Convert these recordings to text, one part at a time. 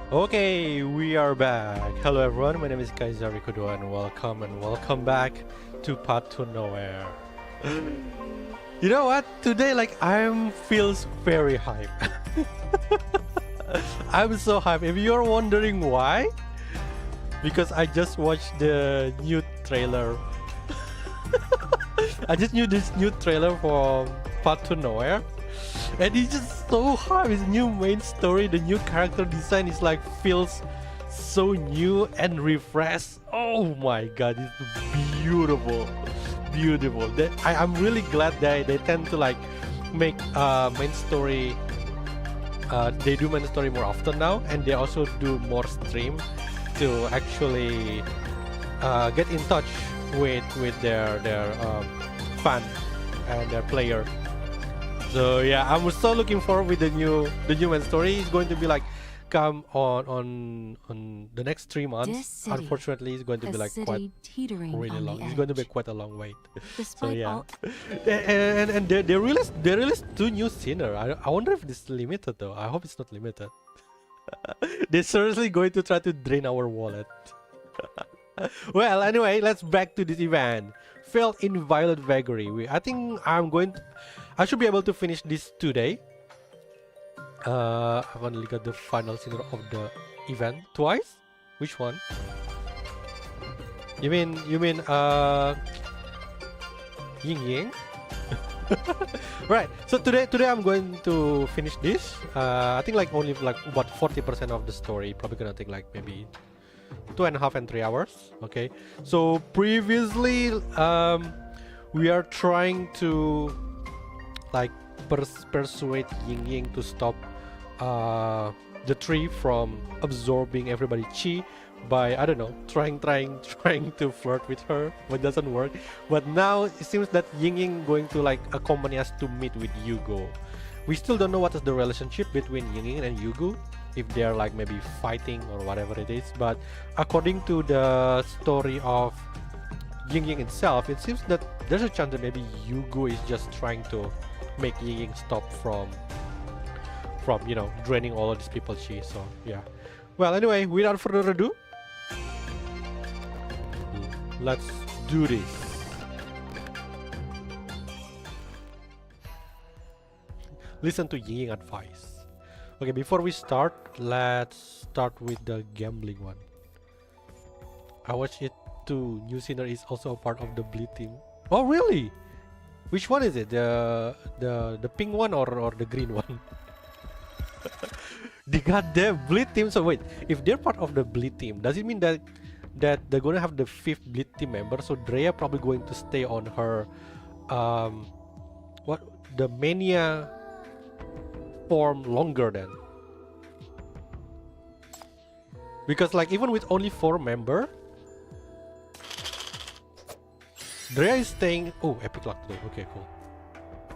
Okay, we are back. Hello everyone, my name is Kaizari Kudo and welcome back to Path to Nowhere. You know what? Today I feels very hype. I'm so hyped. If you're wondering why, because I just watched the new trailer. I just knew this new trailer for Path to Nowhere. And it's just so hard. His new main story, the new character design is feels so new and refreshed. Oh my god, it's beautiful, beautiful. I'm really glad that they tend to make main story. They do main story more often now, and they also do more stream to actually get in touch with their fan and their player. So yeah, I'm so looking forward with the new main story. It's going to be come on the next 3 months. Unfortunately, it's going to be quite really long. It's going to be quite a long wait. So yeah, and they released 2 new scenes. I wonder if this is limited though. I hope it's not limited. They're seriously going to try to drain our wallet. Well, anyway, let's back to this event. Failed in Violet Vagary. I think I should be able to finish this today. I've only got the final scene of the event twice. Which one? You mean Yingying? Right. So today I'm going to finish this. I think only about 40% of the story. Probably gonna take maybe 2.5 and 3 hours. Okay. So previously, we are trying to persuade Yingying to stop the tree from absorbing everybody's chi by, I don't know, trying to flirt with her, but doesn't work. But now it seems that Yingying going to accompany us to meet with Yugu. We still don't know what is the relationship between Yingying and Yugu, if they're maybe fighting or whatever it is. But according to the story of Yingying itself, it seems that there's a chance that maybe Yugu is just trying to make Yingying stop from draining all of these people's chi. So yeah. Well, anyway, without further ado, let's do this. Listen to Yingying advice. Okay, before we start, let's start with the gambling one. I watched it too. New Sinner is also a part of the Bleed team. Oh really? Which one is it? The pink one or the green one? The goddamn Bleed team. So wait, if they're part of the Bleed team, does it mean that they're gonna have the 5th Bleed team member? So Drea probably going to stay on her the Mania form longer then, because even with only 4 member, Drea is staying. Oh, epilogue today. Okay, cool.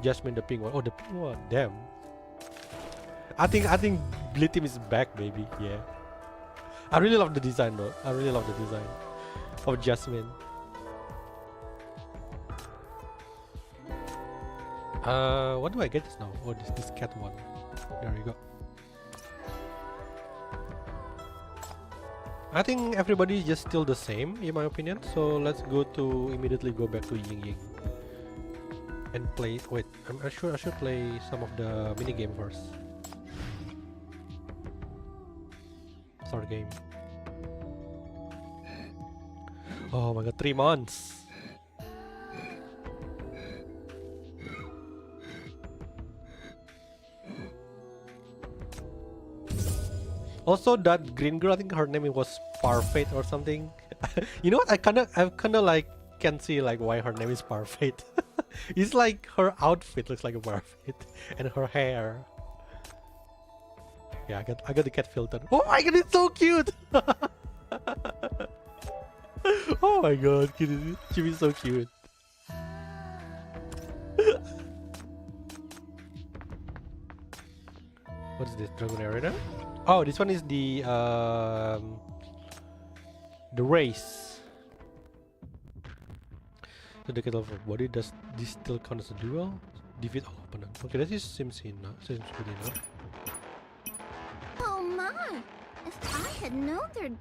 Jasmine, the pink one. Oh, the pink one. Damn. I think Bleed team is back, baby. Yeah. I really love the design though. I really love the design of Jasmine. What do I get this now? Oh, this cat one. There you go. I think everybody is just still the same in my opinion. So let's immediately go back to Yingying and play. Wait, I should play some of the mini game first. Start game. Oh my god, 3 months. Also, that green girl, I think her name was Parfait or something. You know what? I kinda can see why her name is Parfait. It's her outfit looks like a Parfait, and her hair. Yeah, I got the cat filter. Oh my god, it's so cute! Oh my god, she is so cute. What is this? Dragon Arena? Oh, this one is the race. So the kettle of body, does this still count as a duel? Defeat all opponent. Okay, that just seems good enough. Oh my! If I had known there'd...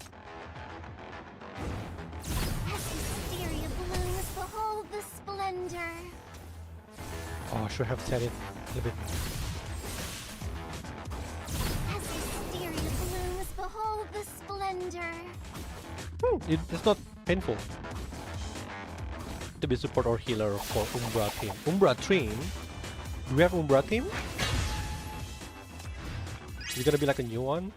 As hysteria blooms, behold the splendor. Oh, I should have said it a little bit. As hysteria blooms, behold the splendor. It's not painful to be support or healer for Umbra team. Umbra team? Do we have Umbra team? Is it gonna be like a new one?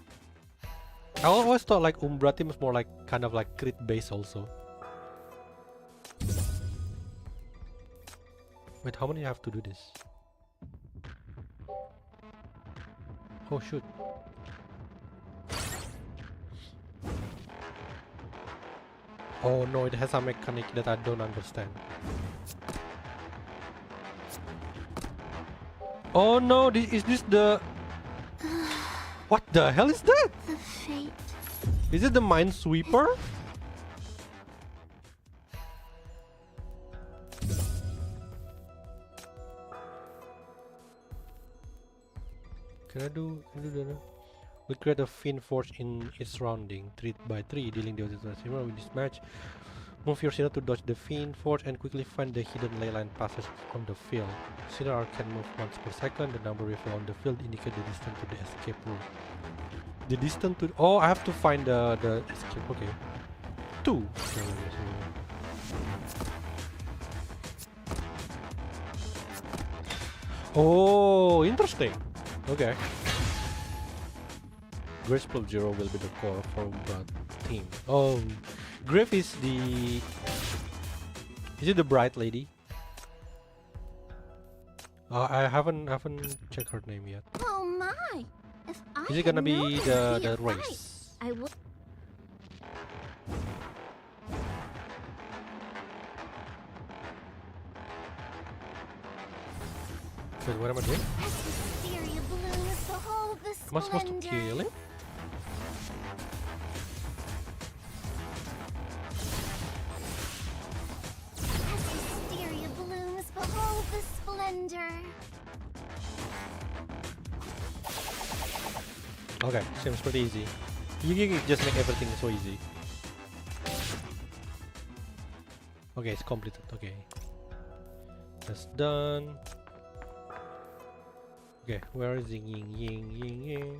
I always thought like Umbra team is more like kind of like crit base also. Wait, how many have to do this? Oh shoot. Oh no, it has a mechanic that I don't understand. Oh no, is this the... What the hell is that? The fate. Is it the Minesweeper? Can I do that? We create a Fiend Force in its surrounding, 3 by 3, dealing the similar with this match. Move your Sinner to dodge the Fiend Force and quickly find the hidden leyline passes on the field. Sinner can move once per second. The number revealed on the field indicate the distance to the escape route. The distance to... Oh, I have to find the escape. Okay. 2. Oh, interesting. Okay. Grace Club Zero will be the core for Umbra team. Oh, Grave is the... Is it the bright lady? I haven't checked her name yet. Oh my! If I Is it gonna had known be there'd the a fight, race? I would. Wait, what am I doing? As hysteria blooms, behold the Am I supposed to splendor. kill him? As hysteria blooms, behold the splendor. Okay, seems pretty easy. You just make everything so easy. Okay, it's completed. Okay, that's done. Okay, where is Yingying?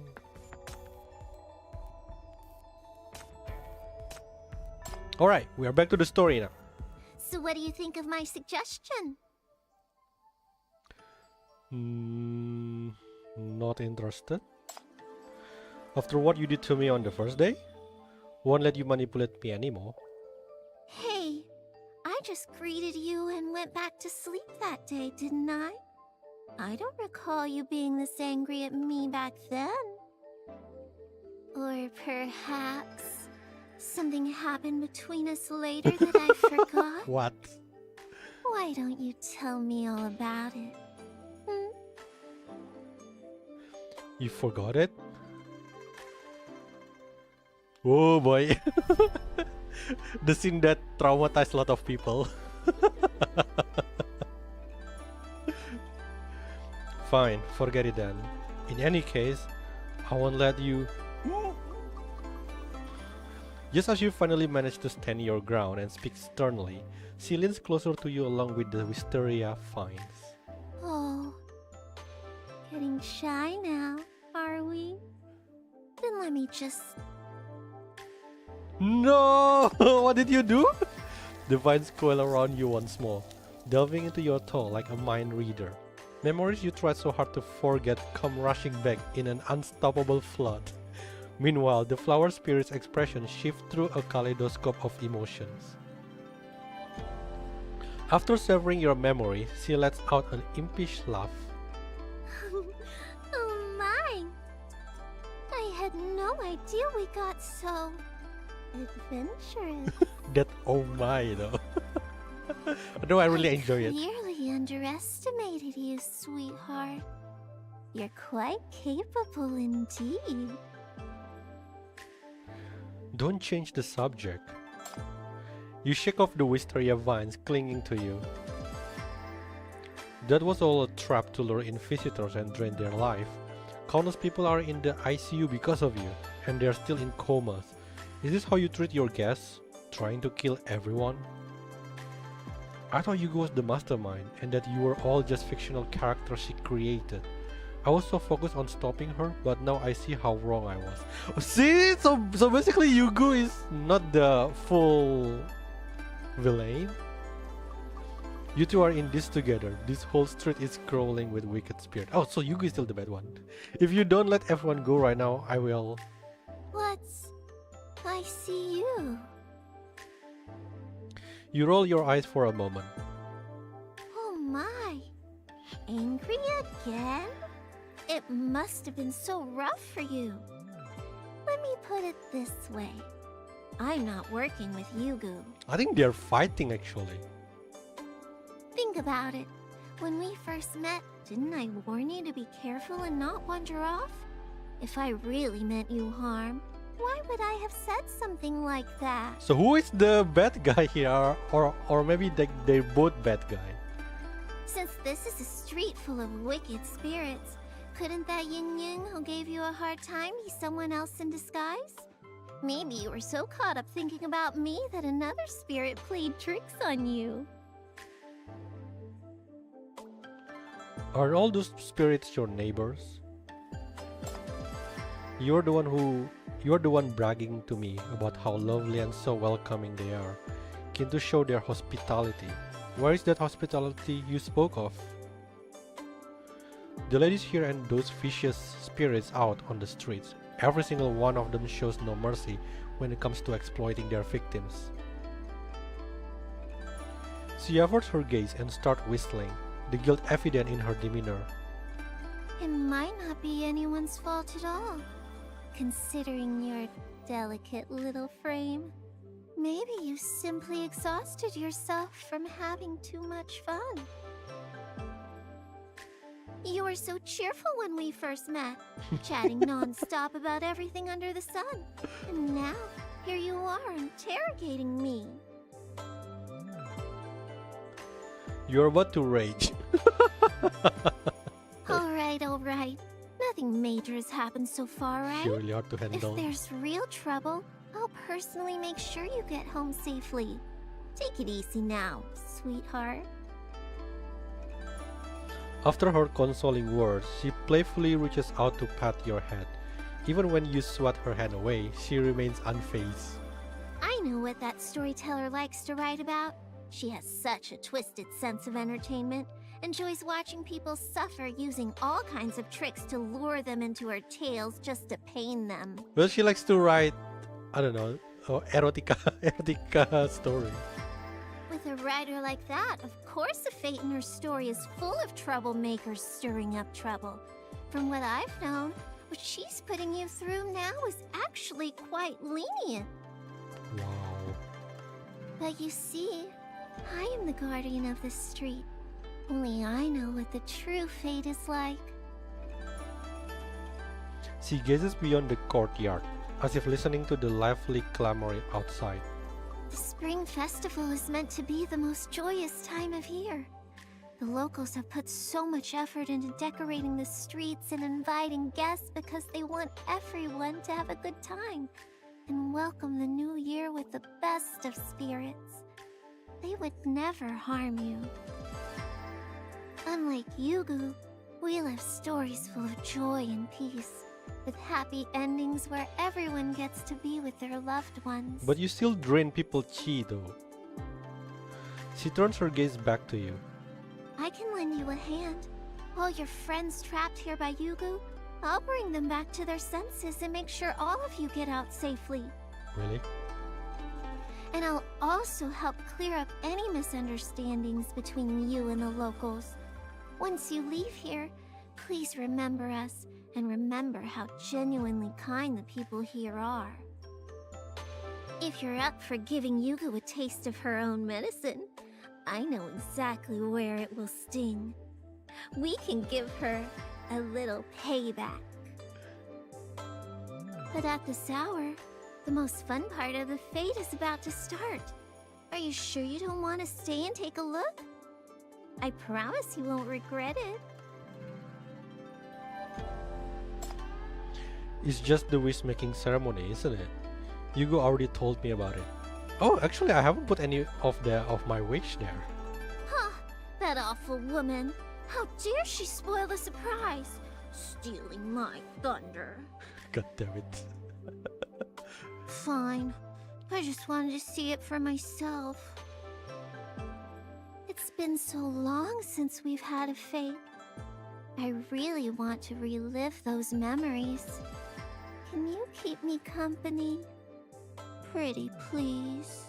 Alright, we are back to the story now. So what do you think of my suggestion? Not interested. After what you did to me on the first day, won't let you manipulate me anymore. Hey, I just greeted you and went back to sleep that day, didn't I? I don't recall you being this angry at me back then. Or perhaps something happened between us later that I forgot? What? Why don't you tell me all about it? You forgot it? Oh boy. The scene that traumatized a lot of people. Fine, forget it then. In any case, I won't let you... Just as you finally manage to stand your ground and speak sternly, she leans closer to you along with the wisteria finds. Oh, getting shy now, are we? Then let me just... No! What did you do? The vines coil around you once more, delving into your thought like a mind reader. Memories you tried so hard to forget come rushing back in an unstoppable flood. Meanwhile, the flower spirit's expression shifts through a kaleidoscope of emotions. After severing your memory, she lets out an impish laugh. Oh my! I had no idea we got so... adventurous. That oh my though. No, I really enjoy it. Clearly underestimated you, sweetheart. You're quite capable indeed. Don't change the subject. You shake off the wisteria vines clinging to you. That was all a trap to lure in visitors and drain their life. Countless people are in the ICU because of you, and they're still in comas. Is this how you treat your guests? Trying to kill everyone? I thought Yugu was the mastermind, and that you were all just fictional characters she created. I was so focused on stopping her, but now I see how wrong I was. See? So basically Yugu is not the full villain. You two are in this together. This whole street is crawling with wicked spirit. Oh, so Yugu is still the bad one. If you don't let everyone go right now, I will. I see you. You roll your eyes for a moment. Oh my. Angry again? It must have been so rough for you. Let me put it this way. I'm not working with Yugu. I think they're fighting actually. Think about it. When we first met, didn't I warn you to be careful and not wander off? If I really meant you harm, why would I have said something like that? So who is the bad guy here? Or maybe they're both bad guys. Since this is a street full of wicked spirits, couldn't that Yingying who gave you a hard time be someone else in disguise? Maybe you were so caught up thinking about me that another spirit played tricks on you. Are all those spirits your neighbors? You're the one bragging to me about how lovely and so welcoming they are, keen to show their hospitality. Where is that hospitality you spoke of? The ladies here and those vicious spirits out on the streets, every single one of them shows no mercy when it comes to exploiting their victims. She averts her gaze and starts whistling, the guilt evident in her demeanor. It might not be anyone's fault at all, considering your delicate little frame. Maybe you simply exhausted yourself from having too much fun. You were so cheerful when we first met, chatting non-stop about everything under the sun. And now, here you are interrogating me. You're about to rage. Alright. Nothing major has happened so far, right? You're really hard to handle. If there's real trouble, I'll personally make sure you get home safely. Take it easy now, sweetheart. After her consoling words, she playfully reaches out to pat your head. Even when you swat her hand away, she remains unfazed. I know what that storyteller likes to write about. She has such a twisted sense of entertainment, enjoys watching people suffer using all kinds of tricks to lure them into her tales just to pain them. Well, she likes to write, I don't know, erotica story. With a writer like that, of course the fate in her story is full of troublemakers stirring up trouble. From what I've known, what she's putting you through now is actually quite lenient. Wow. But you see, I am the guardian of this street. Only I know what the true fate is like. She gazes beyond the courtyard, as if listening to the lively clamor outside. The spring festival is meant to be the most joyous time of year. The locals have put so much effort into decorating the streets and inviting guests because they want everyone to have a good time and welcome the new year with the best of spirits. They would never harm you. Unlike Yugu, we live stories full of joy and peace, with happy endings where everyone gets to be with their loved ones. But you still drain people chi though. She turns her gaze back to you. I can lend you a hand. All your friends trapped here by Yugu, I'll bring them back to their senses and make sure all of you get out safely. Really? And I'll also help clear up any misunderstandings between you and the locals. Once you leave here, please remember us and remember how genuinely kind the people here are. If you're up for giving Yugu a taste of her own medicine, I know exactly where it will sting. We can give her a little payback. But at this hour, the most fun part of the fete is about to start. Are you sure you don't want to stay and take a look? I promise you won't regret it. It's just the wish making ceremony, isn't it? Yugu already told me about it. Oh, actually, I haven't put any of my wish there. Huh, that awful woman. How dare she spoil the surprise? Stealing my thunder. God damn it. Fine. I just wanted to see it for myself. It's been so long since we've had a fate. I really want to relive those memories. Can you keep me company? Pretty please.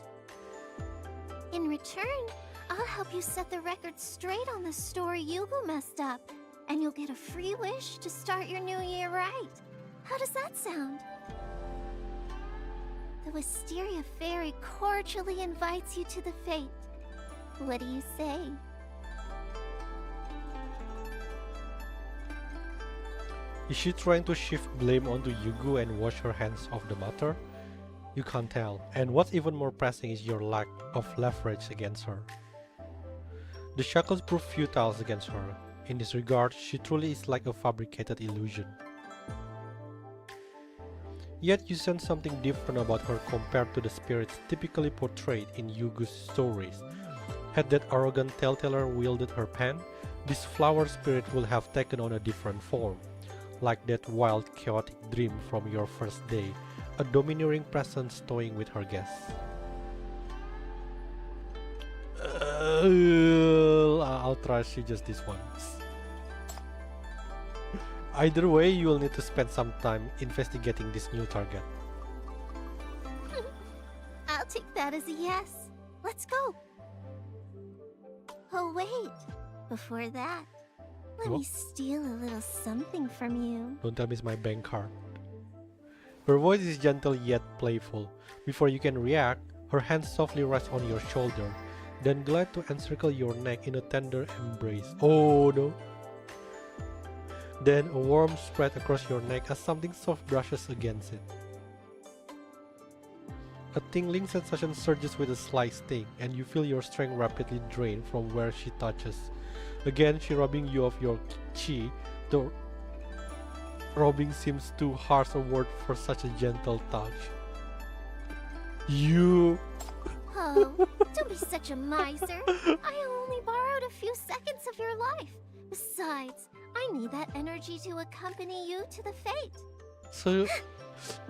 In return, I'll help you set the record straight on the story Yugu messed up, and you'll get a free wish to start your new year right. How does that sound? The Wisteria Fairy cordially invites you to the fete. What do you say? Is she trying to shift blame onto Yugu and wash her hands of the matter? You can't tell, and what's even more pressing is your lack of leverage against her. The shackles prove futile against her. In this regard, she truly is like a fabricated illusion. Yet you sense something different about her compared to the spirits typically portrayed in Yugu's stories. Had that arrogant telltale wielded her pen, this flower spirit would have taken on a different form, like that wild, chaotic dream from your first day, a domineering presence toying with her guests. I'll trust you just this once. Either way, you will need to spend some time investigating this new target. I'll take that as a yes. Let's go. Oh wait, before that, let me steal a little something from you. Don't tell me it's my bank card. Her voice is gentle yet playful. Before you can react, her hands softly rest on your shoulder, then glide to encircle your neck in a tender embrace. Oh no! Then a warmth spread across your neck as something soft brushes against it. A tingling sensation surges with a slight sting, and you feel your strength rapidly drain from where she touches. Again, she robbing you of your chi, though robbing seems too harsh a word for such a gentle touch. You... Oh, don't be such a miser. I only borrowed a few seconds of your life. Besides, I need that energy to accompany you to the fete.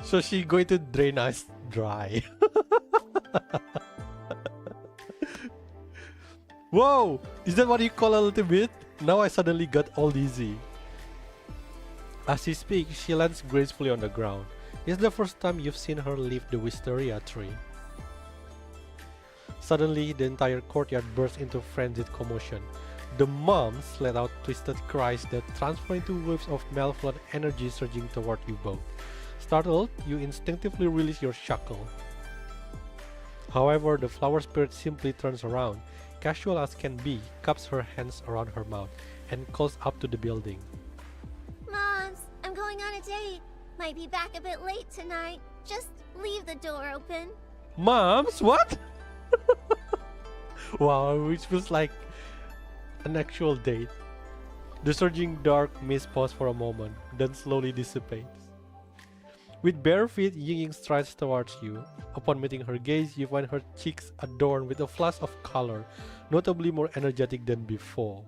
So she going to drain us dry. Whoa! Is that what you call a little bit? Now I suddenly got all dizzy. As she speaks, she lands gracefully on the ground. It's the first time you've seen her leave the wisteria tree. Suddenly, the entire courtyard bursts into frenzied commotion. The moms let out twisted cries that transform into waves of malevolent energy surging toward you both. Startled, you instinctively release your shackle. However, the flower spirit simply turns around, casual as can be, cups her hands around her mouth, and calls up to the building. Moms, I'm going on a date. Might be back a bit late tonight. Just leave the door open. Moms? What? Wow, which feels like an actual date. The surging dark mist pauses for a moment, then slowly dissipates. With bare feet, Yingying strides towards you. Upon meeting her gaze, you find her cheeks adorned with a flash of color, notably more energetic than before.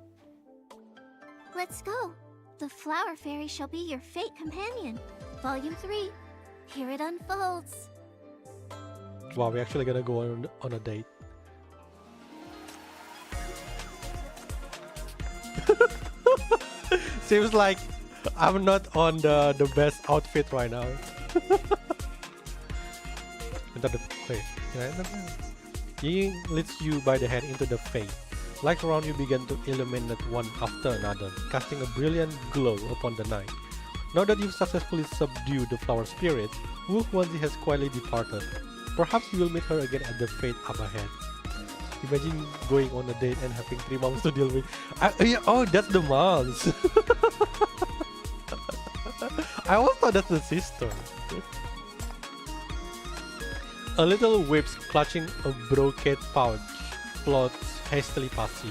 Let's go. The Flower Fairy shall be your fate companion. Volume 3. Here it unfolds. Wow, we're actually gonna go on a date. Seems like I'm not on the best outfit right now. Yingying leads you by the hand into the fade. Lights around you begin to illuminate one after another, casting a brilliant glow upon the night. Now that you've successfully subdued the flower spirit, Wuhuanzi has quietly departed. Perhaps you will meet her again at the fate up ahead. Imagine going on a date and having 3 moms to deal with. Oh, that's the moms! I always thought that's the sister. A little whips clutching a brocade pouch floats hastily past you.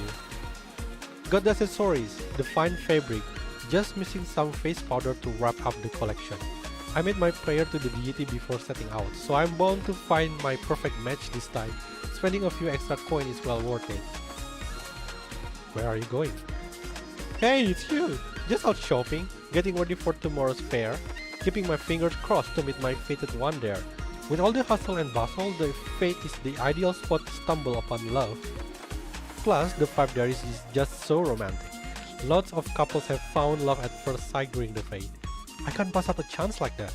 Got accessories, the fine fabric, just missing some face powder to wrap up the collection. I made my prayer to the deity before setting out, so I'm bound to find my perfect match this time. Spending a few extra coins is well worth it. Where are you going? Hey, it's you! Just out shopping, getting ready for tomorrow's fair, keeping my fingers crossed to meet my fated one there. With all the hustle and bustle, the fate is the ideal spot to stumble upon love. Plus, the vibe there is just so romantic. Lots of couples have found love at first sight during the fete. I can't pass up a chance like that.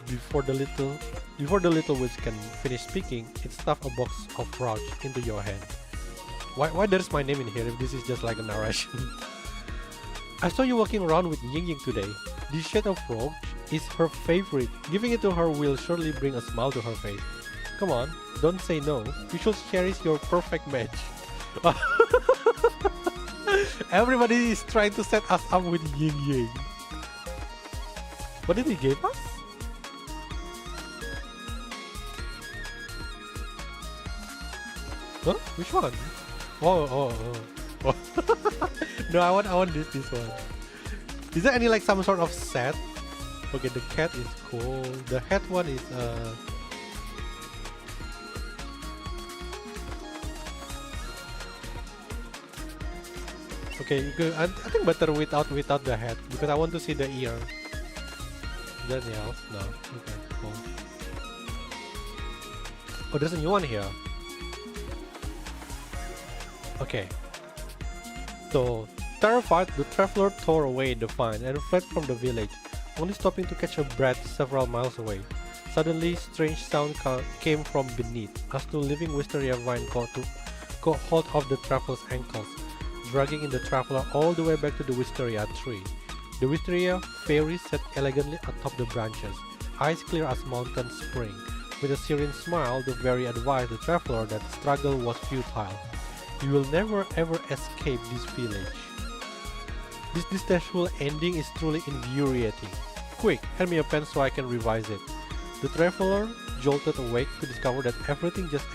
Before the little witch can finish speaking, it stuffed a box of roach into your hand. Why there's my name in here if this is just like a narration? I saw you walking around with Yingying today. This shade of roach is her favorite. Giving it to her will surely bring a smile to her face. Come on, don't say no. You should cherish your perfect match. Everybody is trying to set us up with Yingying. What did he give us? Huh? Which one? Oh. No, I want this one. Is there any like some sort of set? Okay, the cat is cool. The hat one is okay, good. I think better without the hat because I want to see the ear. Is there anything else? No. Okay, cool. Oh, there's a new one here. Okay. So, terrified, the traveler tore away in the vine and fled from the village, only stopping to catch a breath several miles away. Suddenly, strange sound came from beneath, as two living wisteria vine caught hold of the traveler's ankles, dragging in the traveler all the way back to the wisteria tree. The wisteria fairy sat elegantly atop the branches, eyes clear as mountain spring. With a serene smile, the fairy advised the traveler that the struggle was futile. You will never ever escape this village. This distasteful ending is truly infuriating. Quick, hand me a pen so I can revise it. The traveler jolted awake to discover that everything just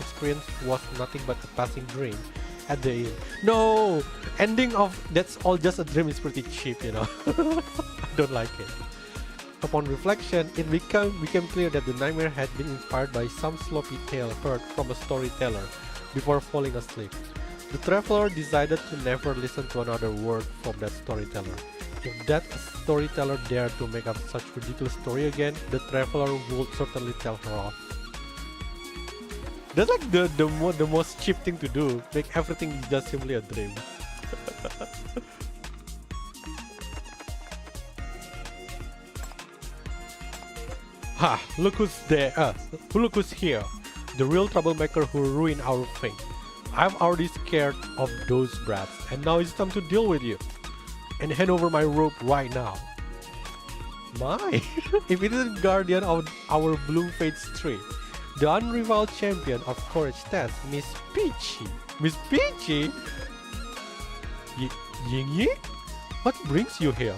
experienced was nothing but a passing dream at the inn. No! Ending of that's all just a dream is pretty cheap, you know. I don't like it. Upon reflection, it became clear that the nightmare had been inspired by some sloppy tale heard from a storyteller before falling asleep. The traveler decided to never listen to another word from that storyteller. If that storyteller dared to make up such ridiculous story again, the traveler would certainly tell her off. That's like the most cheap thing to do, make everything just simply a dream. Ha! Look who's there! Look who's here! The real troublemaker who ruined our fate. I'm already scared of those brats, and now it's time to deal with you. And hand over my rope right now. My! If it isn't guardian of our Bloom Fates tree, the unrivaled champion of courage test, Miss Peachy. Miss Peachy? Yingying? What brings you here?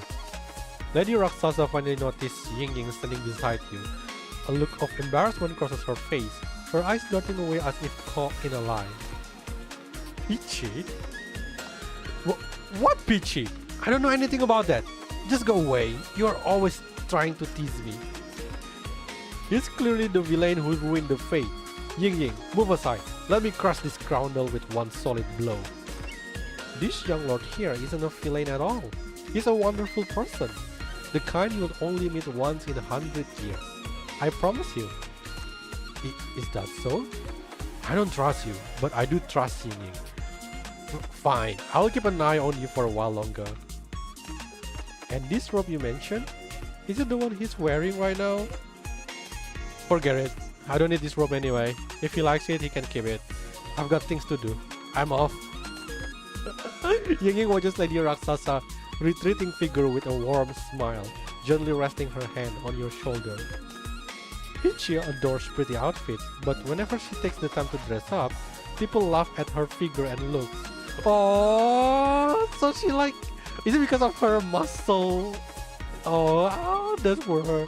Lady Rakshasa finally noticed Yingying standing beside you. A look of embarrassment crosses her face, her eyes darting away as if caught in a lie. Peachy? What Peachy? I don't know anything about that. Just go away. You're always trying to tease me. He's clearly the villain who ruined the fate. Yingying, move aside. Let me crush this scoundrel with one solid blow. This young lord here isn't a villain at all. He's a wonderful person. The kind you'll only meet once in 100 years. I promise you. Is that so? I don't trust you, but I do trust Yingying. Fine, I'll keep an eye on you for a while longer. And this robe you mentioned? Is it the one he's wearing right now? Forget it. I don't need this robe anyway. If he likes it, he can keep it. I've got things to do. I'm off. Yingying watches Lady Rakshasa retreating figure with a warm smile, gently resting her hand on your shoulder. Pixiu adores pretty outfits, but whenever she takes the time to dress up, people laugh at her figure and looks. Oh, so she like... Is it because of her muscle? Oh, that's for her.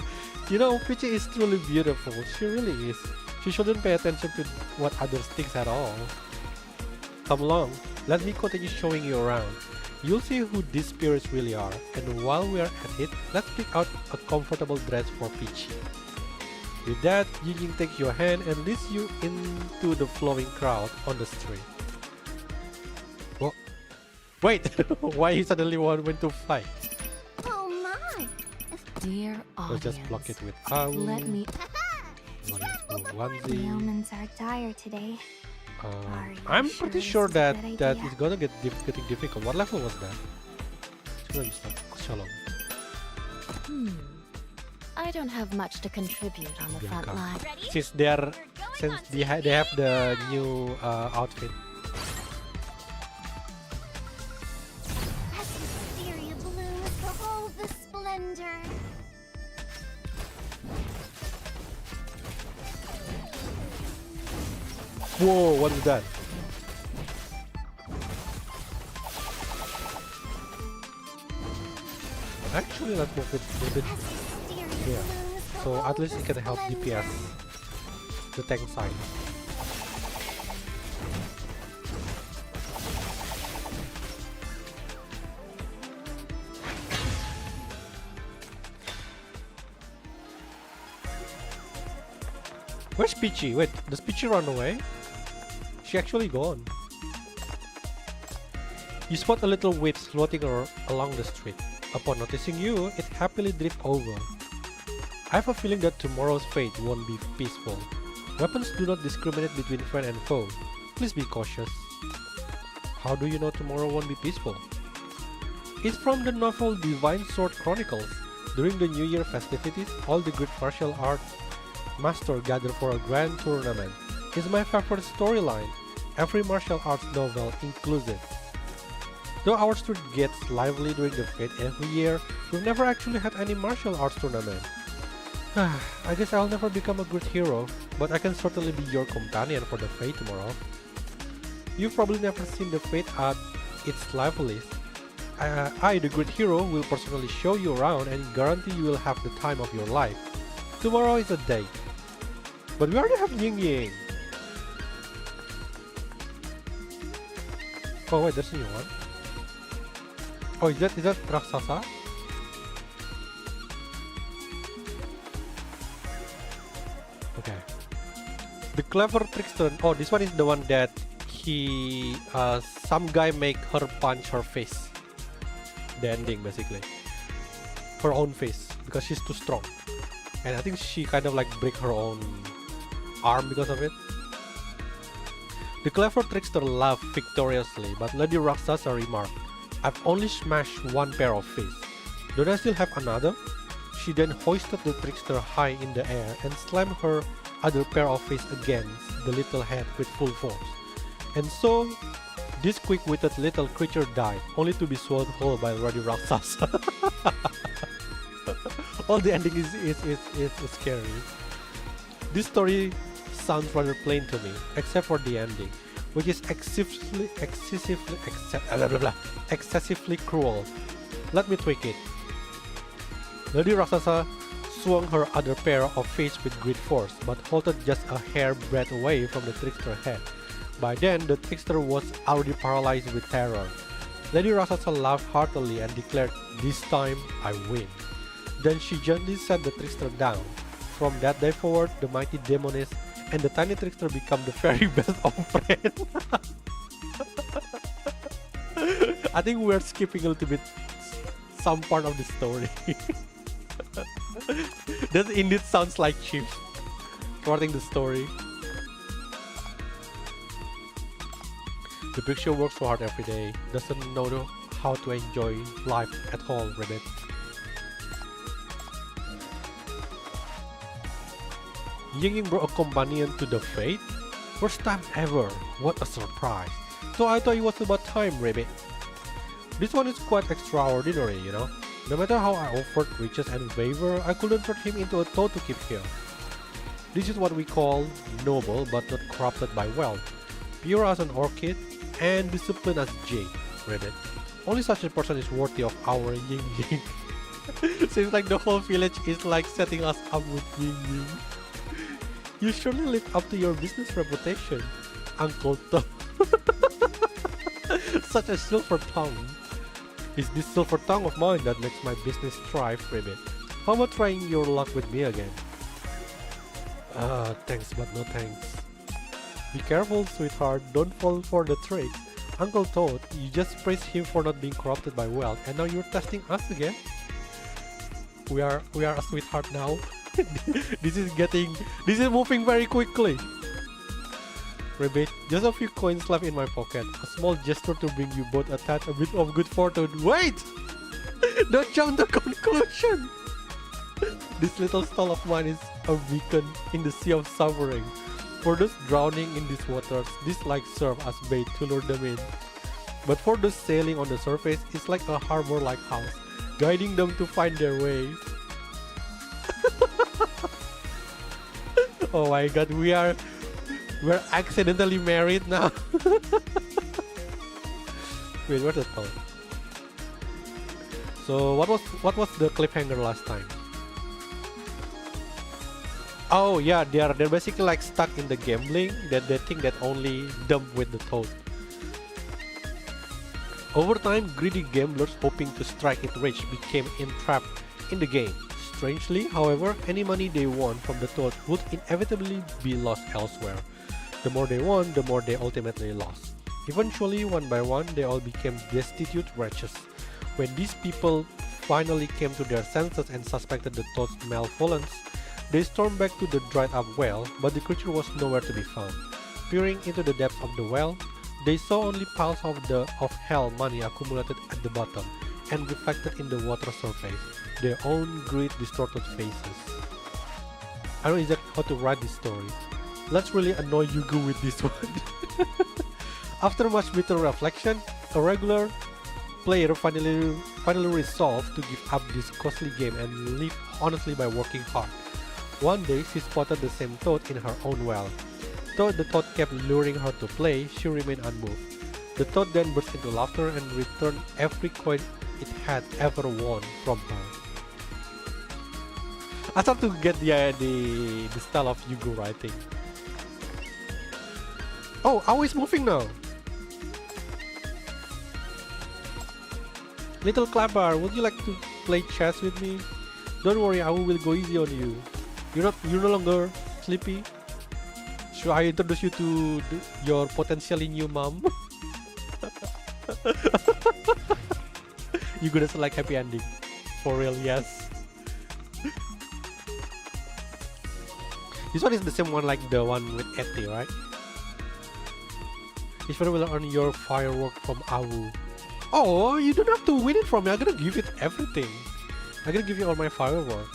You know, Pixiu is truly beautiful. She really is. She shouldn't pay attention to what others think at all. Come along. Let me continue showing you around. You'll see who these spirits really are, and while we're at it, let's pick out a comfortable dress for Pixiu. With that, Yingying takes your hand and leads you into the flowing crowd on the street. Whoa. Wait! Why he suddenly went to fight? Oh my! Dear Let's just block audience, it with let me. Wuhuanzi. The omens are dire today. I'm pretty sure this is a that good that idea? is gonna getting difficult. What level was that? Shalom. I don't have much to contribute on the front Bianca. line. Since they have the new outfit. As hysteria blooms, behold the splendor. Whoa! What is that? Actually, let's move it a bit. As hysteria Yeah. blooms, So at behold least the it can help splendor. DPS the tank side. Where's Peachy? Wait, does Peachy run away? She actually gone. You spot a little wisp floating along the street. Upon noticing you, it happily drifts over. I have a feeling that tomorrow's fate won't be peaceful. Weapons do not discriminate between friend and foe. Please be cautious. How do you know tomorrow won't be peaceful? It's from the novel Divine Sword Chronicles. During the New Year festivities, all the great martial arts masters gather for a grand tournament. It's my favorite storyline. Every martial arts novel inclusive. Though our street gets lively during the fete every year, we've never actually had any martial arts tournament. I guess I'll never become a great hero, but I can certainly be your companion for the fete tomorrow. You've probably never seen the fete at its liveliest. I, the great hero, will personally show you around and guarantee you will have the time of your life. Tomorrow is a date. But we already have Yingying. Oh wait, there's a new one. Oh, is that Rakshasa? Okay. The clever trickster. Oh, this one is the one that some guy make her punch her face. The ending basically. Her own face because she's too strong. And I think she kind of like break her own arm because of it. The clever trickster laughed victoriously, but Lady Rakshasa remarked, "I've only smashed one pair of fists. Don't I still have another?" She then hoisted the trickster high in the air and slammed her other pair of fists against the little head with full force. And so, this quick-witted little creature died, only to be swallowed whole by Lady Rakshasa. All the ending is scary. This story sounds rather plain to me, except for the ending, which is excessively cruel. Let me tweak it. Lady Rakshasa swung her other pair of fists with great force, but halted just a hair breadth away from the trickster's head. By then, the trickster was already paralyzed with terror. Lady Rakshasa laughed heartily and declared, "This time, I win." Then she gently set the trickster down. From that day forward, the mighty demoness and the tiny trickster become the very best of friends. I think we're skipping a little bit some part of the story. That indeed sounds like Chief starting the story. The Pixiu works so hard every day, doesn't know how to enjoy life at all, Rabbit. Yingying brought a companion to the fate? First time ever, what a surprise. So I thought it was about time, Rabbit. This one is quite extraordinary, you know. No matter how I offered riches and favor, I couldn't turn him into a toad to keep here. This is what we call noble but not corrupted by wealth, pure as an orchid, and disciplined as jade, Rabbit. Only such a person is worthy of our Yingying. Seems like the whole village is like setting us up with Yingying. You surely live up to your business reputation, Uncle Tom. Such a silver tongue. It's this silver tongue of mine that makes my business thrive, Ribbit. How about trying your luck with me again? Thanks but no thanks. Be careful, sweetheart, don't fall for the trick. Uncle Toad, you just praised him for not being corrupted by wealth, and now you're testing us again? We are a sweetheart now. This is moving very quickly. Ribbit, just a few coins left in my pocket. A small gesture to bring you both a bit of good fortune. Wait! Don't jump to conclusion! This little stall of mine is a beacon in the sea of suffering. For those drowning in these waters, this like serve as bait to lure them in. But for those sailing on the surface, it's like a harbor-like house, guiding them to find their way. Oh my god, we're accidentally married now. Wait, where's the phone? So what was the cliffhanger last time? Oh yeah, they're basically like stuck in the gambling that they think that only them with the toad. Over time, greedy gamblers hoping to strike it rich became entrapped in the game. Strangely, however, any money they won from the toad would inevitably be lost elsewhere. The more they won, the more they ultimately lost. Eventually, one by one, they all became destitute wretches. When these people finally came to their senses and suspected the toad's malevolence, they stormed back to the dried-up well, but the creature was nowhere to be found. Peering into the depths of the well, they saw only piles of hell money accumulated at the bottom and reflected in the water surface, their own greed distorted faces. I don't know exactly how to write this story. Let's really annoy Yugu with this one. After much bitter reflection, a regular player finally resolved to give up this costly game and live honestly by working hard. One day, she spotted the same toad in her own well. Though the toad kept luring her to play, she remained unmoved. The toad then burst into laughter and returned every coin it had ever won from her. I start to get the style of Yugu writing. Oh, Owl is moving now. Little Clapper, would you like to play chess with me? Don't worry, Owl will go easy on you. You're no longer sleepy. Should I introduce you to your potentially new mom? You gonna select happy ending. For real, yes. This one is the same one like the one with Eti, right? This one will earn your firework from Awu. Oh, you don't have to win it from me. I'm gonna give it everything. I'm gonna give you all my firework.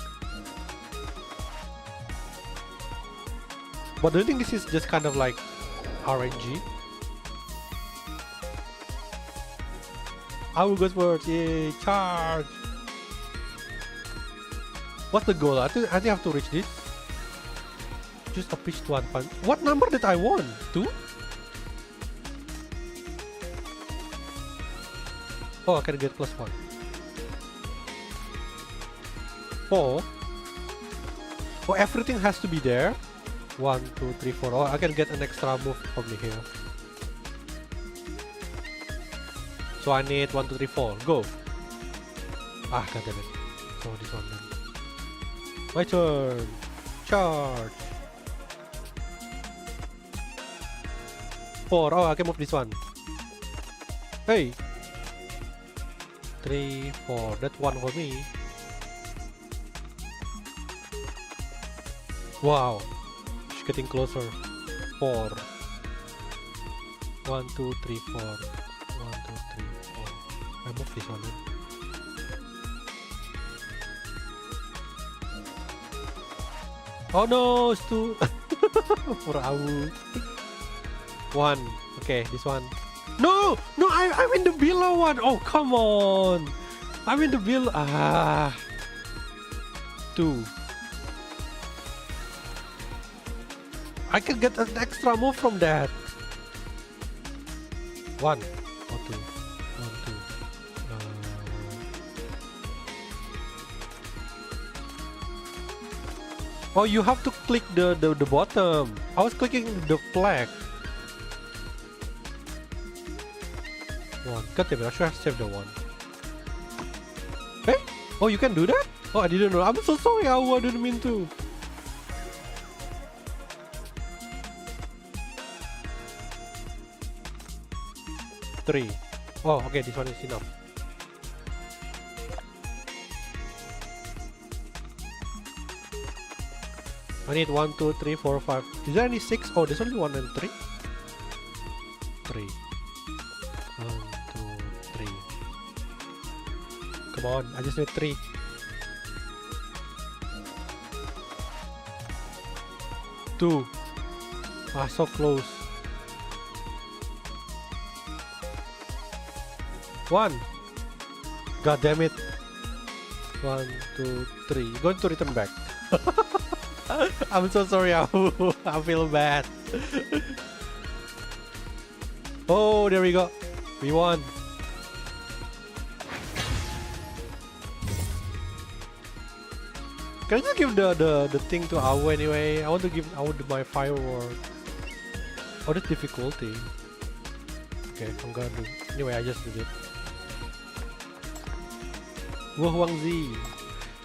But do you think this is just kind of like RNG? Awu goes first. Yay, charge! What's the goal? I think I have to reach this. Just a pitch to one punch. What number did I want? 2? Oh, I can get +1. 4. Oh, everything has to be there. 1, 2, 3, 4. Oh, I can get an extra move probably here. So I need 1, 2, 3, 4. Go. Ah, god damn it. So this one then. My turn. Charge. 4. Oh, I can move this one. Hey. 3, 4. That's 1 for me. Wow. She's getting closer. 4. 1, 2, 3, 4. 1, 2, 3, 4. I move this one then. Oh no, it's 2. For Awu. 1. Okay, this one. No! No, I'm in the below one! Oh, come on! I'm in the below... Ah... 2. I can get an extra move from that! 1. Or 2. 1, 2. Oh, you have to click the bottom. I was clicking the flag. 1. God damn it, I should have saved the 1. Hey? Oh, you can do that? Oh, I didn't know. I'm so sorry, Awu. I didn't mean to. Three. Oh, okay. This one is enough. I need 1, 2, 3, 4, 5. Is there any 6? Oh, there's only 1 and 3. 3. 1, 2, 3. Come on, I just need 3. Two. Ah, so close. 1. God damn it. 1, 2, 3. Going to return back. I'm so sorry, Awu. I feel bad. Oh, there we go. We won. Can I just give the thing to Awu anyway? I want to give Awu my firework. Oh, that's difficulty. Okay, I'm gonna do. Anyway, I just did it. Wuhuanzi.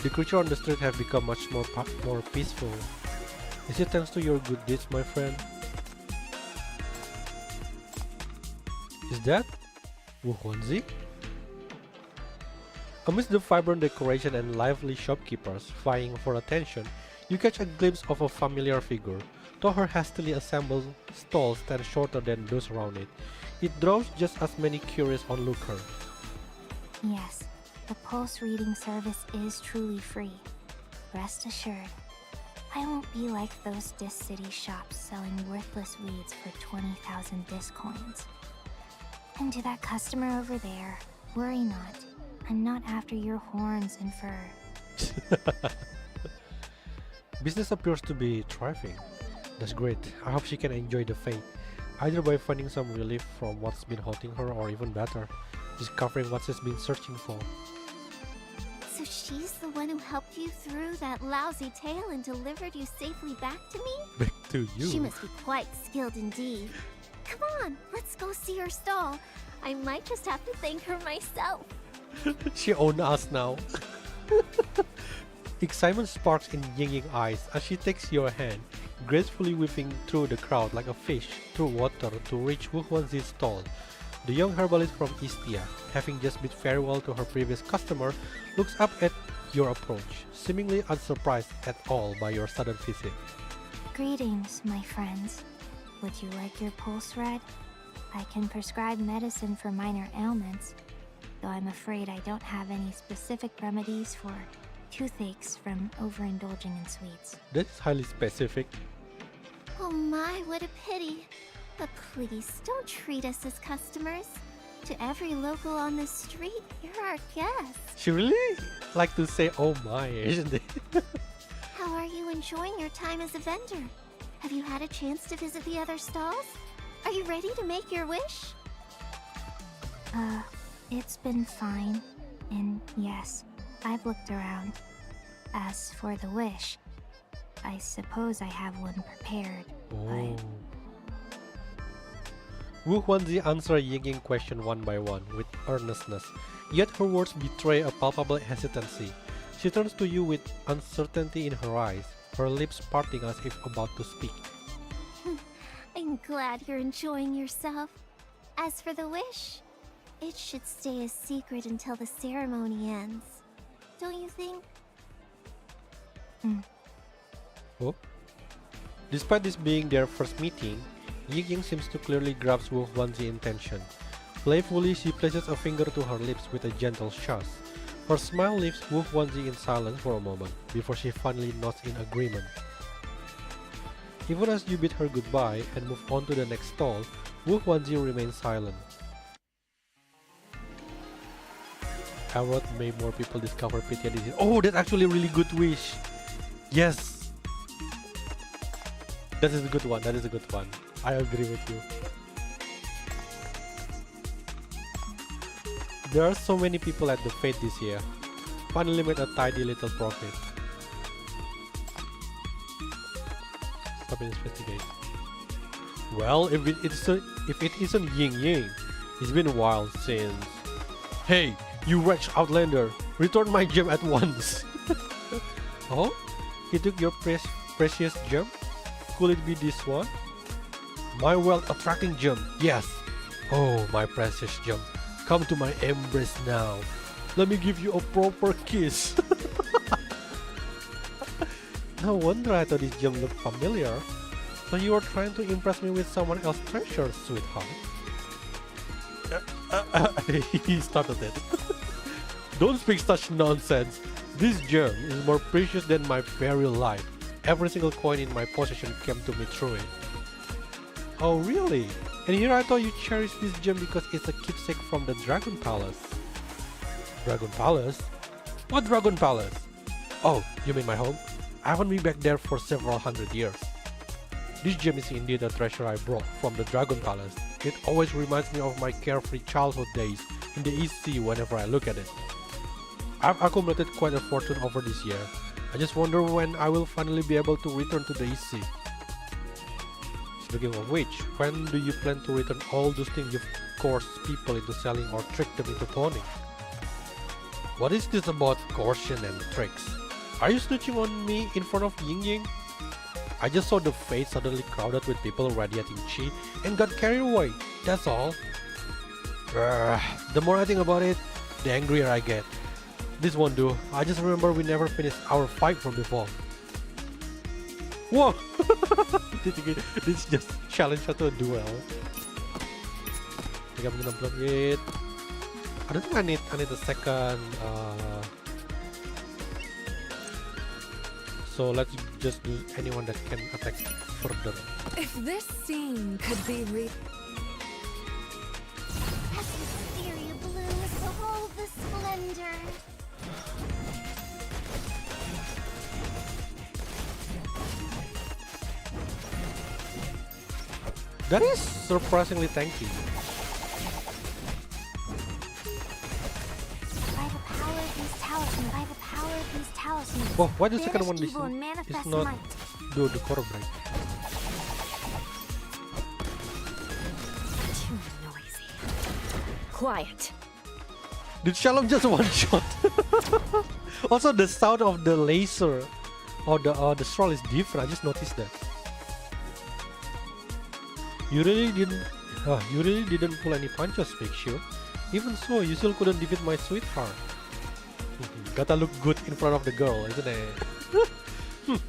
The creature on the street have become much more peaceful. Is it thanks to your good deeds, my friend? Is that Wuhuanzi? Amidst the vibrant decoration and lively shopkeepers vying for attention, you catch a glimpse of a familiar figure, though her hastily assembled stall stands shorter than those around it. It draws just as many curious onlookers. Yes, the pulse reading service is truly free. Rest assured, I won't be like those Dis City shops selling worthless weeds for 20,000 Dis coins. And to that customer over there, worry not. I'm not after your horns and fur. Business appears to be thriving. That's great. I hope she can enjoy the fate, either by finding some relief from what's been haunting her, or even better, discovering what she's been searching for. So she's the one who helped you through that lousy tale and delivered you safely back to me? Back to you. She must be quite skilled indeed. Come on, let's go see her stall. I might just have to thank her myself. She owns us now. Excitement sparks in Yingying eyes as she takes your hand, gracefully whipping through the crowd like a fish through water to reach Wuhuanzi's stall. The young herbalist from Istia, having just bid farewell to her previous customer, looks up at your approach, seemingly unsurprised at all by your sudden visit. Greetings, my friends. Would you like your pulse read? I can prescribe medicine for minor ailments, though I'm afraid I don't have any specific remedies for toothaches from overindulging in sweets. That's highly specific. Oh my, what a pity. But please, don't treat us as customers. To every local on the street, you're our guests. She really like to say oh my, isn't it? How are you enjoying your time as a vendor? Have you had a chance to visit the other stalls? Are you ready to make your wish? It's been fine. And yes, I've looked around. As for the wish, I suppose I have one prepared, Oh. Wuhuanzi answers Yingying question one by one with earnestness, yet her words betray a palpable hesitancy. She turns to you with uncertainty in her eyes, her lips parting as if about to speak. I'm glad you're enjoying yourself. As for the wish, it should stay a secret until the ceremony ends. Don't you think? Oh. Despite this being their first meeting, Yingying seems to clearly grasp Wuhuanzi's intention. Playfully, she places a finger to her lips with a gentle shush. Her smile leaves Wuhuanzi in silence for a moment, before she finally nods in agreement. Even as you bid her goodbye and move on to the next stall, Wuhuanzi remains silent. Arrowed may more people discover pity and disease. Oh, that's actually a really good wish! Yes! That is a good one, that is a good one. I agree with you. There are so many people at the fete this year. Finally made a tidy little profit. Stop and investigate. Well, if it isn't Yingying, it's been a while since... Hey, you wretched outlander! Return my gem at once. Oh? He took your precious gem? Could it be this one? My wealth-attracting gem, yes! Oh, my precious gem. Come to my embrace now. Let me give you a proper kiss. No wonder I thought this gem looked familiar. So you were trying to impress me with someone else's treasure, sweetheart. He started it. Don't speak such nonsense. This gem is more precious than my very life. Every single coin in my possession came to me through it. Oh really? And here I thought you cherished this gem because it's a keepsake from the Dragon Palace. Dragon Palace? What Dragon Palace? Oh, you mean my home? I haven't been back there for several hundred years. This gem is indeed a treasure I brought from the Dragon Palace. It always reminds me of my carefree childhood days in the East Sea whenever I look at it. I've accumulated quite a fortune over this year. I just wonder when I will finally be able to return to the East Sea. Speaking of which, when do you plan to return all those things you've coerced people into selling or tricked them into pawning? What is this about coercion and tricks? Are you snitching on me in front of Yingying? I just saw the face suddenly crowded with people radiating chi and got carried away, that's all. The more I think about it, the angrier I get. This won't do. I just remember we never finished our fight from before. Whoa! This just challenge to a duel. I think I'm gonna block it. I don't think I need a second. So let's just do anyone that can attack further. If this scene could be As wisteria blooms to hold the splendor. That is surprisingly tanky. By the power of these talismans, by the power of these talismans. Oh, why the second one banish is evil and manifest not might. do the core break? too noisy. Quiet. Did Shalom just one shot? Also, the sound of the laser or the scroll is different. I just noticed that. You really didn't pull any punches, Pixiu. Even so, you still couldn't defeat my sweetheart. Gotta look good in front of the girl, isn't it?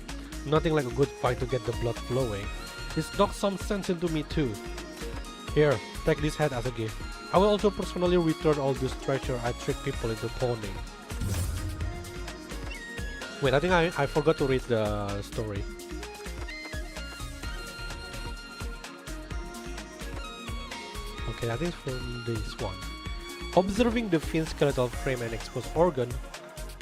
Nothing like a good fight to get the blood flowing. It's knocked some sense into me too. Here, take this head as a gift. I will also personally return all this treasure I tricked people into pawning. Wait, I think I forgot to read the story. Okay, I think it's from this one. Observing the fiend's skeletal frame and exposed organ,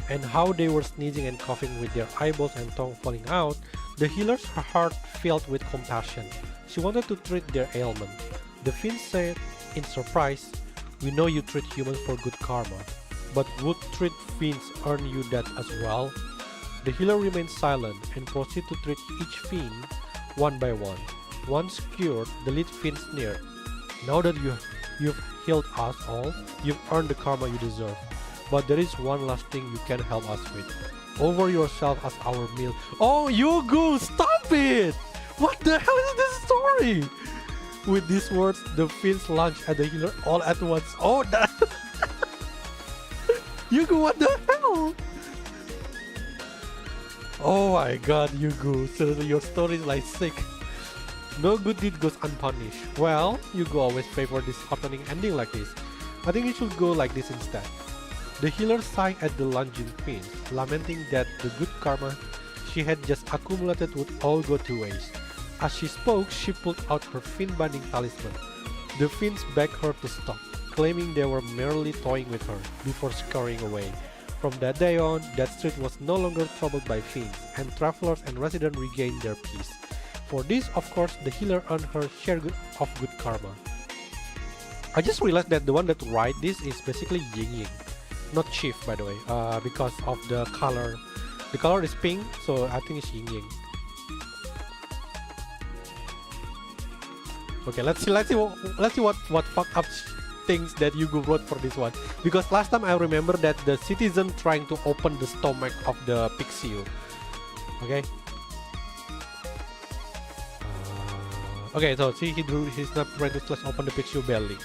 and how they were sneezing and coughing with their eyeballs and tongue falling out, the healer's heart filled with compassion. She wanted to treat their ailment. The fiend said in surprise, "We know you treat humans for good karma, but would treat fiends earn you that as well?" The healer remained silent and proceeded to treat each fiend one by one. Once cured, the lead fiend sneered, "Now that you've healed us all, you've earned the karma you deserve. But there is one last thing you can help us with. Offer yourself as our meal." Oh, Yugu, stop it! What the hell is this story? With these words, the fiends lunged at the healer all at once. Oh, that Yugu, what the hell? Oh my god, Yugu, seriously, your story is like sick. No good deed goes unpunished. Well, Yugu always favor this heartening ending like this. I think it should go like this instead. The healer sighed at the lunging fiends, lamenting that the good karma she had just accumulated would all go to waste. As she spoke, she pulled out her fiend-binding talisman. The fiends begged her to stop, claiming they were merely toying with her, before scurrying away. From that day on, that street was no longer troubled by fiends, and travelers and residents regained their peace. For this, of course, the healer earned her share of good karma. I just realized that the one that write this is basically Yingying, not Chief, by the way, because of the color. The color is pink, so I think it's Yingying. Okay, let's see what fuck up things that Yugu wrote for this one. Because last time I remember that the citizen trying to open the stomach of the Pixiu. Okay. Okay, so see, he's not trying to slash open the Pixiu belly.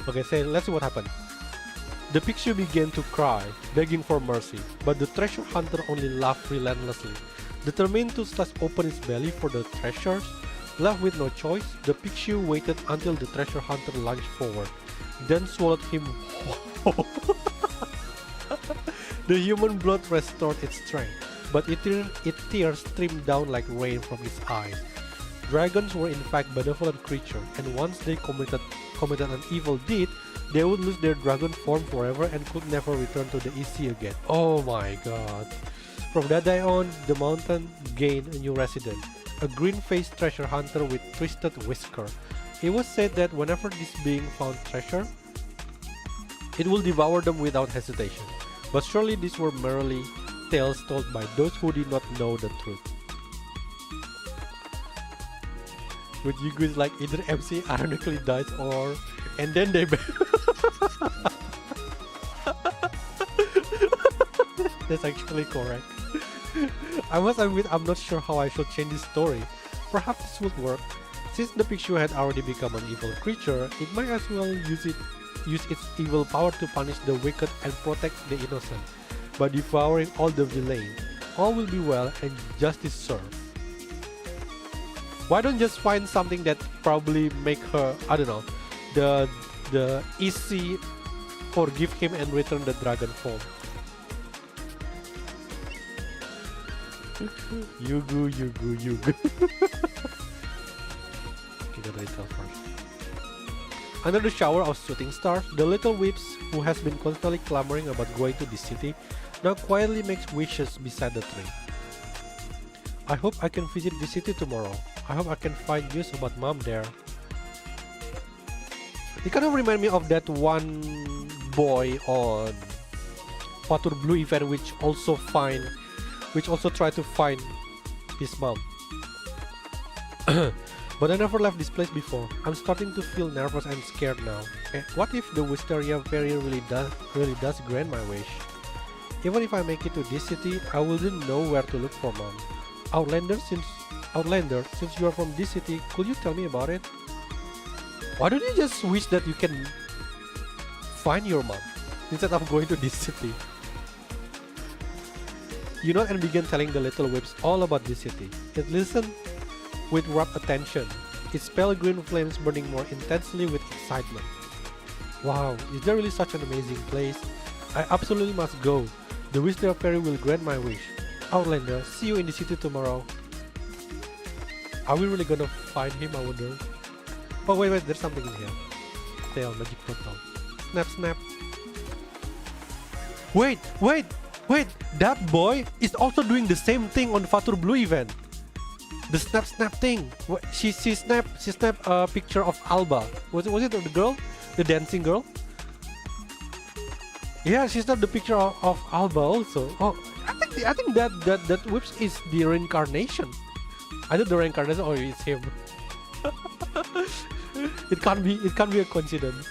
Okay, so let's see what happened. The Pixiu began to cry, begging for mercy, but the treasure hunter only laughed relentlessly. Determined to slash open his belly for the treasures, left with no choice, the Pixiu waited until the treasure hunter lunged forward, then swallowed him whole. The human blood restored its strength, but its tears streamed down like rain from its eyes. Dragons were in fact benevolent creatures, and once they committed an evil deed, they would lose their dragon form forever and could never return to the EC again. Oh my god. From that day on, the mountain gained a new resident, a green-faced treasure hunter with twisted whisker. It was said that whenever this being found treasure, it will devour them without hesitation. But surely these were merely tales told by those who did not know the truth. With Yugu is like either MC ironically dies or... and then they... That's actually correct. I must admit, I'm not sure how I should change this story. Perhaps this would work. Since the Pixiu had already become an evil creature, it might as well use its evil power to punish the wicked and protect the innocent. By devouring all the villain, all will be well and justice served. Why don't just find something that probably make her, I don't know, the EC forgive him and return the dragon form. Yugu. Okay, the ritual first. Under the shower of shooting stars, the little Wisp, who has been constantly clamoring about going to this city, now quietly makes wishes beside the tree. I hope I can visit the city tomorrow. I hope I can find news about mom there. It kind of remind me of that one boy on Fatur Blue event which also tried to find his mom. But I never left this place before. I'm starting to feel nervous and scared now. What if the Wisteria Fairy really does grant my wish? Even if I make it to this city, I wouldn't know where to look for mom. Outlander, since you are from this city, could you tell me about it? Why don't you just wish that you can find your mom instead of going to this city? You know, and began telling the little Wisp all about this city. It listened with rapt attention, its pale green flames burning more intensely with excitement. Wow, is there really such an amazing place? I absolutely must go. The Wisteria Fairy will grant my wish. Outlander, see you in the city tomorrow. Are we really gonna find him, I wonder? Oh wait, there's something in here. Tail, magic portal. Snap. Wait! That boy is also doing the same thing on the Fatur Blue event. The snap thing. She snapped a picture of Alba. Was it the girl? The dancing girl? Yeah, she snapped the picture of Alba also. Oh, I think that Wisp is the reincarnation. Either the reincarnation or it's him. It can't be a coincidence.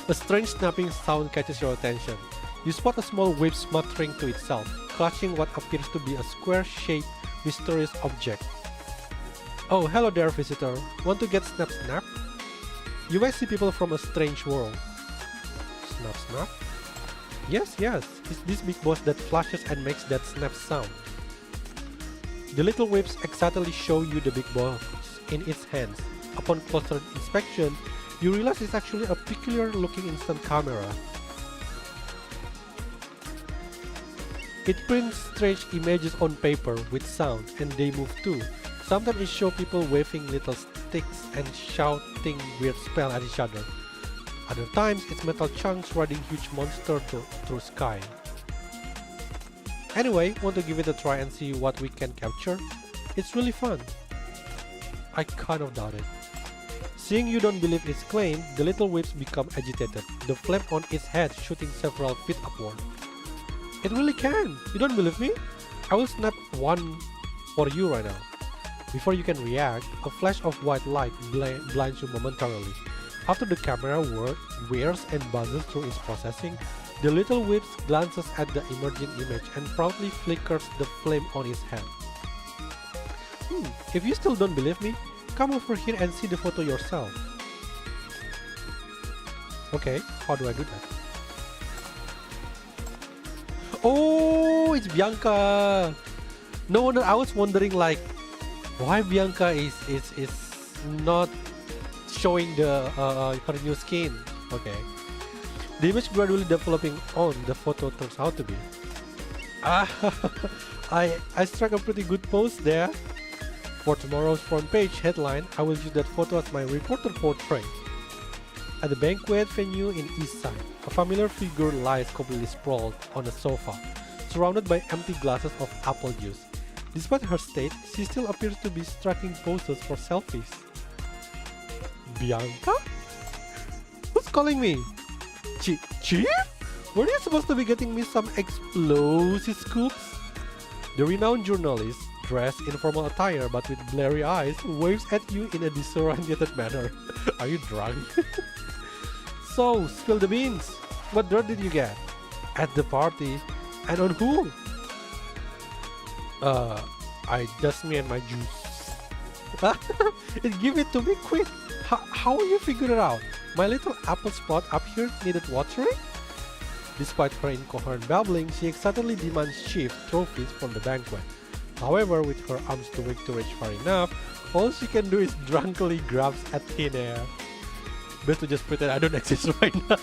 A strange snapping sound catches your attention. You spot a small wisp muttering to itself, clutching what appears to be a square-shaped, mysterious object. Oh, hello there, visitor. Want to get snap? You might see people from a strange world. Snap? Yes, it's this big boss that flashes and makes that snap sound. The little Wisps excitedly show you the big boss in its hands. Upon closer inspection, you realize it's actually a peculiar-looking instant camera. It prints strange images on paper with sound, and they move too. Sometimes it shows people waving little sticks and shouting weird spells at each other. Other times, it's metal chunks riding huge monsters through sky. Anyway, want to give it a try and see what we can capture? It's really fun. I kind of doubt it. Seeing you don't believe its claim, the little Wisp become agitated, the flame on its head shooting several feet upward. It really can! You don't believe me? I will snap one for you right now. Before you can react, a flash of white light blinds you momentarily. After the camera wears and buzzes through its processing, the little Wisp glances at the emerging image and proudly flickers the flame on his hand. If you still don't believe me, come over here and see the photo yourself. Okay, how do I do that? Oh, it's Bianca! No wonder I was wondering like why Bianca is not showing the her new skin. Okay. The image gradually developing on the photo turns out to be. I struck a pretty good pose there. For tomorrow's front page headline, I will use that photo as my reporter portrait. At the banquet venue in East Side, a familiar figure lies completely sprawled on a sofa, surrounded by empty glasses of apple juice. Despite her state, she still appears to be striking poses for selfies. Bianca? Who's calling me? Chief? Were you supposed to be getting me some explosive scoops? The renowned journalist, dressed in formal attire but with blurry eyes, waves at you in a disoriented manner. Are you drunk? So, spill the beans. What dirt did you get? At the party? And on who? Just me and my juice. Give it to me quick. How will you figure it out? My little apple spot up here needed watering? Despite her incoherent babbling, she excitedly demands Chief trophies from the banquet. However, with her arms too weak to reach far enough, all she can do is drunkenly grabs at thin air. Best to just pretend I don't exist right now.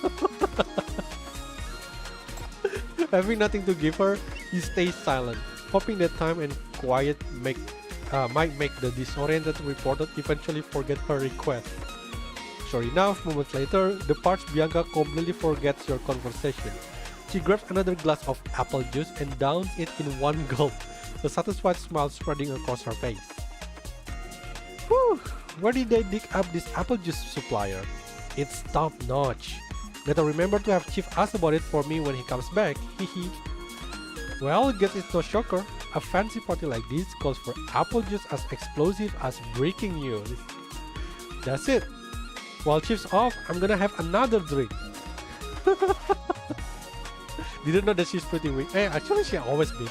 Having nothing to give her, he stays silent, hoping that time and quiet might make the disoriented reporter eventually forget her request. Sure enough, moments later, the parched Bianca completely forgets your conversation. She grabs another glass of apple juice and downs it in one gulp, a satisfied smile spreading across her face. Whew! Where did they dig up this apple juice supplier? It's top notch. Gotta remember to have Chief ask about it for me when he comes back, hehe. Well, guess it's no shocker. A fancy party like this calls for apple juice as explosive as breaking news. That's it. While Chief's off, I'm gonna have another drink. Didn't know that she's pretty weak. Hey, actually she always been.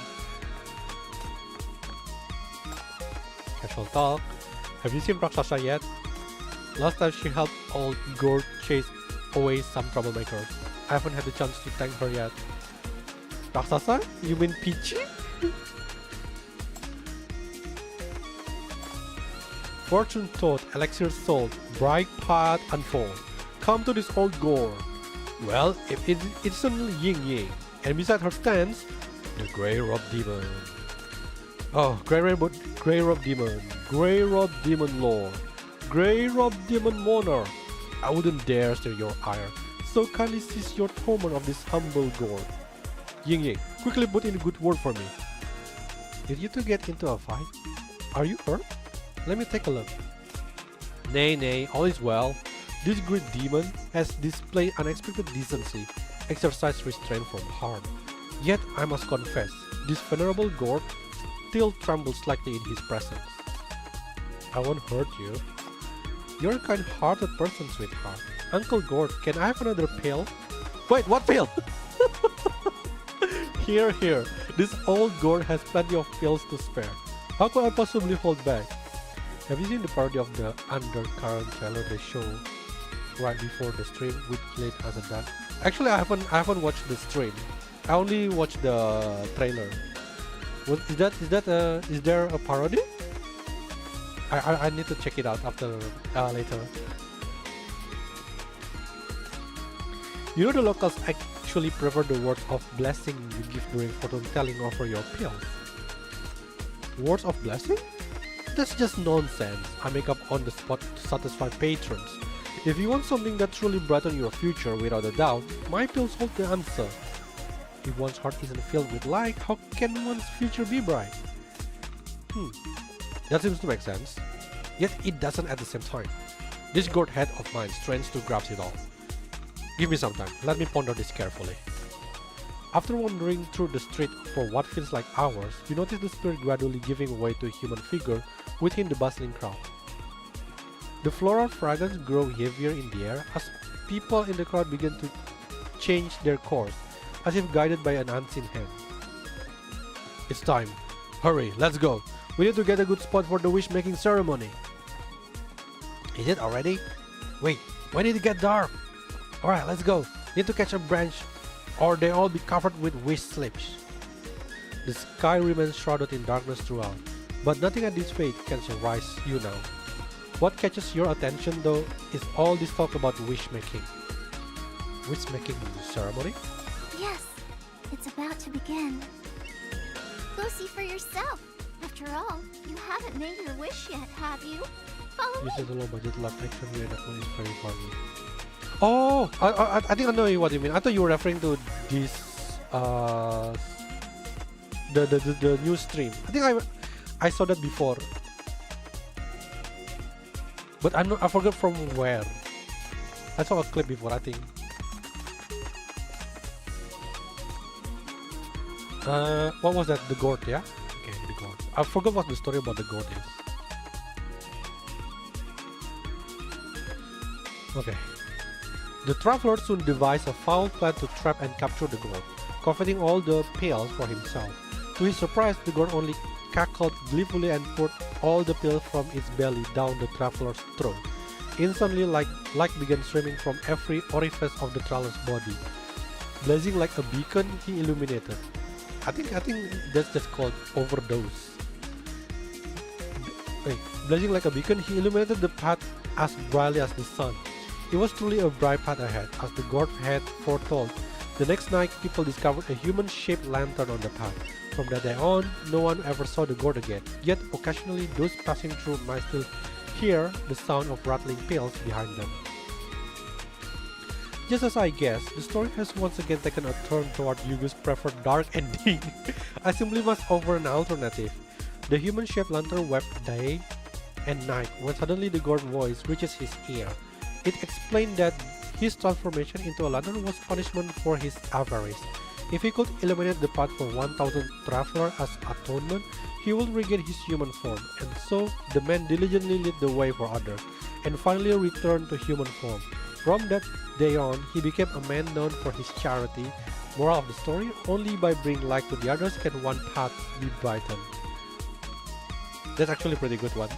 Casual talk. Have you seen Rakshasa yet? Last time she helped old Gore chase away some troublemakers. I haven't had the chance to thank her yet. Rakshasa? You mean Pixiu? Fortune told, elixir sold, bright path unfold. Come to this old Gore. Well, if it's only Yingying, and beside her stands the grey-robed demon. Oh, grey-robed demon, grey-robed demon lord, grey-robed demon monarch. I wouldn't dare stir your ire, so kindly cease your torment of this humble Gore. Yingying, quickly put in a good word for me. Did you two get into a fight? Are you hurt? Let me take a look. Nay, all is well. This great demon has displayed unexpected decency, exercised restraint from harm. Yet I must confess, this venerable Gore still trembles slightly in his presence. I won't hurt you. You're a kind-hearted person, sweetheart. Uncle Gore, can I have another pill? Wait, what pill? Here. This old Gore has plenty of pills to spare. How could I possibly hold back? Have you seen the parody of the Undercurrent trailer they show right before the stream, which played as a dance? Actually, I haven't watched the stream. I only watched the trailer. Is there a parody? I need to check it out after later. You know the locals actually prefer the words of blessing you give during fortune telling over your pills. Words of blessing? That's just nonsense I make up on the spot to satisfy patrons. If you want something that truly brightens your future without a doubt, my pills hold the answer. If one's heart isn't filled with light, how can one's future be bright? That seems to make sense. Yet it doesn't at the same time. This gourd head of mine strains to grasp it all. Give me some time, let me ponder this carefully. After wandering through the street for what feels like hours, you notice the spirit gradually giving way to a human figure within the bustling crowd. The floral fragrance grow heavier in the air as people in the crowd begin to change their course, as if guided by an unseen hand. It's time. Hurry, let's go. We need to get a good spot for the wish-making ceremony. Is it already? Wait, when did it get dark? Alright, let's go. Need to catch a branch or they all be covered with wish slips. The sky remains shrouded in darkness throughout, but nothing at this fate can surprise you now. What catches your attention though is all this talk about wish-making. Wish-making ceremony? Yes, it's about to begin. Go see for yourself. After all, you haven't made your wish yet, have you? Follow me. This is a low-budget live action reenactment is very funny. Oh, I think I know what you mean. I thought you were referring to this the new stream. I think I saw that before, but I forgot from where. I saw a clip before, I think. What was that? The gourd, yeah? Okay, the gourd. I forgot what the story about the gourd is. Okay. The traveler soon devised a foul plan to trap and capture the gourd, coveting all the pills for himself. To his surprise, the gourd only cackled gleefully and poured all the pills from its belly down the traveler's throat. Instantly, light began streaming from every orifice of the traveler's body. Blazing like a beacon, he illuminated. I think that's just called overdose. Wait, blazing like a beacon, he illuminated the path as brightly as the sun. It was truly a bright path ahead, as the god had foretold. The next night, people discovered a human-shaped lantern on the path. From that day on, no one ever saw the god again, yet occasionally those passing through might still hear the sound of rattling pails behind them. Just as I guessed, the story has once again taken a turn toward Yugu's preferred dark ending. I simply must offer an alternative. The human-shaped lantern wept day and night when suddenly the god voice reaches his ear. It explained that his transformation into a lantern was punishment for his avarice. If he could illuminate the path for 1000 travelers as atonement, he would regain his human form, and so the man diligently lit the way for others, and finally returned to human form. From that day on, he became a man known for his charity. Moral of the story, only by bringing light to the others can one path be brightened. That's actually a pretty good one,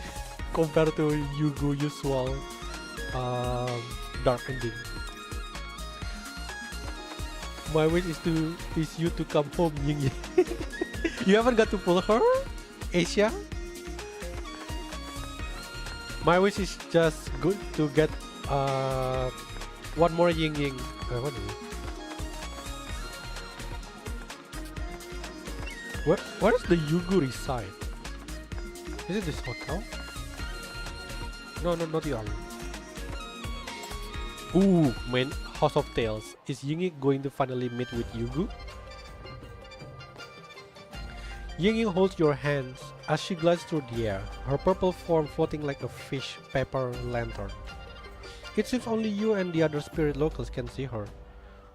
compared to Yugu usual dark ending. My wish is you to come home, Yingying. You haven't got to pull her, Asia? My wish is just good to get one more Yingying. What is it? Where does the Yugu reside? Is it this hotel? No, not the other. Ooh, main House of Tales. Is Yingying going to finally meet with Yugu? Yingying holds your hands as she glides through the air, her purple form floating like a fish paper lantern. It seems only you and the other spirit locals can see her,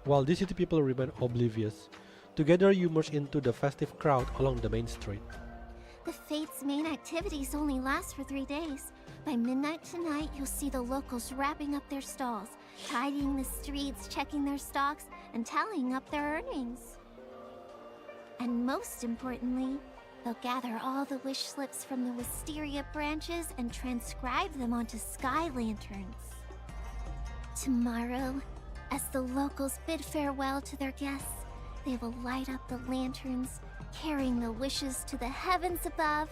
while the city people remain oblivious. Together you merge into the festive crowd along the main street. The Fate's main activities only last for 3 days. By midnight tonight, you'll see the locals wrapping up their stalls, tidying the streets, checking their stocks, and tallying up their earnings. And most importantly, they'll gather all the wish slips from the wisteria branches and transcribe them onto sky lanterns. Tomorrow, as the locals bid farewell to their guests, they will light up the lanterns, carrying the wishes to the heavens above,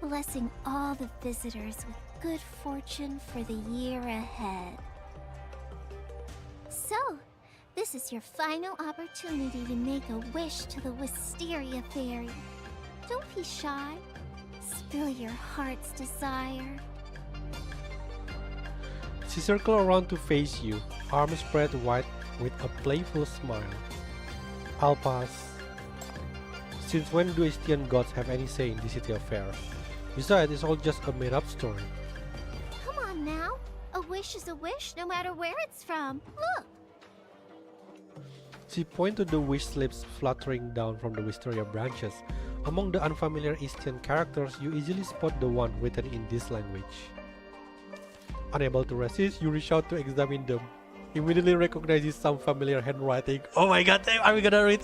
blessing all the visitors with good fortune for the year ahead. So, this is your final opportunity to make a wish to the Wisteria Fairy. Don't be shy. Spill your heart's desire. She circles around to face you, arms spread wide with a playful smile. I'll pass. Since when do Estian gods have any say in the city affairs? Besides, it's all just a made-up story. Come on now. A wish is a wish no matter where it's from. Look! She pointed to the wish slips fluttering down from the wisteria branches. Among the unfamiliar Estian characters, you easily spot the one written in this language. Unable to resist, you reach out to examine them. Immediately recognizes some familiar handwriting. Oh my god, are we gonna read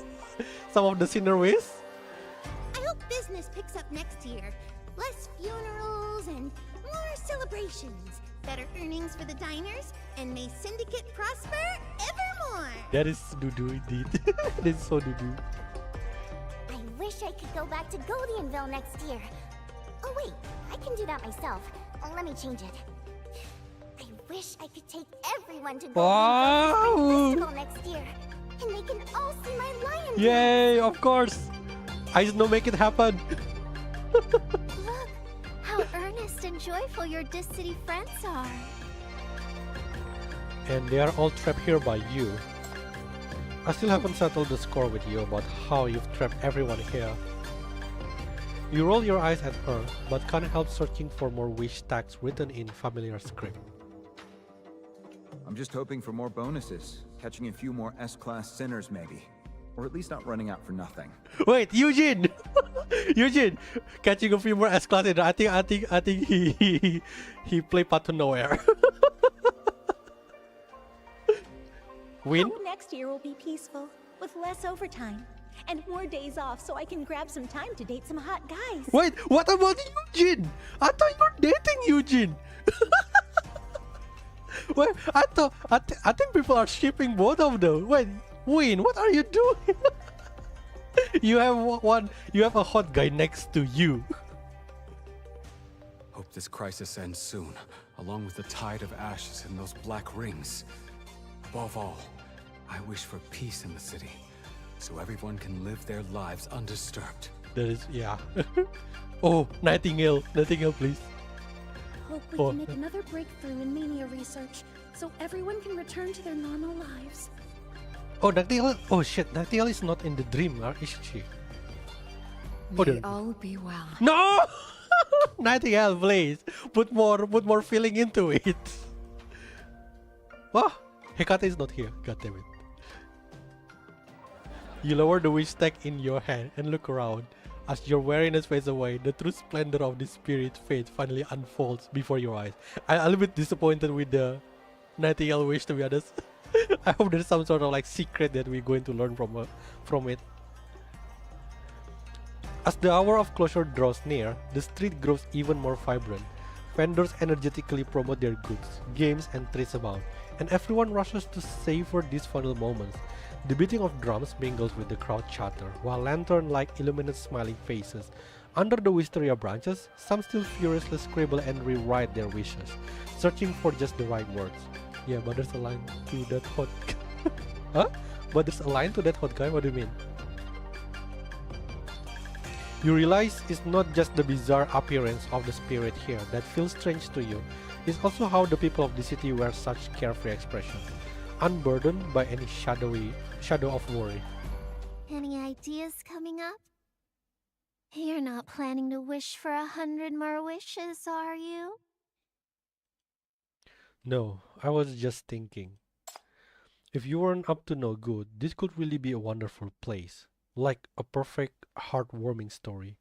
some of the sinner ways? I hope business picks up next year. Less funerals and more celebrations. Better earnings for the diners, and may Syndicate prosper evermore. That is doo-doo indeed. That is so doo-doo. I wish I could go back to Goldianville next year. Oh wait, I can do that myself. Let me change it. I wish I could take everyone to Goldianville Festival next year, and they can all see my lion. Yay, of course. I just know make it happen. Look, how earnest and joyful your Dis-City friends are. And they are all trapped here by you. I still haven't settled the score with you about how you've trapped everyone here. You roll your eyes at her, but can't help searching for more wish tags written in familiar script. I'm just hoping for more bonuses, catching a few more S-class sinners maybe. Or at least not running out for nothing. Wait, Eugene! Eugene! Catching a few more S-class in. I think he played Path to Nowhere. Win? Hope next year will be peaceful, with less overtime, and more days off so I can grab some time to date some hot guys. Wait, what about Eugene? I thought you were dating Eugene. Wait, I think people are shipping both of them. Wait, Win, what are you doing? You have a hot guy next to you. Hope this crisis ends soon, along with the tide of ashes and those black rings. Above all, I wish for peace in the city, so everyone can live their lives undisturbed. That is, yeah. Oh, Nightingale, please. Hope we can make another breakthrough in mania research, so everyone can return to their normal lives. Oh, Nightingale. Oh shit, Nightingale is not in the dream, is she? May all be well. No! Nightingale, please. Put more feeling into it. Oh, Hecate is not here. God damn it. You lower the wish stack in your hand and look around. As your wariness fades away, the true splendor of the spirit fate finally unfolds before your eyes. I'm a little bit disappointed with the Nightingale wish, to be honest. I hope there's some sort of like secret that we're going to learn from it. As the hour of closure draws near, the street grows even more vibrant. Vendors energetically promote their goods, games and treats abound, and everyone rushes to savor these final moments. The beating of drums mingles with the crowd chatter, while lantern-like illuminate smiling faces. Under the wisteria branches, some still furiously scribble and rewrite their wishes, searching for just the right words. Yeah, but there's a line to that hot guy. Huh? But there's a line to that hot guy? What do you mean? You realize it's not just the bizarre appearance of the spirit here that feels strange to you. It's also how the people of the city wear such carefree expressions, unburdened by any shadow of worry. Any ideas coming up? You're not planning to wish for 100 more wishes, are you? No, I was just thinking. If you weren't up to no good, this could really be a wonderful place. Like a perfect, heartwarming story.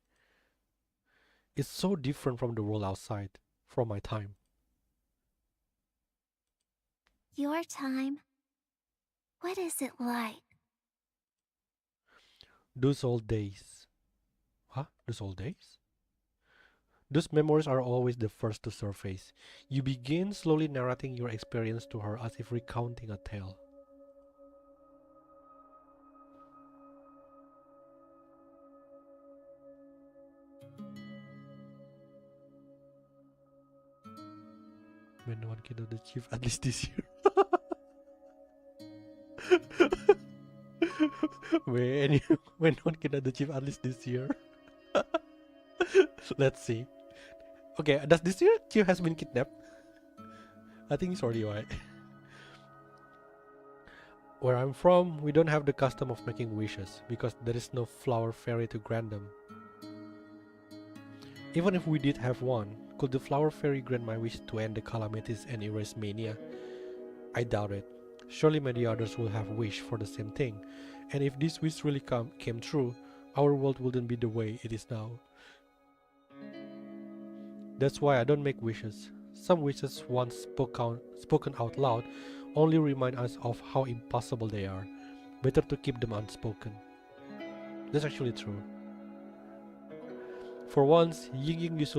It's so different from the world outside, from my time. Your time? What is it like? Those old days. Huh? Those old days? Those memories are always the first to surface. You begin slowly narrating your experience to her as if recounting a tale. When no one can achieve at least this year. when no one can achieve at least this year. Let's see. Okay, does this year Q has been kidnapped? I think it's already right. Where I'm from, we don't have the custom of making wishes because there is no flower fairy to grant them. Even if we did have one, could the flower fairy grant my wish to end the calamities and erase mania? I doubt it. Surely many others will have wished for the same thing, and if this wish really came true, our world wouldn't be the way it is now. That's why I don't make wishes. Some wishes once spoken out loud only remind us of how impossible they are. Better to keep them unspoken. That's actually true. For once, Yingying's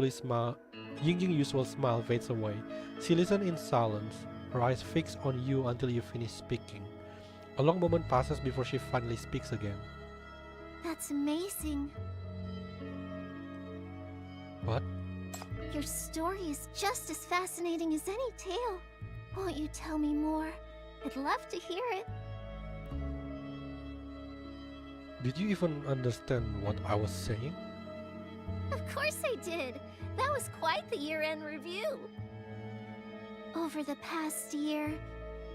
usual smile fades away. She listens in silence, her eyes fixed on you until you finish speaking. A long moment passes before she finally speaks again. That's amazing. What? Your story is just as fascinating as any tale. Won't you tell me more? I'd love to hear it. Did you even understand what I was saying? Of course I did. That was quite the year-end review. Over the past year,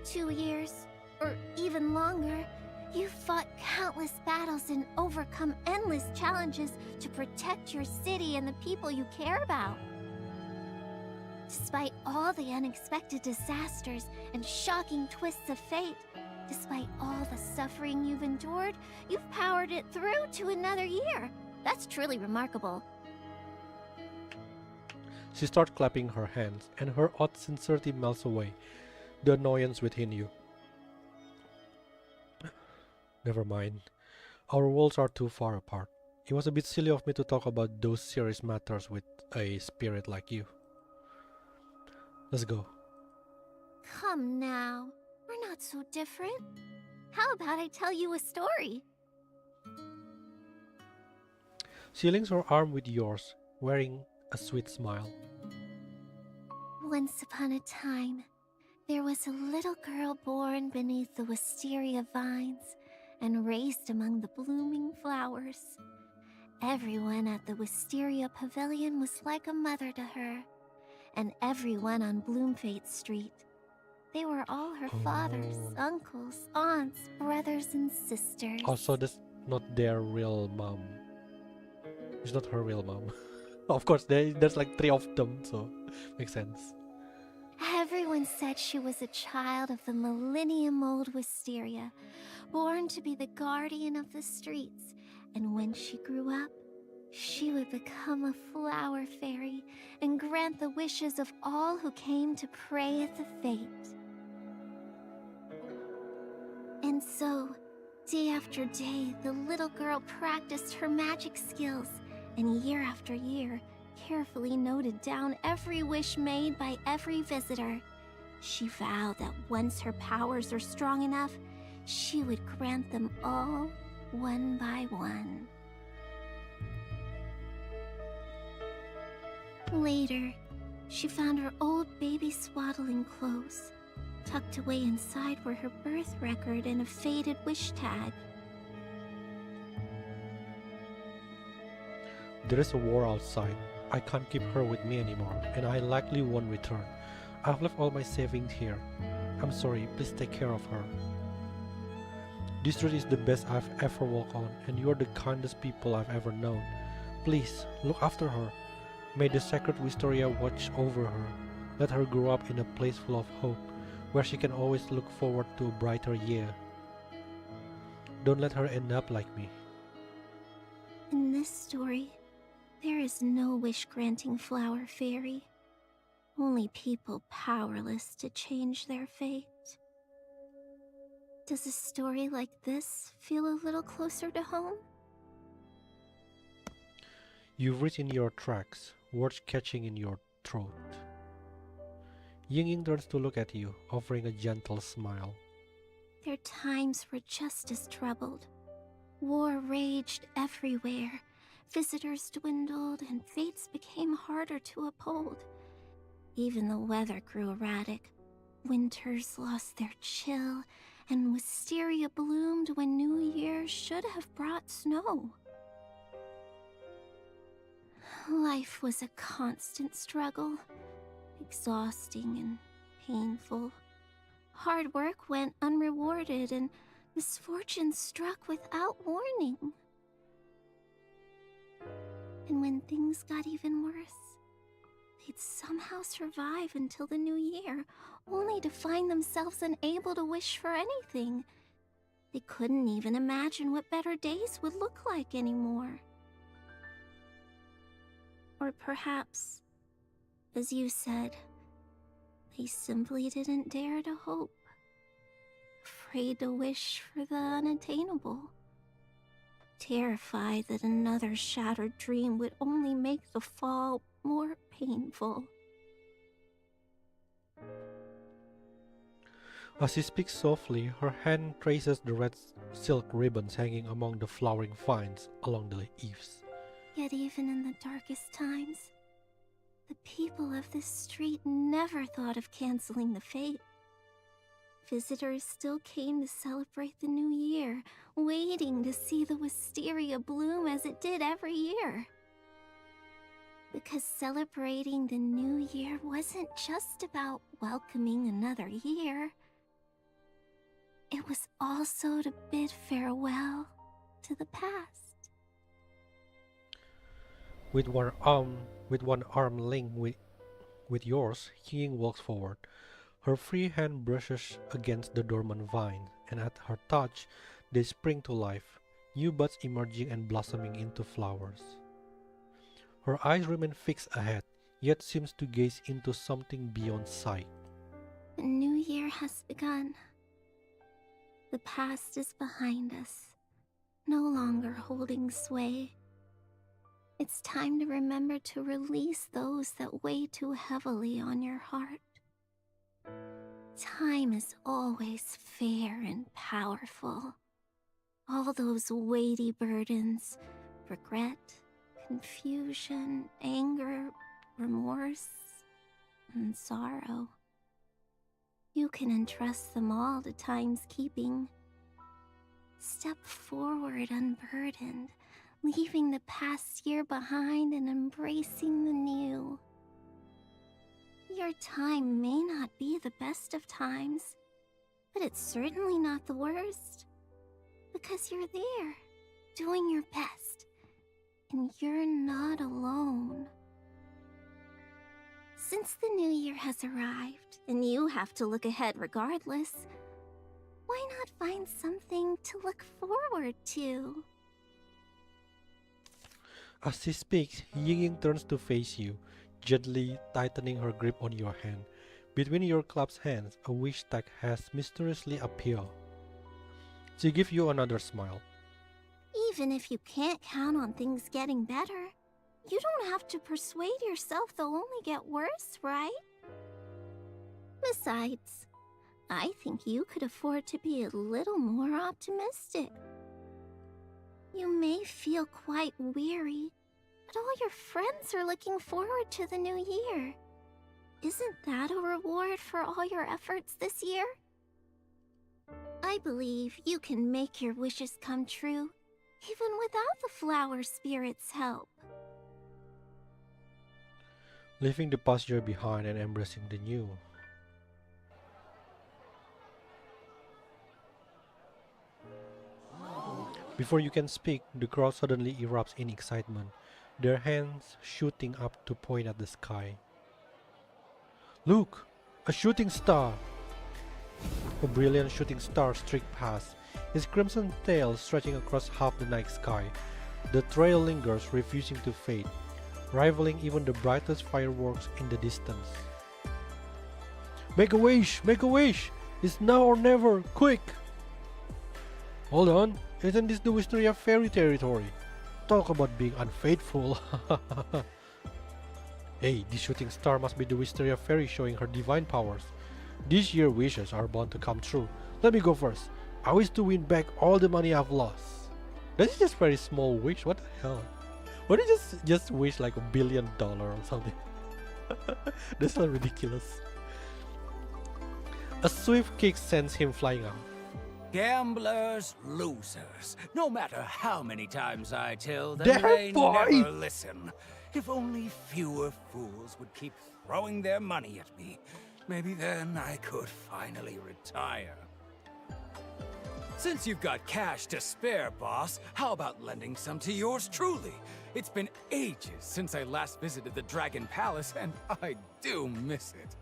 2 years, or even longer, you've fought countless battles and overcome endless challenges to protect your city and the people you care about. Despite all the unexpected disasters and shocking twists of fate, despite all the suffering you've endured, you've powered it through to another year. That's truly remarkable. She starts clapping her hands, and her odd sincerity melts away, the annoyance within you. Never mind. Our worlds are too far apart. It was a bit silly of me to talk about those serious matters with a spirit like you. Let's go. Come now. We're not so different. How about I tell you a story? She links her arm with yours, wearing a sweet smile. Once upon a time, there was a little girl born beneath the wisteria vines and raised among the blooming flowers. Everyone at the Wisteria Pavilion was like a mother to her, and everyone on Bloomfate Street. They were all her fathers, uncles, aunts, brothers, and sisters. Also, that's not their real mom. It's not her real mom. Of course, there's like 3 of them, so makes sense. Everyone said she was a child of the millennium-old Wisteria, born to be the guardian of the streets, and when she grew up, she would become a flower fairy and grant the wishes of all who came to pray at the fate. And so, day after day, the little girl practiced her magic skills, and year after year, carefully noted down every wish made by every visitor. She vowed that once her powers are strong enough, she would grant them all, one by one. Later, she found her old baby swaddling clothes. Tucked away inside were her birth record and a faded wish tag. There is a war outside. I can't keep her with me anymore, and I likely won't return. I've left all my savings here. I'm sorry, please take care of her. This street is the best I've ever walked on, and you are the kindest people I've ever known. Please, look after her. May the sacred Wisteria watch over her. Let her grow up in a place full of hope, where she can always look forward to a brighter year. Don't let her end up like me. In this story, there is no wish-granting flower fairy. Only people powerless to change their fate. Does a story like this feel a little closer to home? You've written your tracks, words catching in your throat. Yingying turns to look at you, offering a gentle smile. Their times were just as troubled. War raged everywhere. Visitors dwindled and fates became harder to uphold. Even the weather grew erratic. Winters lost their chill, and wisteria bloomed when New Year should have brought snow. Life was a constant struggle, exhausting and painful. Hard work went unrewarded, and misfortune struck without warning. And when things got even worse, they'd somehow survive until the new year, only to find themselves unable to wish for anything. They couldn't even imagine what better days would look like anymore. Or perhaps, as you said, They simply didn't dare to hope. Afraid to wish for the unattainable. Terrified that another shattered dream would only make the fall more painful. As she speaks softly, her hand traces the red silk ribbons hanging among the flowering vines along the eaves. Yet even in the darkest times, the people of this street never thought of canceling the fete. Visitors still came to celebrate the new year, waiting to see the wisteria bloom as it did every year. Because celebrating the new year wasn't just about welcoming another year. It was also to bid farewell to the past. With one arm linked with yours, Yingying walks forward. Her free hand brushes against the dormant vine, and at her touch, they spring to life, new buds emerging and blossoming into flowers. Her eyes remain fixed ahead, yet seems to gaze into something beyond sight. A new year has begun. The past is behind us, no longer holding sway. It's time to remember to release those that weigh too heavily on your heart. Time is always fair and powerful. All those weighty burdens, regret, confusion, anger, remorse, and sorrow. You can entrust them all to time's keeping. Step forward unburdened, leaving the past year behind and embracing the new. Your time may not be the best of times, but it's certainly not the worst. Because you're there, doing your best, and you're not alone. Since the new year has arrived, and you have to look ahead regardless, why not find something to look forward to? As she speaks, Yingying turns to face you, gently tightening her grip on your hand. Between your clasped hands, a wish tag has mysteriously appeared. She gives you another smile. Even if you can't count on things getting better, you don't have to persuade yourself they'll only get worse, right? Besides, I think you could afford to be a little more optimistic. You may feel quite weary, but all your friends are looking forward to the new year. Isn't that a reward for all your efforts this year? I believe you can make your wishes come true, even without the flower spirit's help. Leaving the past year behind and embracing the new. Before you can speak, the crowd suddenly erupts in excitement, their hands shooting up to point at the sky. Look! A shooting star! A brilliant shooting star streaked past, its crimson tail stretching across half the night sky. The trail lingers, refusing to fade, rivaling even the brightest fireworks in the distance. Make a wish! Make a wish! It's now or never! Quick! Hold on! Isn't this the Wisteria Fairy territory? Talk about being unfaithful! Hey, this shooting star must be the Wisteria Fairy showing her divine powers. This year's wishes are bound to come true. Let me go first. I wish to win back all the money I've lost. That's just very small wish. What the hell? Why don't you just wish like $1 billion or something? That's so ridiculous. A swift kick sends him flying out. Gamblers, losers. No matter how many times I tell them, Damn, they boy. never listen. If only fewer fools would keep throwing their money at me, maybe then I could finally retire. Since you've got cash to spare, boss, how about lending some to yours truly? It's been ages since I last visited the Dragon Palace, and I do miss it.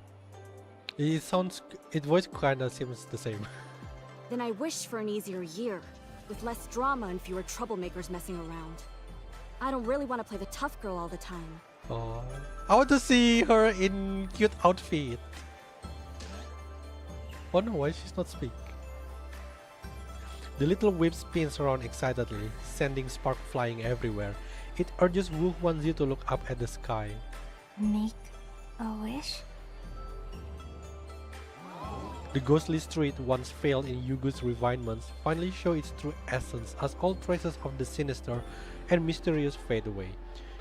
Its voice kinda seems the same. Then I wish for an easier year, with less drama and fewer troublemakers messing around. I don't really want to play the tough girl all the time. Oh, I want to see her in cute outfit. Oh no, why she's not speak? The little whip spins around excitedly, sending spark flying everywhere. It urges Wuhuanzi to look up at the sky. Make a wish? The ghostly street, once veiled in Yugu's refinements, finally show its true essence as all traces of the sinister and mysterious fade away.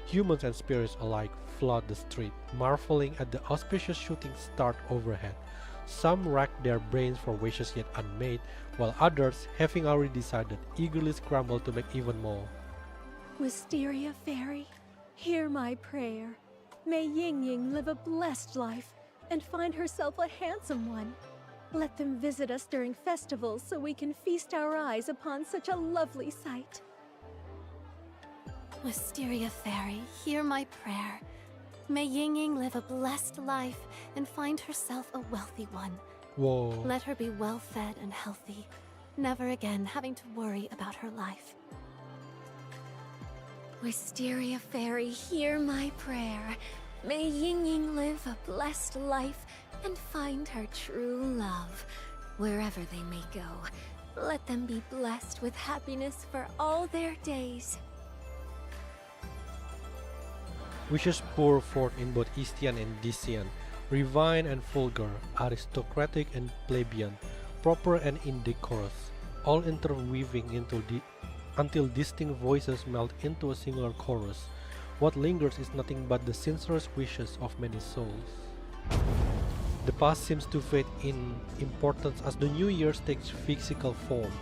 Humans and spirits alike flood the street, marveling at the auspicious shooting star overhead. Some rack their brains for wishes yet unmade, while others, having already decided, eagerly scramble to make even more. Wisteria Fairy, hear my prayer. May Yingying live a blessed life and find herself a handsome one. Let them visit us during festivals so we can feast our eyes upon such a lovely sight. Wisteria Fairy, hear my prayer. May Yingying live a blessed life and find herself a wealthy one. Whoa. Let her be well fed and healthy, never again having to worry about her life. Wisteria Fairy, hear my prayer. May Yingying live a blessed life and find her true love, wherever they may go. Let them be blessed with happiness for all their days. Wishes pour forth in both Istian and Dician, refined and vulgar, aristocratic and plebeian, proper and indecorous, all interweaving until distinct voices melt into a singular chorus. What lingers is nothing but the sincerest wishes of many souls. The past seems to fade in importance as the new year takes physical form,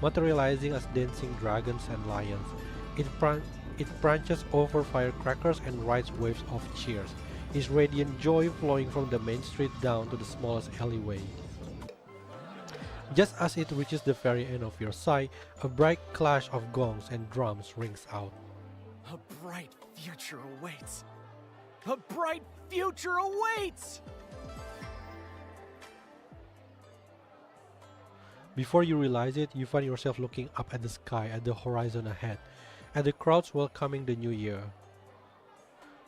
materializing as dancing dragons and lions. It branches over firecrackers and rides waves of cheers, its radiant joy flowing from the main street down to the smallest alleyway. Just as it reaches the very end of your sight, a bright clash of gongs and drums rings out. A bright future awaits! A bright future awaits! Before you realize it, you find yourself looking up at the sky, at the horizon ahead, at the crowds welcoming the new year.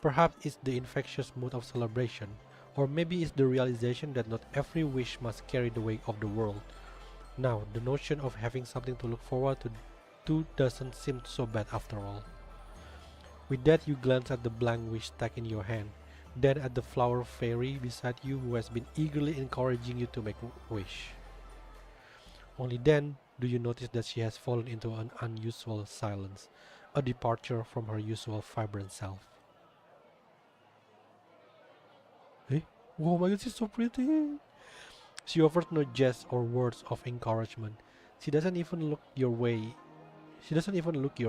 Perhaps it's the infectious mood of celebration, or maybe it's the realization that not every wish must carry the weight of the world. Now, the notion of having something to look forward to doesn't seem so bad after all. With that, you glance at the blank wish stack in your hand, then at the flower fairy beside you who has been eagerly encouraging you to make a wish. Only then do you notice that she has fallen into an unusual silence, a departure from her usual vibrant self. Hey, oh my god, she's so pretty! She offers no jest or words of encouragement. She doesn't even look your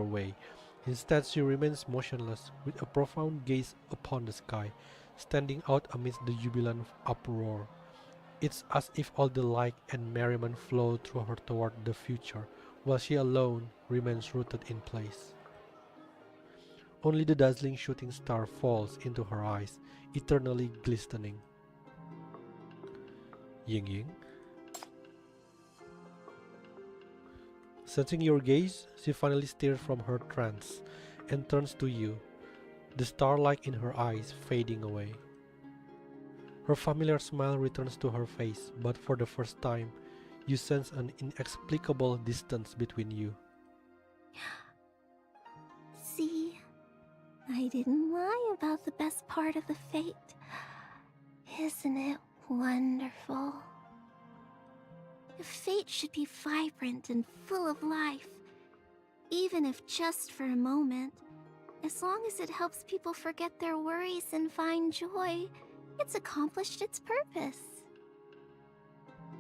way. Instead, she remains motionless, with a profound gaze upon the sky, standing out amidst the jubilant uproar. It's as if all the light and merriment flow through her toward the future, while she alone remains rooted in place. Only the dazzling shooting star falls into her eyes, eternally glistening. Yingying? Sensing your gaze, she finally stirs from her trance and turns to you, the starlight in her eyes fading away. Her familiar smile returns to her face, but for the first time, you sense an inexplicable distance between you. See, I didn't lie about the best part of the fate. Isn't it wonderful? The fate should be vibrant and full of life, even if just for a moment. As long as it helps people forget their worries and find joy, it's accomplished its purpose.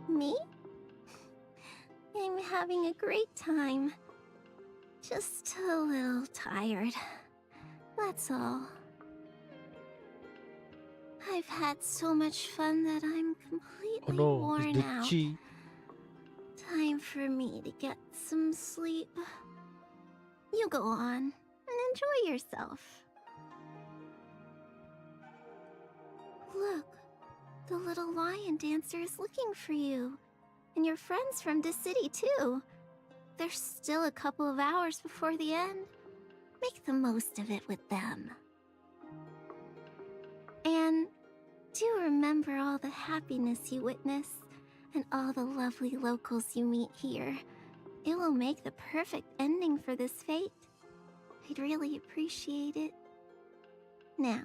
Me? I'm having a great time. Just a little tired. That's all. I've had so much fun that I'm completely worn it's the out. chi. Time for me to get some sleep. You go on and enjoy yourself. Look, the little lion dancer is looking for you. And your friends from this city too. There's still a couple of hours before the end. Make the most of it with them. And do remember all the happiness you witness and all the lovely locals you meet here. It will make the perfect ending for this fate. I'd really appreciate it. Now,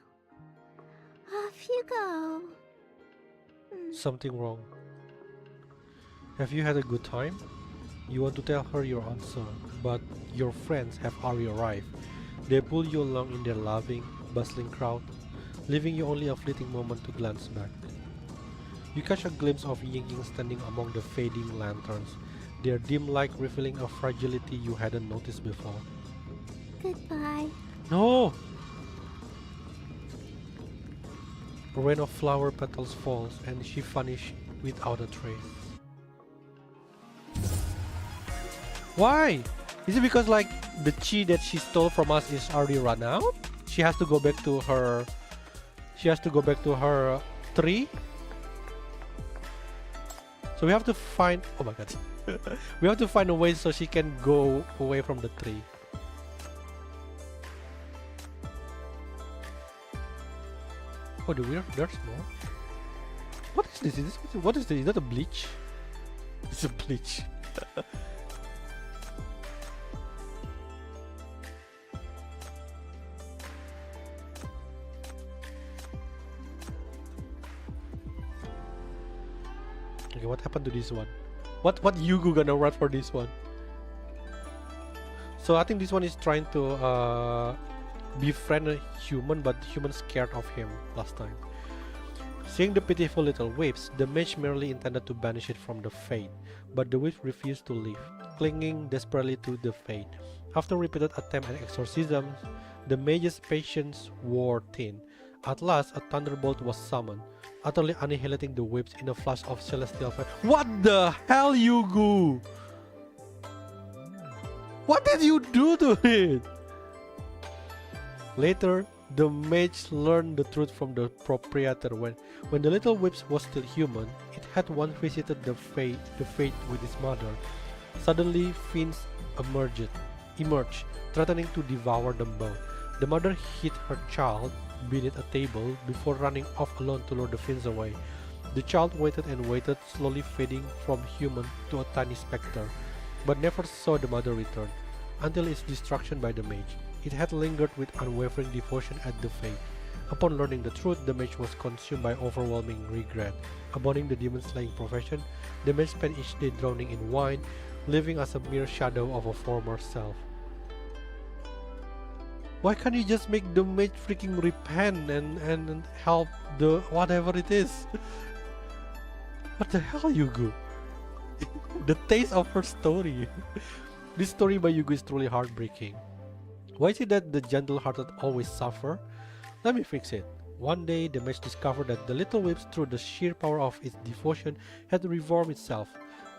off you go. Something wrong. Have you had a good time? You want to tell her your answer, but your friends have already arrived. They pull you along in their loving, bustling crowd, leaving you only a fleeting moment to glance back. You catch a glimpse of Yingying standing among the fading lanterns, their dim light revealing a fragility you hadn't noticed before. Goodbye. No! A rain of flower petals falls and she vanishes without a trace. Why? Is it because like the chi that she stole from us is already run out? She has to go back to her... She has to go back to her tree? So we have to find... Oh my god. We have to find a way so she can go away from the tree. Oh, there's more. What is this? What is this? Is that a bleach? It's a bleach. Okay, what happened to this one? What Yugu gonna run for this one? So I think this one is trying to befriend a human, but the human scared of him last time. Seeing the pitiful little wisps, the mage merely intended to banish it from the fate, but the wisp refused to leave, clinging desperately to the fate. After repeated attempts at exorcism, the mage's patience wore thin. At last, a thunderbolt was summoned, utterly annihilating the wisps in a flash of celestial fire. What the hell, Yugu? What did you do to it? Later, the mage learned the truth from the proprietor. When the little wisp was still human, it had once visited the fate with its mother. Suddenly, fiends emerged, threatening to devour them both. The mother hid her child beneath a table before running off alone to lure the fiends away. The child waited and waited, slowly fading from human to a tiny specter, but never saw the mother return, until its destruction by the mage. It had lingered with unwavering devotion at the fate. Upon learning the truth, the mage was consumed by overwhelming regret. Abandoning the demon-slaying profession, the mage spent each day drowning in wine, living as a mere shadow of a former self. Why can't you just make the mage freaking repent and help the whatever it is? What the hell, Yugu? The taste of her story. This story by Yugu is truly heartbreaking. Why is it that the gentle-hearted always suffer? Let me fix it. One day, the mage discovered that the little wisp, through the sheer power of its devotion, had reformed itself.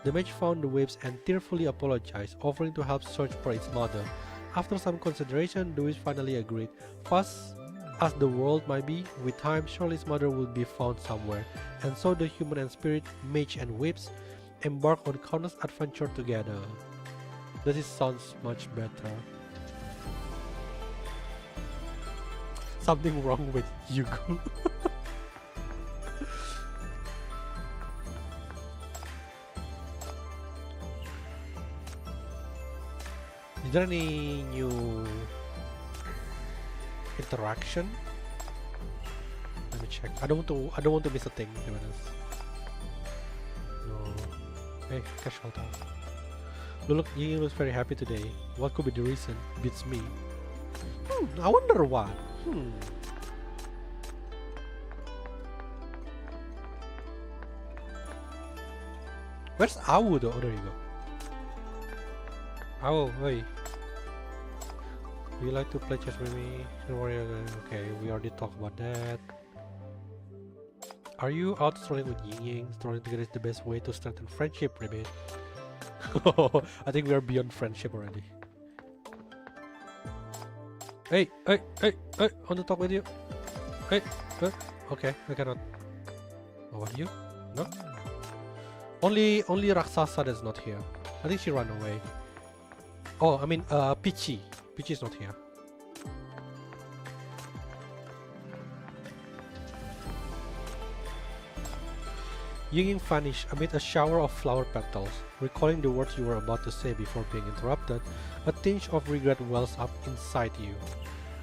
The mage found the wisp and tearfully apologized, offering to help search for its mother. After some consideration, the wisp finally agreed. Fast as the world might be, with time, surely its mother will be found somewhere. And so the human and spirit, mage and wisp, embark on countless adventure together. This sounds much better. Something wrong with Yugu. Is there any new interaction? Let me check. I don't want to miss a thing, to be honest. No. Hey, casual talk. Look, Yingying looks very happy today. What could be the reason? Beats me. I wonder what. Where's Awu though? Oh, there you go. Awu, hey. Do you like to play chess with me? Don't worry. Okay, we already talked about that. Are you out strolling with Yingying? Strolling together is the best way to strengthen friendship, Ribbit. I think we are beyond friendship already. Hey, I want to talk with you. Hey, okay, I cannot. Oh, what, you? No? Only Rakshasa that's not here. I think she ran away. Oh, I mean, Pixiu. Pixiu is not here. Yingying vanished amid a shower of flower petals. Recalling the words you were about to say before being interrupted, a tinge of regret wells up inside you.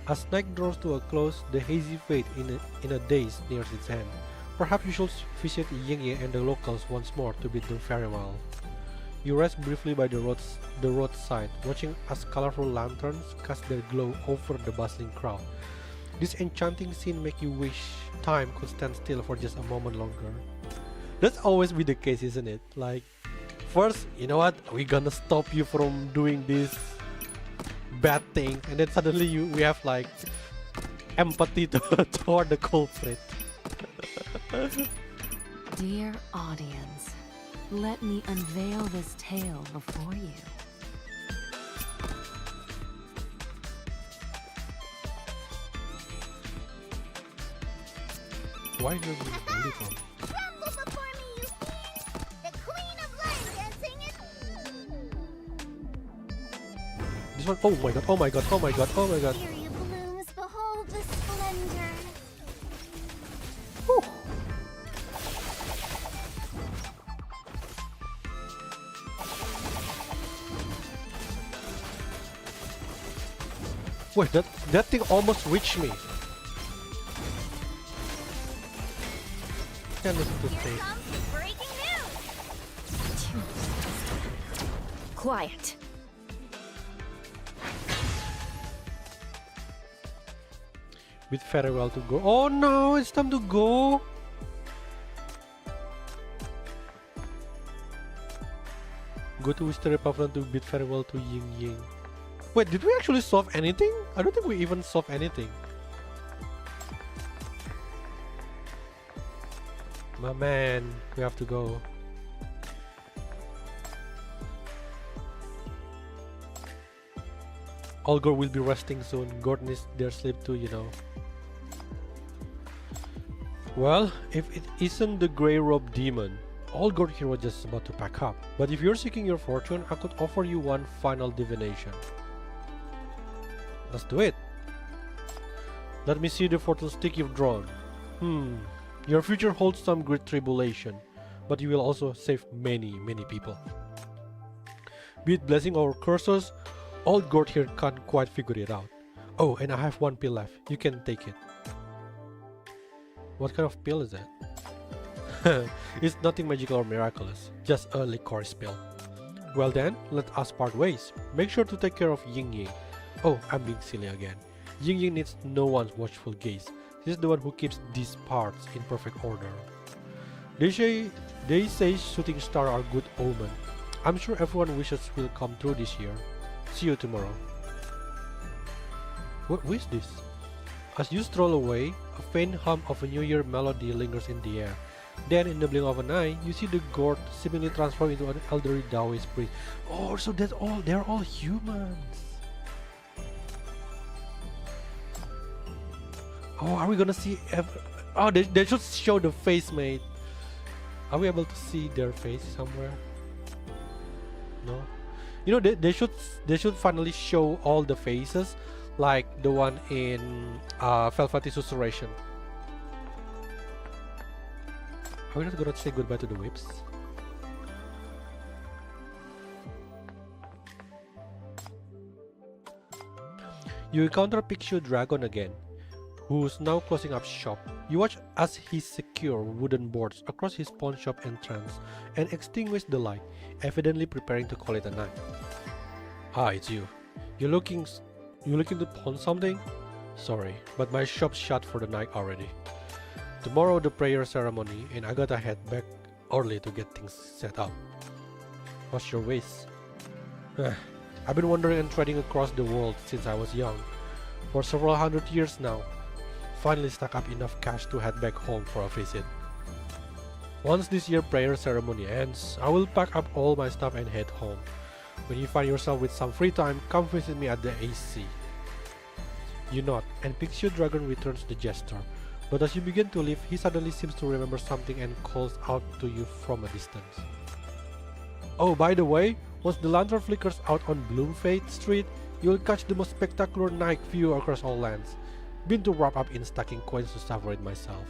As night draws to a close, the hazy fate in a daze nears its end. Perhaps you should visit Yingying and the locals once more to bid them farewell. You rest briefly by the roadside, watching as colorful lanterns cast their glow over the bustling crowd. This enchanting scene makes you wish time could stand still for just a moment longer. That's always be the case, isn't it? Like, first, you know what? We're gonna stop you from doing this bad thing, and then suddenly we have like empathy toward the culprit. Dear audience, let me unveil this tale before you. Why do you bully from? Tremble before me, you fiends! The queen of line dancing is... This one, oh my god, oh my god, oh my god, oh my god. Mystery blooms, behold the splendor. Whew. Wait, that thing almost reached me. Can't listen to Here space. comes breaking news! Quiet. Bid farewell to go. Oh no, it's time to go. Go to Wisteria Pavilion to bid farewell to Yingying. Wait, did we actually solve anything? I don't think we even solved anything. My man, we have to go. Olgor will be resting soon. Gordon is their sleep too, you know. Well, if it isn't the grey robe demon, Olgor here was just about to pack up. But if you're seeking your fortune, I could offer you one final divination. Let's do it. Let me see the fortune stick you've drawn. Your future holds some great tribulation, but you will also save many people. Be it blessing or curses, Old Gord here can't quite figure it out. Oh, and I have one pill left. You can take it. What kind of pill is that? It's nothing magical or miraculous, just a licorice pill. Well then, let us part ways. Make sure to take care of Yingying. Oh, I'm being silly again. Yingying needs no one's watchful gaze. He's the one who keeps these parts in perfect order. They say shooting stars are good omen. I'm sure everyone's wishes will come true this year. See you tomorrow. What is this? As you stroll away, a faint hum of a New Year melody lingers in the air. Then, in the blink of an eye, you see the Gord seemingly transform into an elderly Taoist priest. Oh, so that's all. They're all humans. Oh, are we gonna see? Oh, they should show the face, mate. Are we able to see their face somewhere? No. You know, they should finally show all the faces, like the one in Velvety Susurration. Are we not gonna say goodbye to the whips? You encounter Pixiu Dragon again, who's now closing up shop. You watch as he secures wooden boards across his pawn shop entrance and extinguish the light, evidently preparing to call it a night. Ah, it's you. You looking to pawn something? Sorry, but my shop's shut for the night already. Tomorrow the prayer ceremony, and I gotta head back early to get things set up. What's your ways? I've been wandering and trading across the world since I was young. For several hundred years now. Finally stack up enough cash to head back home for a visit. Once this year's prayer ceremony ends, I will pack up all my stuff and head home. When you find yourself with some free time, come visit me at the AC. You nod, and Pixiu Dragon returns the gesture. But as you begin to leave, he suddenly seems to remember something and calls out to you from a distance. Oh, by the way, once the lantern flickers out on Bloomfade Street, you'll catch the most spectacular night view across all lands. Been too wrapped up in stacking coins to savor it myself.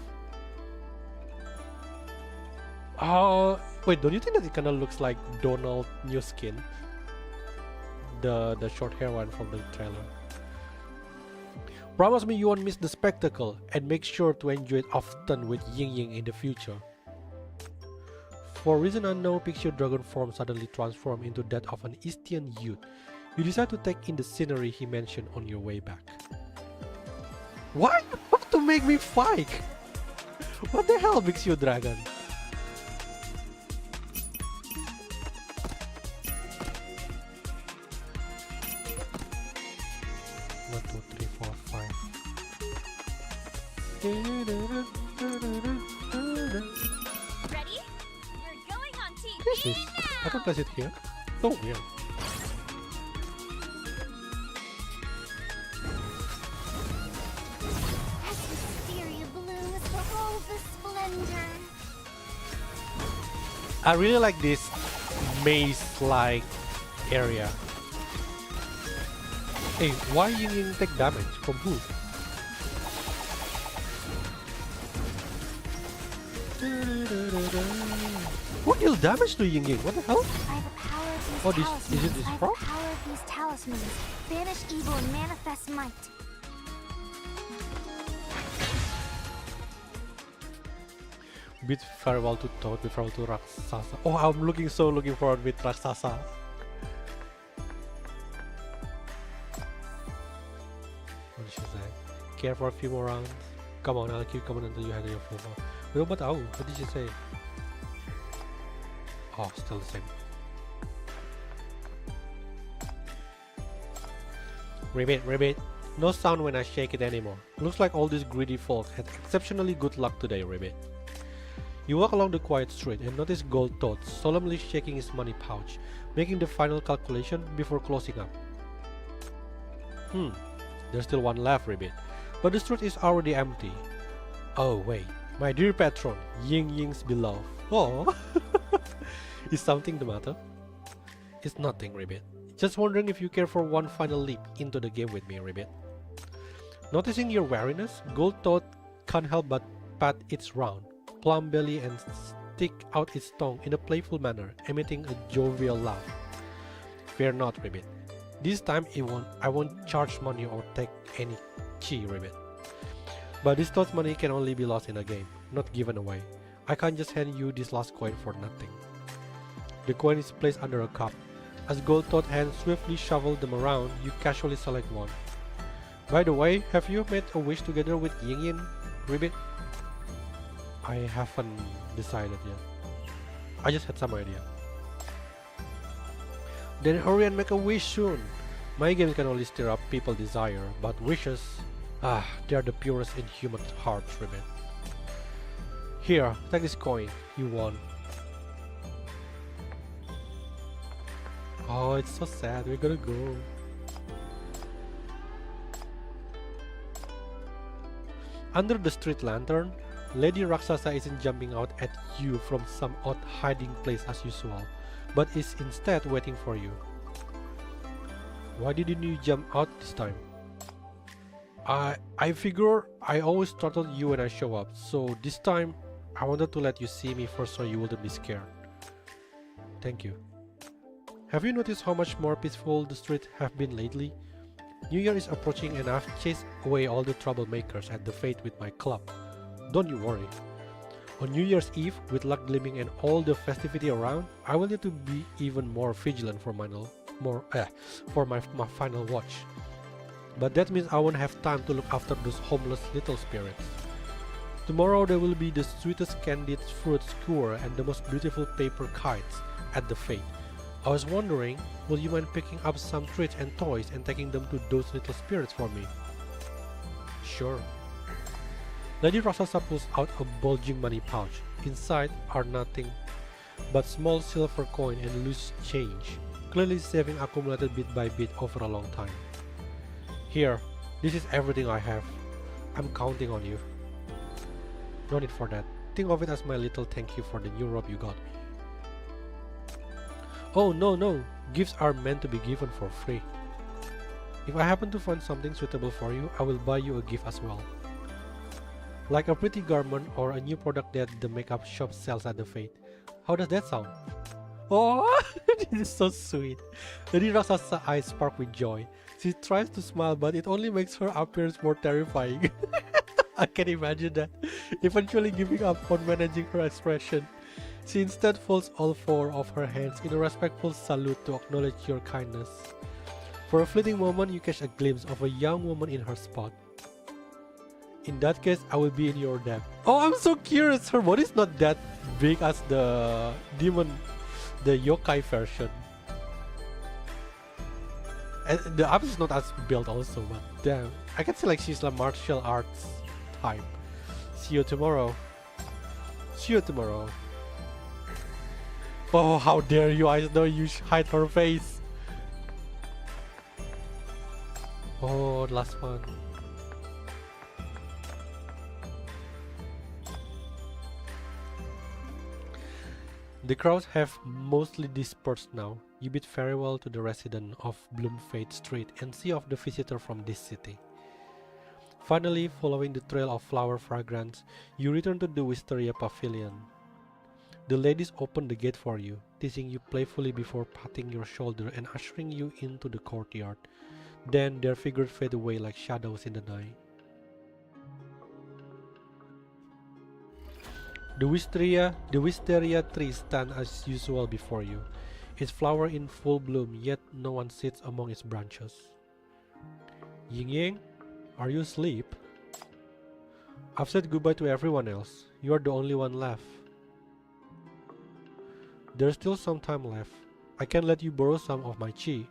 Oh, wait, don't you think that it kind of looks like Donald new skin? The short hair one from the trailer. Promise me you won't miss the spectacle and make sure to enjoy it often with Yingying in the future. For reason unknown, Pixiu dragon form suddenly transformed into that of an Eastern youth. You decide to take in the scenery he mentioned on your way back. Why you have to make me fight? What the hell, Pixiu dragon? Ready? We're going on TV What is this? I don't place it here. So weird. As hysteria blooms, behold the splendor. I really like this maze-like area. Hey, why Yingying take damage? From who? Who deal damage to Yingying? What the hell? By the power of these Oh, talismans, is it this by the frog? power of these talismans, banish evil and manifest might. Bid farewell to Toad, bid farewell to Rakshasa. Oh, I'm looking forward with Rakshasa. What did she say? Care for a few more rounds? Come on, I'll keep coming until you have your full health. Wait, but oh, what did she say? Oh, still the same. Ribbit. No sound when I shake it anymore. Looks like all these greedy folk had exceptionally good luck today, Ribbit. You walk along the quiet street and notice Gold Toad solemnly shaking his money pouch, making the final calculation before closing up. There's still one left, Ribbit, but the street is already empty. Oh wait, my dear patron, Yingying's beloved. Oh, is something the matter? It's nothing, Ribbit. Just wondering if you care for one final leap into the game with me, Ribbit. Noticing your wariness, Gold Toad can't help but pat its round, plump belly and stick out its tongue in a playful manner, emitting a jovial laugh. Fear not, Ribbit. This time I won't charge money or take any chi, Ribbit. But this Toad's money can only be lost in a game, not given away. I can't just hand you this last coin for nothing. The coin is placed under a cup. As Gold Toad hands swiftly shuffle them around, you casually select one. By the way, have you made a wish together with Yingying, Ribbit? I haven't decided yet. I just had some idea. Then hurry and make a wish soon. My games can only stir up people's desire, but wishes, they are the purest in human hearts, Ribbit. Here, take this coin. You won. Oh, it's so sad. We're gonna go. Under the street lantern, Lady Rakshasa isn't jumping out at you from some odd hiding place as usual, but is instead waiting for you. Why didn't you jump out this time? I figure I always startle you when I show up, so this time I wanted to let you see me first so you wouldn't be scared. Thank you. Have you noticed how much more peaceful the streets have been lately? New Year is approaching and I've chased away all the troublemakers at the fete with my club. Don't you worry. On New Year's Eve, with luck gleaming and all the festivity around, I will need to be even more vigilant for my final watch. But that means I won't have time to look after those homeless little spirits. Tomorrow there will be the sweetest candied fruit skewer and the most beautiful paper kites at the fete. I was wondering, will you mind picking up some treats and toys and taking them to those little spirits for me? Sure. Lady Rakshasa pulls out a bulging money pouch. Inside are nothing but small silver coin and loose change, clearly saving accumulated bit by bit over a long time. Here, this is everything I have. I'm counting on you. No need for that. Think of it as my little thank you for the new robe you got me. Oh no, gifts are meant to be given for free. If I happen to find something suitable for you, I will buy you a gift as well. Like a pretty garment or a new product that the makeup shop sells at the fete. How does that sound? Oh, this is so sweet. Lady Rakshasa eyes spark with joy. She tries to smile, but it only makes her appearance more terrifying. I can imagine that, eventually giving up on managing her expression. She instead folds all four of her hands in a respectful salute to acknowledge your kindness. For a fleeting moment, you catch a glimpse of a young woman in her spot. In that case, I will be in your debt. Oh, I'm so curious. Her body is not that big as the demon, the yokai version. And the arm is not as built also, but damn. I can see like she's a martial arts type. See you tomorrow. See you tomorrow. Oh, how dare you! I know you hide her face. Oh, last one. The crowds have mostly dispersed now. You bid farewell to the resident of Bloomfade Street and see off the visitor from this city. Finally, following the trail of flower fragrance, you return to the Wisteria Pavilion. The ladies open the gate for you, teasing you playfully before patting your shoulder and ushering you into the courtyard. Then their figures fade away like shadows in the night. The wisteria tree stands as usual before you, its flower in full bloom, yet no one sits among its branches. Yingying, are you asleep? I've said goodbye to everyone else. You are the only one left. There's still some time left. I can let you borrow some of my chi.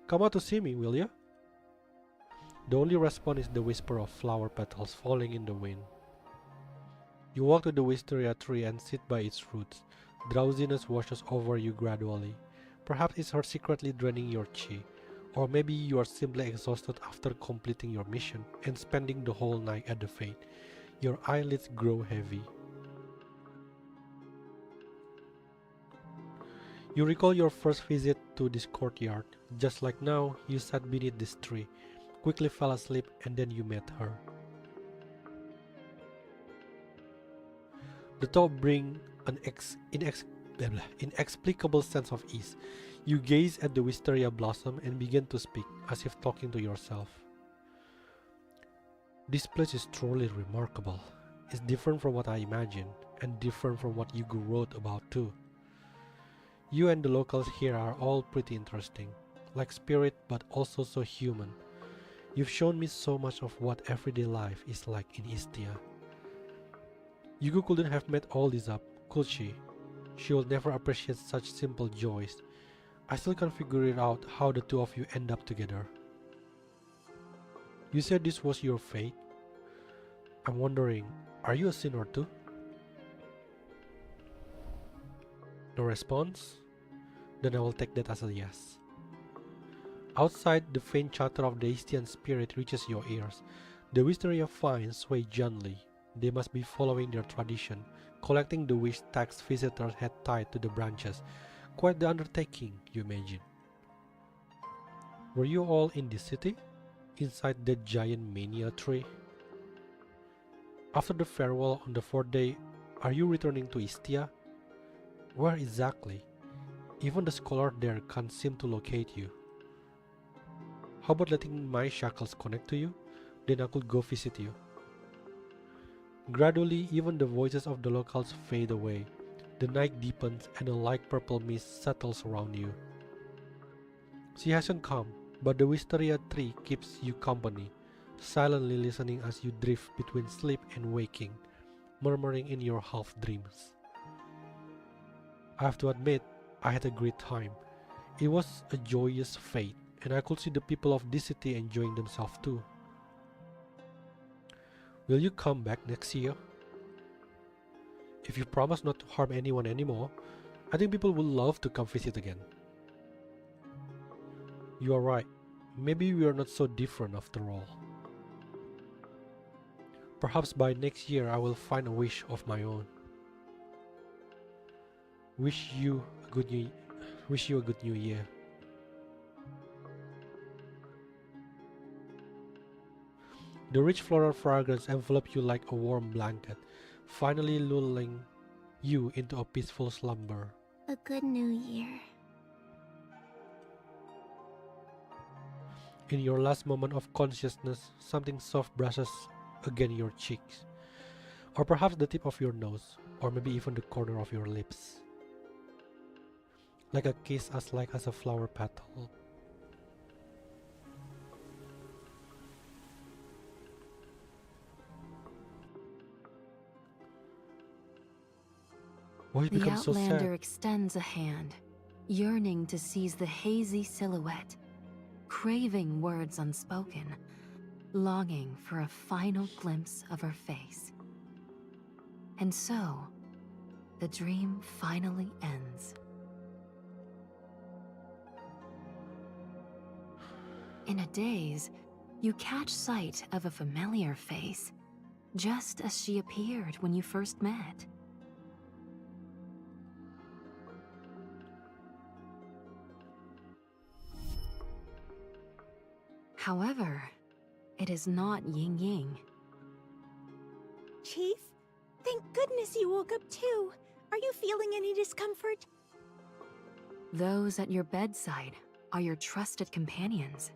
Come out to see me, will you? The only response is the whisper of flower petals falling in the wind. You walk to the wisteria tree and sit by its roots. Drowsiness washes over you gradually. Perhaps it's her secretly draining your chi, or maybe you are simply exhausted after completing your mission and spending the whole night at the fete. Your eyelids grow heavy. You recall your first visit to this courtyard. Just like now, you sat beneath this tree, quickly fell asleep, and then you met her. The thought brings an inexplicable sense of ease. You gaze at the wisteria blossom and begin to speak, as if talking to yourself. This place is truly remarkable. It's different from what I imagined, and different from what Yugu wrote about too. You and the locals here are all pretty interesting, like spirit but also so human. You've shown me so much of what everyday life is like in Istia. Yugu couldn't have made all this up, could she? She will never appreciate such simple joys. I still can't figure it out how the two of you end up together. You said this was your fate? I'm wondering, are you a sinner too? No response? Then I will take that as a yes. Outside, the faint chatter of the Istian spirit reaches your ears. The wisteria vines sway gently. They must be following their tradition, collecting the wish tags visitors had tied to the branches. Quite the undertaking, you imagine. Were you all in the city? Inside that giant mania tree? After the farewell on the fourth day, are you returning to Istia? Where exactly? Even the scholar there can't seem to locate you. How about letting my shackles connect to you? Then I could go visit you. Gradually, even the voices of the locals fade away. The night deepens and a light purple mist settles around you. She hasn't come, but the wisteria tree keeps you company, silently listening as you drift between sleep and waking, murmuring in your half-dreams. I have to admit, I had a great time. It was a joyous fete, and I could see the people of this city enjoying themselves too. Will you come back next year? If you promise not to harm anyone anymore, I think people would love to come visit again. You are right. Maybe we are not so different after all. Perhaps by next year I will find a wish of my own. Wish you a good new year. The rich floral fragrance enveloped you like a warm blanket, finally lulling you into a peaceful slumber. A good new year. In your last moment of consciousness, something soft brushes against your cheeks, or perhaps the tip of your nose, or maybe even the corner of your lips. Like a kiss as light as a flower petal. Why it The becomes so Outlander sad? extends a hand, yearning to seize the hazy silhouette, craving words unspoken, longing for a final glimpse of her face. And so, the dream finally ends. In a daze, you catch sight of a familiar face, just as she appeared when you first met. However, it is not Yingying. Chief, thank goodness you woke up too. Are you feeling any discomfort? Those at your bedside are your trusted companions.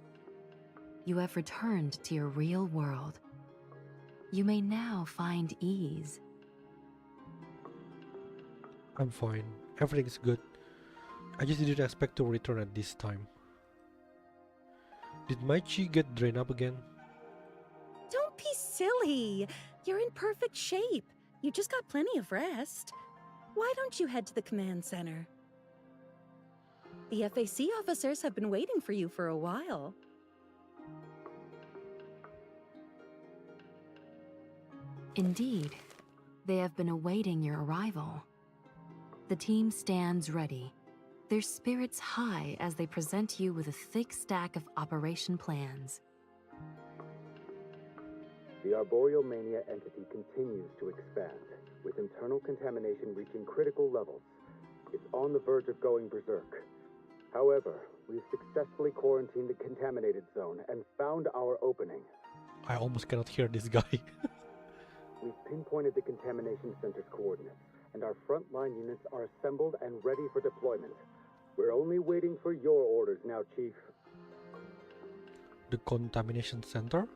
You have returned to your real world. You may now find ease. I'm fine. Everything's good. I just didn't expect to return at this time. Did my chi get drained up again? Don't be silly. You're in perfect shape. You just got plenty of rest. Why don't you head to the command center? The FAC officers have been waiting for you for a while. Indeed, they have been awaiting your arrival. The team stands ready, their spirits high as they present you with a thick stack of operation plans. The arboreal mania entity continues to expand, with internal contamination reaching critical levels. It's on the verge of going berserk. However, we've successfully quarantined the contaminated zone and found our opening. I almost cannot hear this guy. We've pinpointed the contamination center's coordinates, and our frontline units are assembled and ready for deployment. We're only waiting for your orders now, Chief. The contamination center?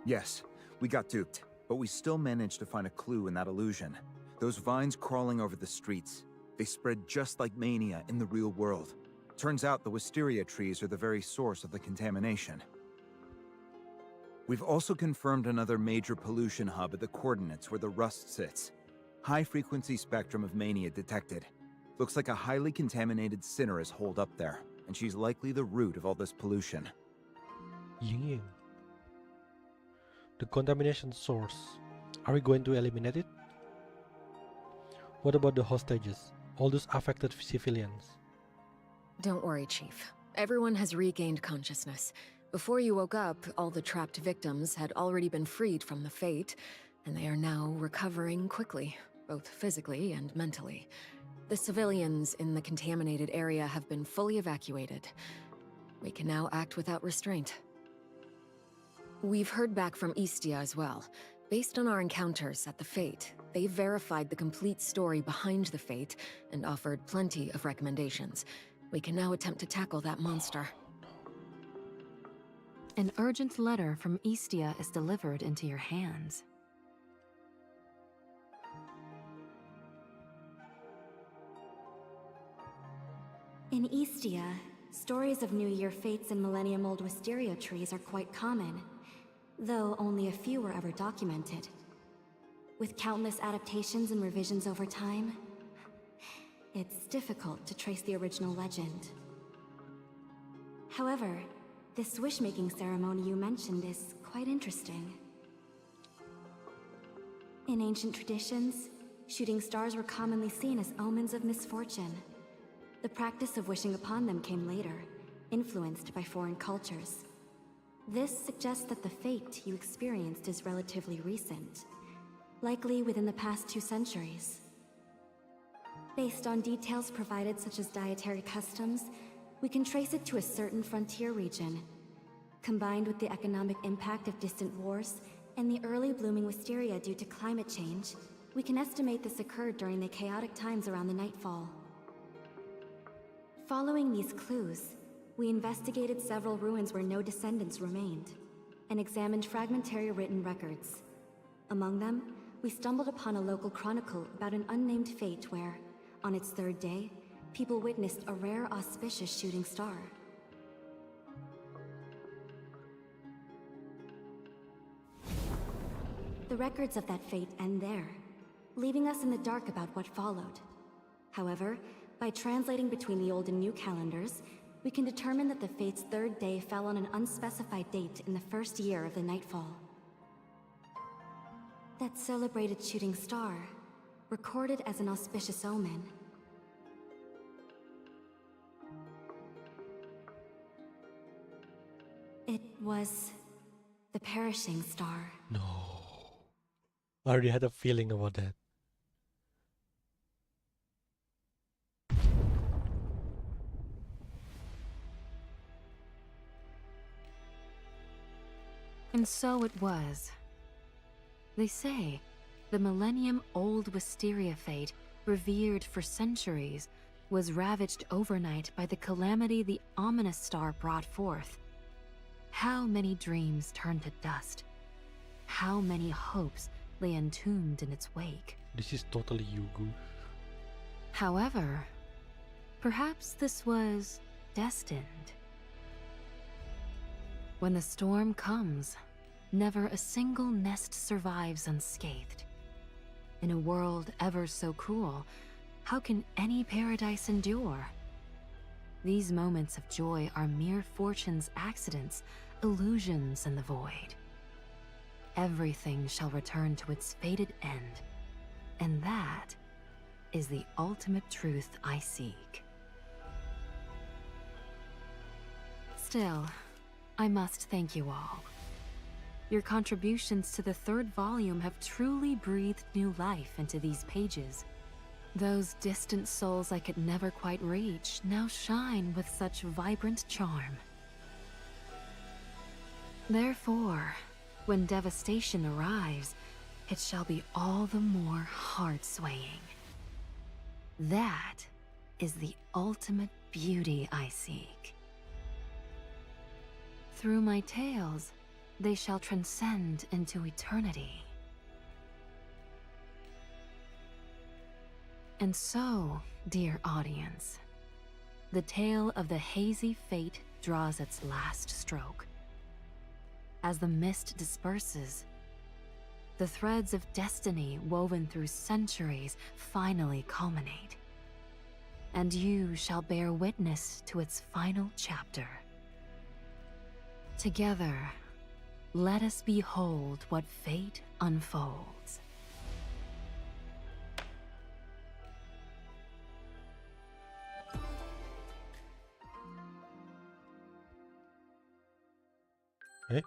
Yes, we got duped, but we still managed to find a clue in that illusion. Those vines crawling over the streets, they spread just like mania in the real world. Turns out the wisteria trees are the very source of the contamination. We've also confirmed another major pollution hub at the coordinates where the rust sits. High-frequency spectrum of mania detected. Looks like a highly contaminated sinner is holed up there, and she's likely the root of all this pollution. Yingying. The contamination source. Are we going to eliminate it? What about the hostages? All those affected civilians? Don't worry, Chief. Everyone has regained consciousness. Before you woke up, all the trapped victims had already been freed from the fate, and they are now recovering quickly, both physically and mentally. The civilians in the contaminated area have been fully evacuated. We can now act without restraint. We've heard back from Istia as well. Based on our encounters at the Fate, they verified the complete story behind the Fate and offered plenty of recommendations. We can now attempt to tackle that monster. An urgent letter from Istia is delivered into your hands. In Istia, stories of New Year fates and millennium-old wisteria trees are quite common, though only a few were ever documented. With countless adaptations and revisions over time, it's difficult to trace the original legend. However, this wish-making ceremony you mentioned is quite interesting. In ancient traditions, shooting stars were commonly seen as omens of misfortune. The practice of wishing upon them came later, influenced by foreign cultures. This suggests that the fate you experienced is relatively recent, likely within the past 2 centuries. Based on details provided such as dietary customs, we can trace it to a certain frontier region. Combined with the economic impact of distant wars and the early blooming wisteria due to climate change, We can estimate this occurred during the chaotic times around the Nightfall. Following these clues, we investigated several ruins where no descendants remained, and examined fragmentary written records. Among them, we stumbled upon a local chronicle about an unnamed fate where, on its third day, people witnessed a rare auspicious shooting star. The records of that fate end there, leaving us in the dark about what followed. However, by translating between the old and new calendars, we can determine that the fate's third day fell on an unspecified date in the first year of the Nightfall. That celebrated shooting star, recorded as an auspicious omen. It was the perishing star. No. I already had a feeling about that. And so it was. They say the millennium-old Wisteria fate, revered for centuries, was ravaged overnight by the calamity the ominous star brought forth. How many dreams turned to dust? How many hopes lay entombed in its wake? This is totally Yugu. However, perhaps this was destined. When the storm comes, never a single nest survives unscathed. In a world ever so cruel, how can any paradise endure? These moments of joy are mere fortune's accidents, illusions in the void. Everything shall return to its fated end, and that is the ultimate truth I seek. Still, I must thank you all. Your contributions to the third volume have truly breathed new life into these pages. Those distant souls I could never quite reach now shine with such vibrant charm. Therefore, when devastation arrives, it shall be all the more heart-swaying. That is the ultimate beauty I seek. Through my tales, they shall transcend into eternity. And so, dear audience, the tale of the hazy fate draws its last stroke. As the mist disperses, the threads of destiny woven through centuries finally culminate, and you shall bear witness to its final chapter. Together, let us behold what fate unfolds. Hey?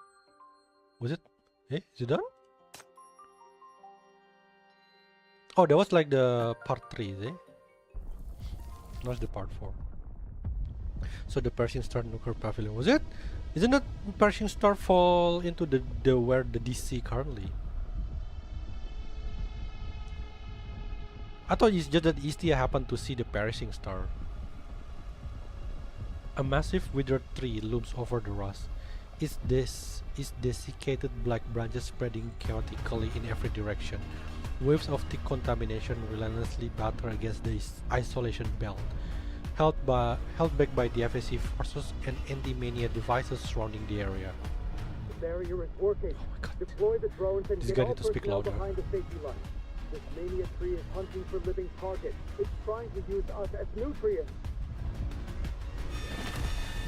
Was it? Hey, is it done? Oh, that was like the part 3, eh? Not the part 4. So the Pershing Star Nuclear Pavilion, was it? Isn't that Pershing Star fall into the where the DC currently? I thought it's just that Istia happened to see the Perishing Star. A massive withered tree looms over the rust. Its desiccated black branches spreading chaotically in every direction. Waves of thick contamination relentlessly batter against the isolation belt, held back by the FAC forces and anti-mania devices surrounding the area. The barrier is working. Oh my god. Deploy the drones and This get guy all need to speak personnel louder. behind the safety line. This mania tree is hunting for living targets. It's trying to use us as nutrients.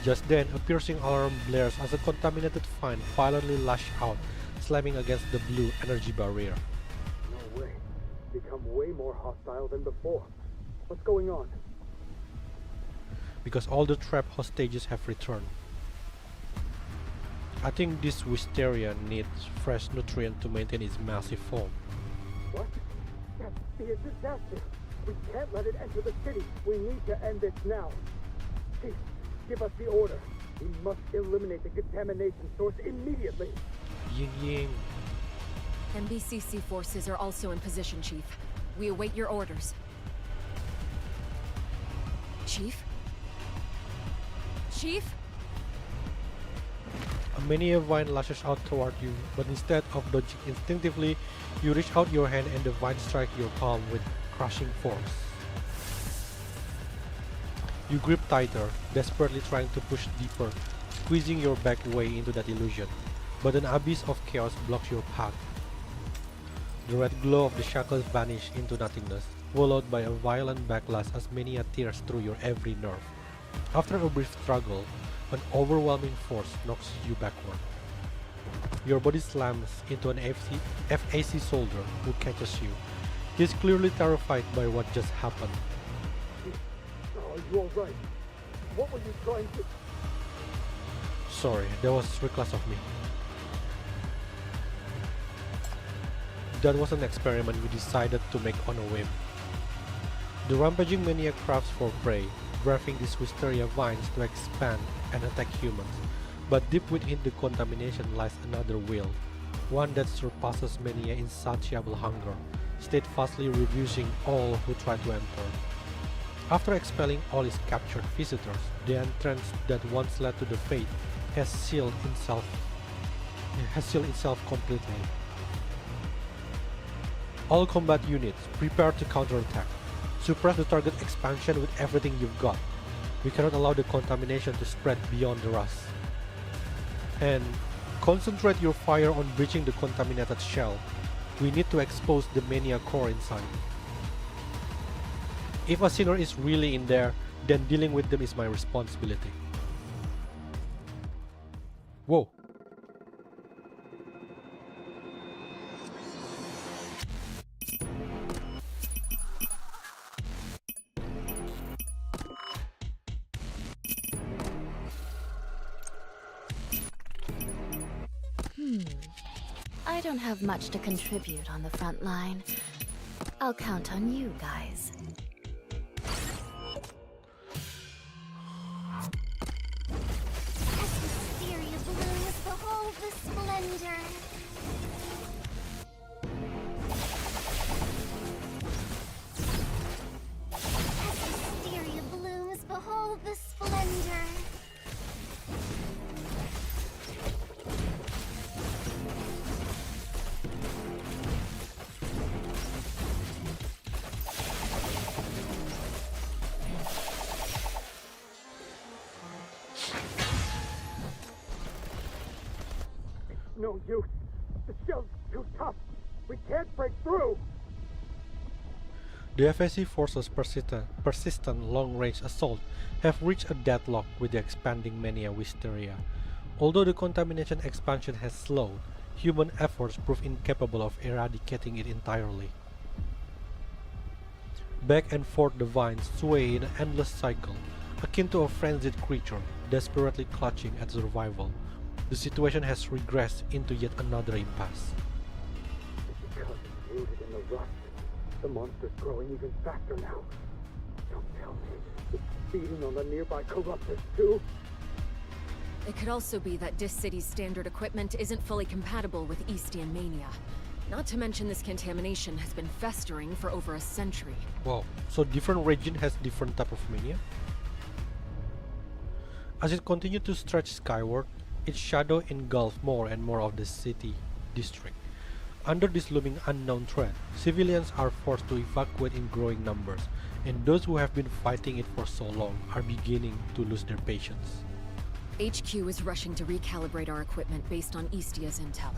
Just then, a piercing alarm blares as a contaminated find violently lashes out, slamming against the blue energy barrier. No way. Become way more hostile than before. What's going on? Because all the trapped hostages have returned. I think this Wisteria needs fresh nutrient to maintain its massive form. What? That's be a disaster. We can't let it enter the city. We need to end this now. Chief, give us the order. We must eliminate the contamination source immediately. Yingying. MBCC forces are also in position, Chief. We await your orders. Chief? Chief? A mania vine lashes out toward you, but instead of dodging instinctively, you reach out your hand and the vine strikes your palm with crushing force. You grip tighter, desperately trying to push deeper, squeezing your back way into that illusion, but an abyss of chaos blocks your path. The red glow of the shackles vanish into nothingness, followed by a violent backlash as mania tears through your every nerve. After a brief struggle, an overwhelming force knocks you backward. Your body slams into an FAC soldier who catches you. He is clearly terrified by what just happened. Are you alright? What were you trying to... Sorry, that was reckless of me. That was an experiment we decided to make on a whim. The rampaging maniac crafts for prey, driving these wisteria vines to expand and attack humans, but deep within the contamination lies another will, one that surpasses mania insatiable hunger, steadfastly refusing all who try to enter. After expelling all his captured visitors, the entrance that once led to the fate has sealed itself completely. All combat units, prepare to counterattack. Suppress the target expansion with everything you've got. We cannot allow the contamination to spread beyond the rust. And concentrate your fire on breaching the contaminated shell. We need to expose the mania core inside. If a sinner is really in there, then dealing with them is my responsibility. Whoa. I don't have much to contribute on the front line. I'll count on you guys. As hysteria blooms, behold the splendor. As hysteria blooms, behold the splendor. No use. The shell's too tough. We can't break through. The FAC forces' persistent long-range assault have reached a deadlock with the expanding mania wisteria. Although the contamination expansion has slowed, human efforts prove incapable of eradicating it entirely. Back and forth the vines sway in an endless cycle, akin to a frenzied creature desperately clutching at survival. The situation has regressed into yet another impasse. Because it's rooted in the rust, the monster's growing even faster now. Don't tell me it's feeding on the nearby corruptors too. It could also be that Dis City's standard equipment isn't fully compatible with Eastian mania. Not to mention this contamination has been festering for over a century. Wow, so different region has different type of mania? As it continued to stretch skyward, its shadow engulfed more and more of the city district. Under this looming unknown threat, civilians are forced to evacuate in growing numbers, and those who have been fighting it for so long are beginning to lose their patience. HQ is rushing to recalibrate our equipment based on Eastia's intel.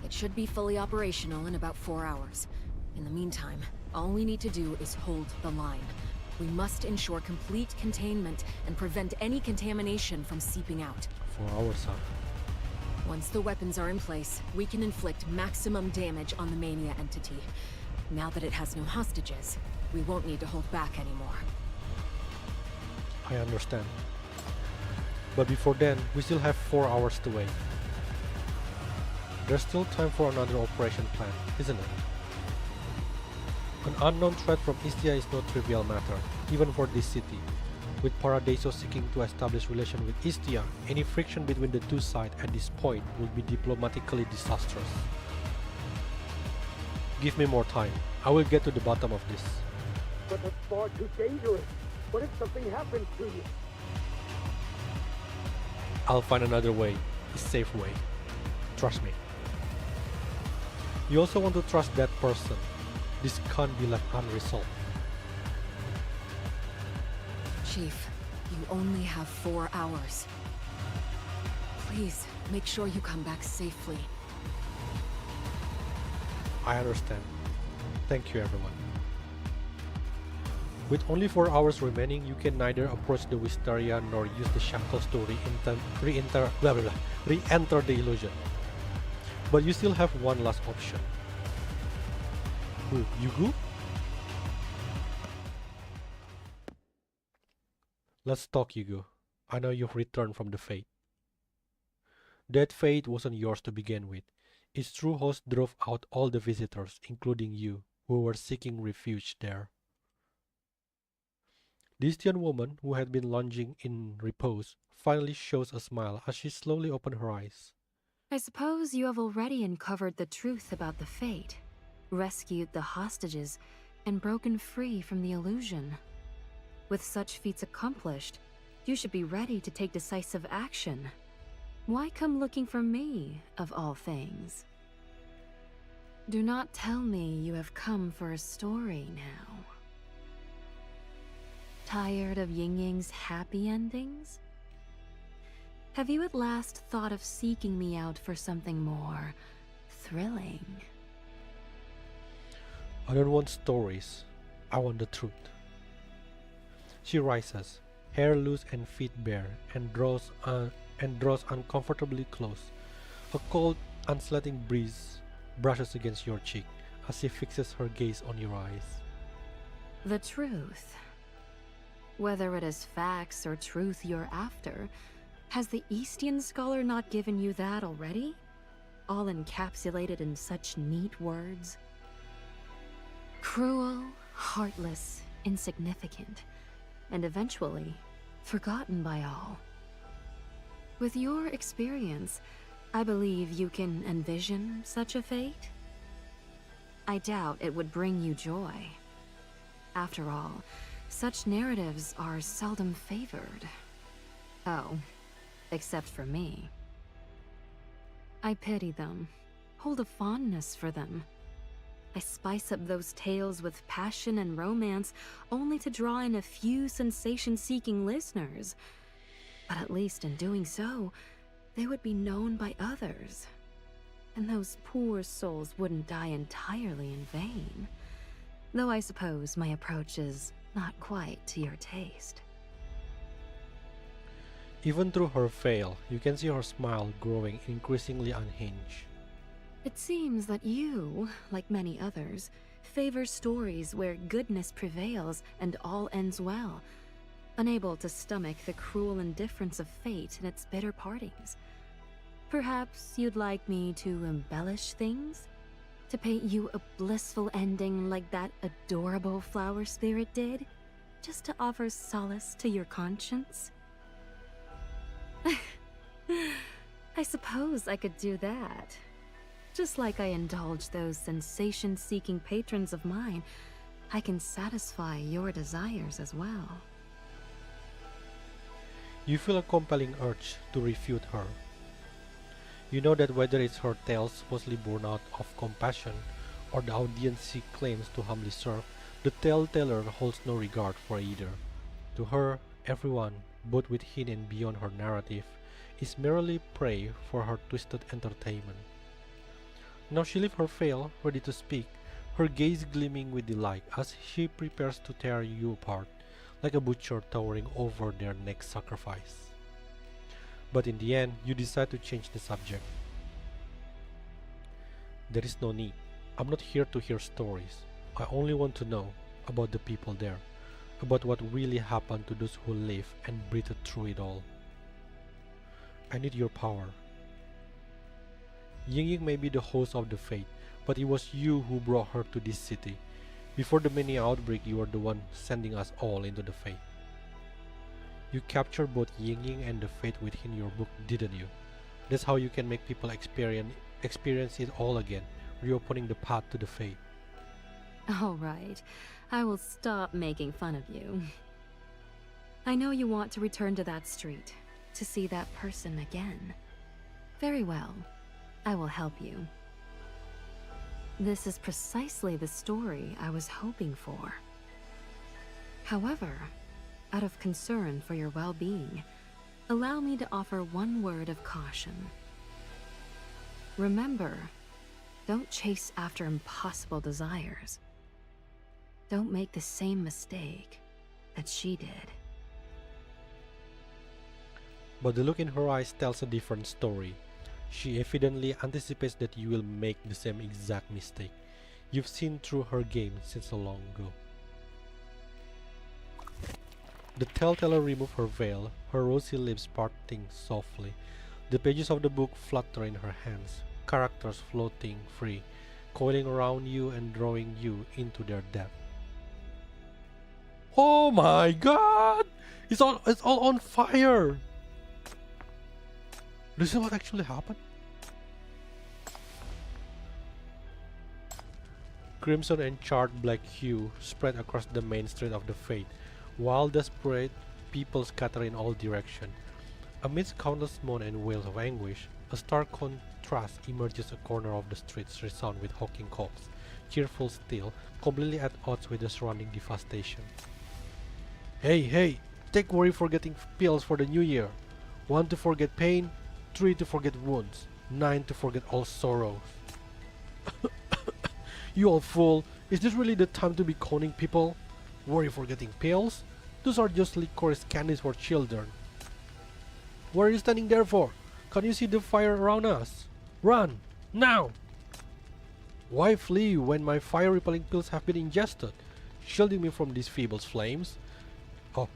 It should be fully operational in about 4 hours. In the meantime, all we need to do is hold the line. We must ensure complete containment and prevent any contamination from seeping out. 4 hours, huh? Once the weapons are in place, we can inflict maximum damage on the mania entity. Now that it has no hostages, we won't need to hold back anymore. I understand. But before then, we still have 4 hours to wait. There's still time for another operation plan, isn't it? An unknown threat from Istia is no trivial matter, even for this city. With Paradiso seeking to establish relations with Istia, any friction between the two sides at this point would be diplomatically disastrous. Give me more time. I will get to the bottom of this. But that's far too dangerous. What if something happens to you? I'll find another way, a safe way. Trust me. You also want to trust that person. This can't be left unresolved. Chief, you only have 4 hours. Please, make sure you come back safely. I understand. Thank you, everyone. With only 4 hours remaining, you can neither approach the Wisteria nor use the shackles to re-enter the illusion. But you still have one last option. Who, Yugu? Let's talk, Yugu. I know you've returned from the Fate. That Fate wasn't yours to begin with. Its true host drove out all the visitors, including you, who were seeking refuge there. This young woman, who had been lounging in repose, finally shows a smile as she slowly opened her eyes. I suppose you have already uncovered the truth about the Fate, rescued the hostages, and broken free from the illusion. With such feats accomplished, you should be ready to take decisive action. Why come looking for me, of all things? Do not tell me you have come for a story now. Tired of Yingying's happy endings? Have you at last thought of seeking me out for something more thrilling? I don't want stories. I want the truth. She rises, hair loose and feet bare, and draws uncomfortably close. A cold, unsettling breeze brushes against your cheek as she fixes her gaze on your eyes. The truth. Whether it is facts or truth you're after, has the Eastian scholar not given you that already? All encapsulated in such neat words? Cruel, heartless, insignificant, and eventually forgotten by all. With your experience, I believe you can envision such a fate? I doubt it would bring you joy. After all, such narratives are seldom favored. Oh, except for me. I pity them, hold a fondness for them. I spice up those tales with passion and romance only to draw in a few sensation-seeking listeners. But at least in doing so, they would be known by others. And those poor souls wouldn't die entirely in vain. Though I suppose my approach is not quite to your taste. Even through her veil, you can see her smile growing increasingly unhinged. It seems that you, like many others, favor stories where goodness prevails and all ends well, unable to stomach the cruel indifference of fate and its bitter partings. Perhaps you'd like me to embellish things? To paint you a blissful ending like that adorable flower spirit did? Just to offer solace to your conscience? I suppose I could do that. Just like I indulge those sensation-seeking patrons of mine, I can satisfy your desires as well. You feel a compelling urge to refute her. You know that whether it's her tales supposedly born out of compassion or the audience she claims to humbly serve, the tale-teller holds no regard for either. To her, everyone, both within and beyond her narrative, is merely prey for her twisted entertainment. Now she lifts her veil, ready to speak, her gaze gleaming with delight as she prepares to tear you apart, like a butcher towering over their next sacrifice. But in the end, you decide to change the subject. There is no need. I'm not here to hear stories. I only want to know about the people there, about what really happened to those who lived and breathed through it all. I need your power. Yingying may be the host of the Fate, but it was you who brought her to this city. Before the many outbreak, you were the one sending us all into the Fate. You captured both Yingying and the Fate within your book, didn't you? That's how you can make people experience it all again, reopening the path to the Fate. All right, I will stop making fun of you. I know you want to return to that street, to see that person again. Very well, I will help you. This is precisely the story I was hoping for. However, out of concern for your well-being, allow me to offer one word of caution. Remember, don't chase after impossible desires. Don't make the same mistake that she did. But the look in her eyes tells a different story. She evidently anticipates that you will make the same exact mistake. You've seen through her game since so long ago. The telltale removed her veil, her rosy lips parting softly. The pages of the book flutter in her hands, characters floating free, coiling around you and drawing you into their depth. Oh my god! It's all on fire! This is what actually happened? Crimson and charred black hue spread across the main street of the Fate, while desperate people scatter in all directions. Amidst countless moan and wails of anguish, a stark contrast emerges. A corner of the streets resound with hawking calls, cheerful still, completely at odds with the surrounding devastation. Hey, take worry for getting pills for the new year. 1 to forget pain, 3 to forget wounds, 9 to forget all sorrows. You old fool, is this really the time to be conning people? Worry for getting pills? Those are just licorice candies for children. What are you standing there for? Can't you see the fire around us? Run! Now! Why flee when my fire-repelling pills have been ingested, shielding me from these feeble flames? Oh,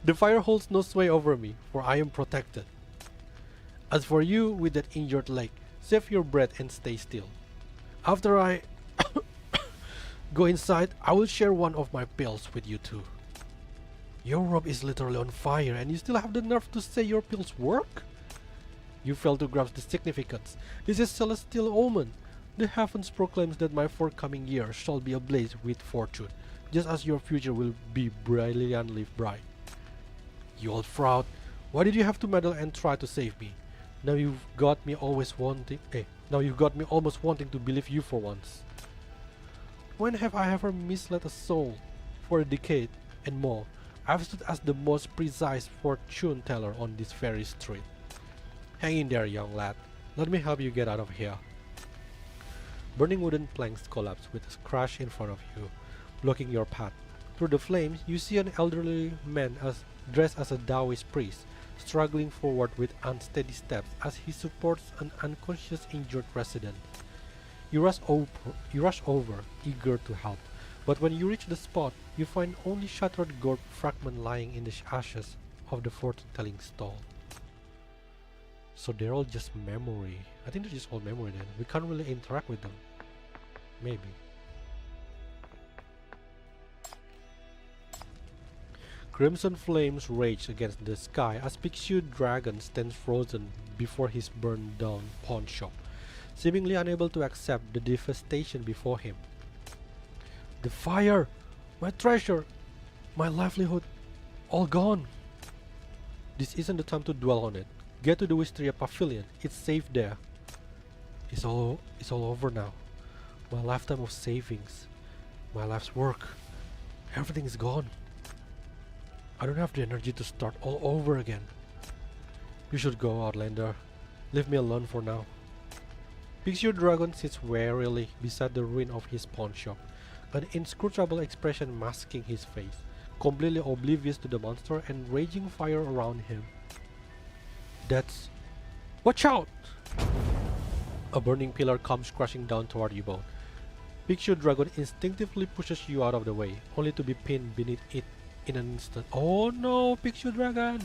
the fire holds no sway over me, for I am protected. As for you with that injured leg, save your breath and stay still. After I go inside, I will share one of my pills with you too. Your robe is literally on fire and you still have the nerve to say your pills work? You fail to grasp the significance. This is celestial omen. The heavens proclaims that my forthcoming year shall be ablaze with fortune, just as your future will be brilliantly bright. You old fraud, why did you have to meddle and try to save me? Now you've got me almost wanting to believe you for once. When have I ever misled a soul? For a decade and more, I've stood as the most precise fortune teller on this very street. Hang in there, young lad. Let me help you get out of here. Burning wooden planks collapse with a crash in front of you, blocking your path. Through the flames, you see an elderly man dressed as a Taoist priest, struggling forward with unsteady steps as he supports an unconscious injured resident. You rush over, eager to help, but when you reach the spot, you find only shattered gourd fragment lying in the ashes of the fortune-telling stall. So they're all just memory. I think they're just all memory then. We can't really interact with them. Maybe. Crimson flames rage against the sky as Pixiu Dragon stands frozen before his burned down pawn shop, seemingly unable to accept the devastation before him. The fire! My treasure! My livelihood! All gone! This isn't the time to dwell on it. Get to the Wisteria Pavilion. It's safe there. It's all over now. My lifetime of savings. My life's work. Everything is gone. I don't have the energy to start all over again. You should go, Outlander. Leave me alone for now. Pixiu Dragon sits warily beside the ruin of his pawn shop, an inscrutable expression masking his face, completely oblivious to the monster and raging fire around him. That's... Watch out! A burning pillar comes crashing down toward you both. Pixiu Dragon instinctively pushes you out of the way, only to be pinned beneath it in an instant. Oh no, Pixiu Dragon!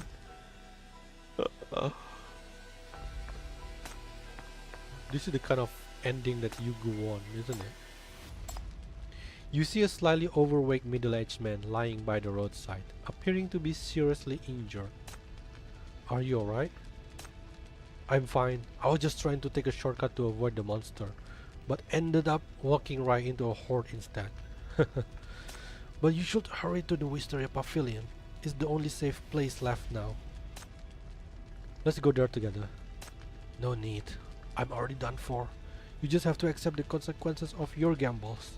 This is the kind of ending that Yugu won, isn't it? You see a slightly overweight middle-aged man lying by the roadside, appearing to be seriously injured. Are you alright? I'm fine. I was just trying to take a shortcut to avoid the monster, but ended up walking right into a horde instead. But you should hurry to the Wisteria Pavilion. It's the only safe place left now. Let's go there together. No need. I'm already done for. You just have to accept the consequences of your gambles.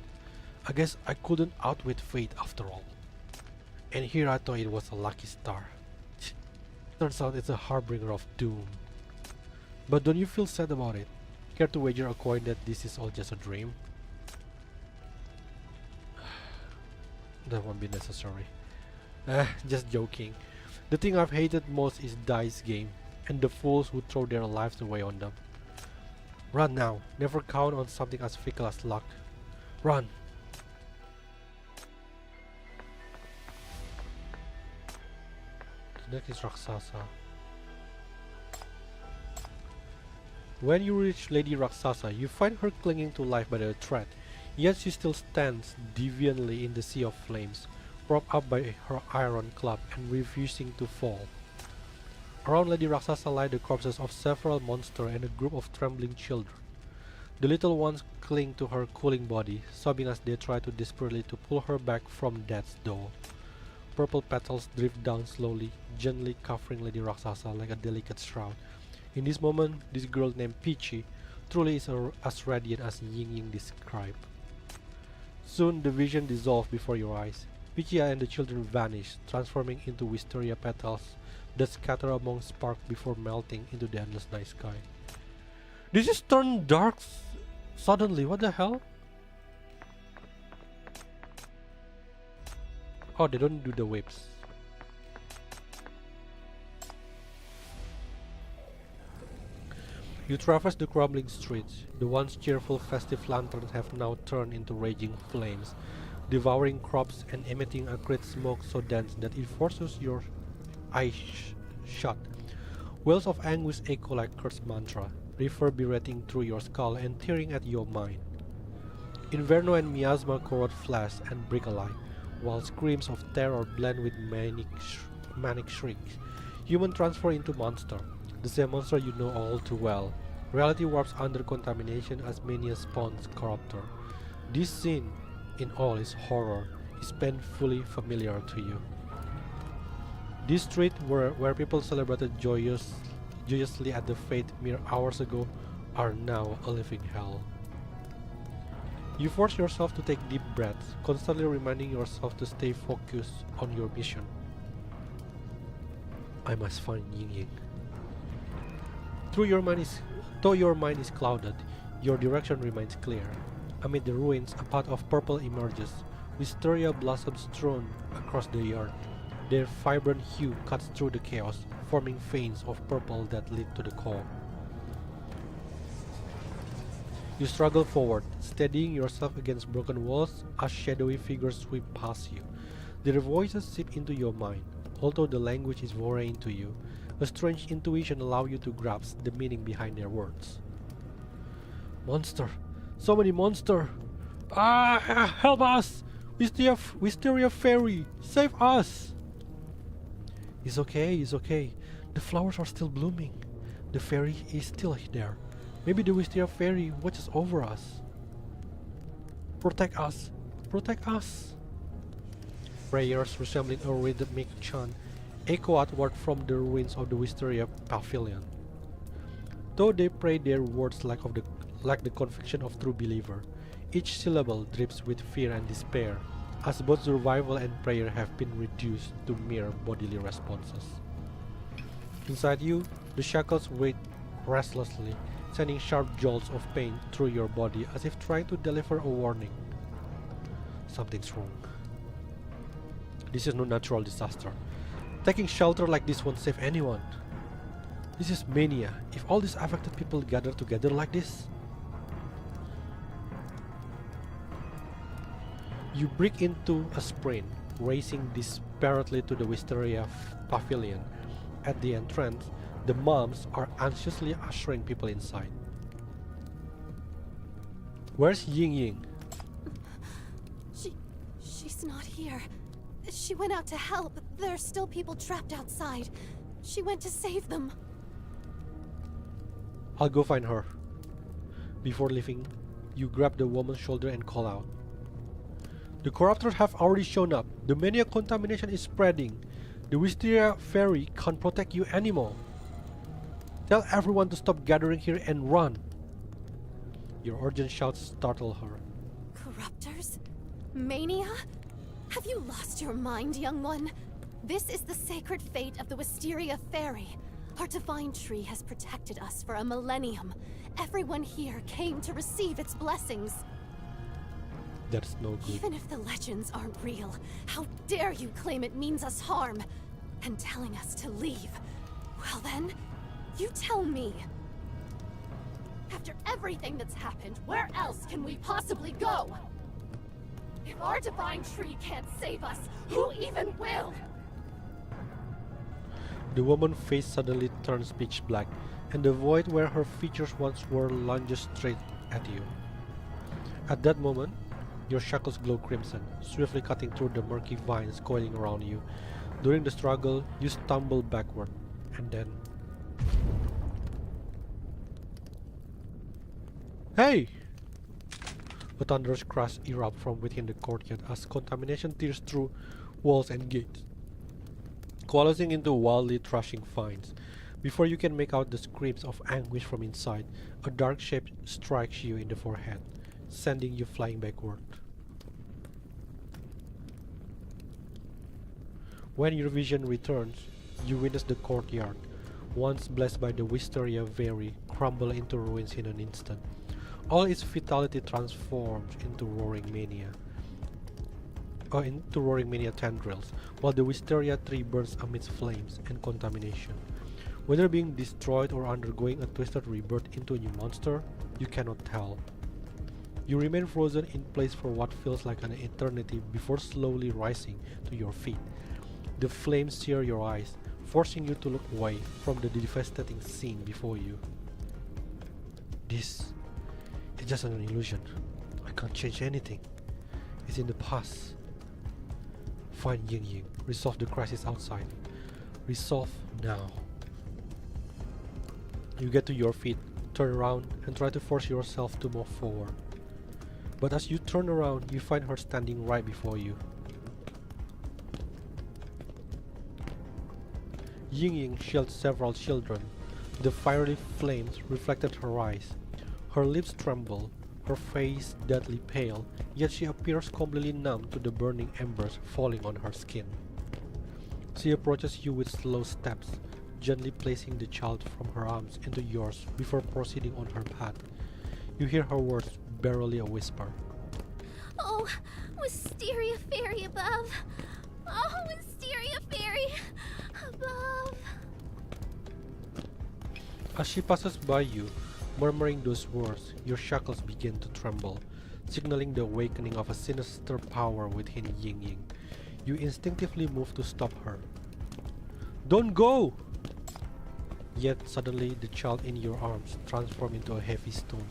I guess I couldn't outwit fate after all. And here I thought it was a lucky star. Turns out it's a harbinger of doom. But don't you feel sad about it? Care to wager a coin that this is all just a dream? That won't be necessary. Just joking. The thing I've hated most is dice game and the fools who throw their lives away on them. Run now. Never count on something as fickle as luck. Run. The next is Rakshasa. When you reach Lady Rakshasa, you find her clinging to life by a thread, yet she still stands deviantly in the sea of flames, propped up by her iron club and refusing to fall. Around Lady Rakshasa lie the corpses of several monsters and a group of trembling children. The little ones cling to her cooling body, sobbing as they try to desperately to pull her back from death's door. Purple petals drift down slowly, gently covering Lady Rakshasa like a delicate shroud. In this moment, this girl named Pixiu truly is as radiant as Yingying described. Soon the vision dissolved before your eyes. Pixiu and the children vanish, transforming into wisteria petals that scatter among sparks before melting into the endless night sky. This is turned dark suddenly, what the hell? Oh, they don't do the waves. You traverse the crumbling streets. The once cheerful festive lanterns have now turned into raging flames, devouring crops and emitting a great smoke so dense that it forces your eyes shut. Wails of anguish echo like cursed mantra, reverberating through your skull and tearing at your mind. Inferno and miasma corrode flesh and break alike, while screams of terror blend with manic shrieks. Human transfer into monster, the same monster you know all too well. Reality warps under contamination as mania spawns corruptor. This scene, in all its horror, is painfully familiar to you. This street where people celebrated joyously at the fate mere hours ago are now a living hell. You force yourself to take deep breaths, constantly reminding yourself to stay focused on your mission. I must find Yingying. Though your mind is clouded, your direction remains clear. Amid the ruins, a path of purple emerges, wisteria blossoms strewn across the yard. Their vibrant hue cuts through the chaos, forming veins of purple that lead to the core. You struggle forward, steadying yourself against broken walls as shadowy figures sweep past you. Their voices seep into your mind, although the language is foreign to you. A strange intuition allows you to grasp the meaning behind their words. Monster! So many monster! Ah! Help us! Wisteria Fairy! Save us! It's okay, it's okay. The flowers are still blooming. The fairy is still there. Maybe the Wisteria Fairy watches over us. Protect us! Protect us! Prayers resembling a rhythmic chant echo outward from the ruins of the Wisteria Pavilion. Though they pray their words like the conviction of true believer, each syllable drips with fear and despair, as both survival and prayer have been reduced to mere bodily responses. Inside you, the shackles wait restlessly, sending sharp jolts of pain through your body as if trying to deliver a warning. Something's wrong. This is no natural disaster. Taking shelter like this won't save anyone. This is mania. If all these affected people gather together like this. You break into a sprint, racing desperately to the Wisteria Pavilion. At the entrance, the moms are anxiously ushering people inside. Where's Yingying? She's not here. She went out to help. There are still people trapped outside. She went to save them. I'll go find her. Before leaving, You grab the woman's shoulder and call out. The corruptors have already shown up. The mania contamination is spreading. The Wisteria Fairy can't protect you anymore. Tell everyone to stop gathering here and run. Your urgent shouts startle her. Corruptors? Mania? Have you lost your mind, young one? This is the sacred fate of the Wisteria Fairy. Our divine tree has protected us for a millennium. Everyone here came to receive its blessings. That's no good. Even if the legends aren't real, how dare you claim it means us harm? And telling us to leave. Well then, you tell me. After everything that's happened, where else can we possibly go? If our divine tree can't save us, who even will? The woman's face suddenly turns pitch black, and the void where her features once were lunges straight at you. At that moment, your shackles glow crimson, swiftly cutting through the murky vines coiling around you. During the struggle, you stumble backward, and then... Hey! A thunderous crash erupts from within the courtyard as contamination tears through walls and gates, coalescing into wildly thrashing vines. Before you can make out the screams of anguish from inside, a dark shape strikes you in the forehead, sending you flying backward. When your vision returns, you witness the courtyard, once blessed by the Wisteria Fairy, crumble into ruins in an instant. All its vitality transforms into roaring mania tendrils, while the Wisteria tree burns amidst flames and contamination. Whether being destroyed or undergoing a twisted rebirth into a new monster, you cannot tell. You remain frozen in place for what feels like an eternity before slowly rising to your feet. The flames sear your eyes, forcing you to look away from the devastating scene before you. This is just an illusion. I can't change anything. It's in the past. Find Yingying. Resolve the crisis outside. Resolve now. You get to your feet, turn around, and try to force yourself to move forward. But as you turn around, you find her standing right before you. Yingying shields several children. The fiery flames reflected her eyes. Her lips tremble, her face deadly pale, yet she appears completely numb to the burning embers falling on her skin. She approaches you with slow steps, gently placing the child from her arms into yours before proceeding on her path. You hear her words, barely a whisper. Oh, Wisteria Fairy above. Oh, Wisteria Fairy above. As she passes by you, murmuring those words, your shackles begin to tremble, signaling the awakening of a sinister power within Yingying. You instinctively move to stop her. Don't go! Yet suddenly the child in your arms transforms into a heavy stone,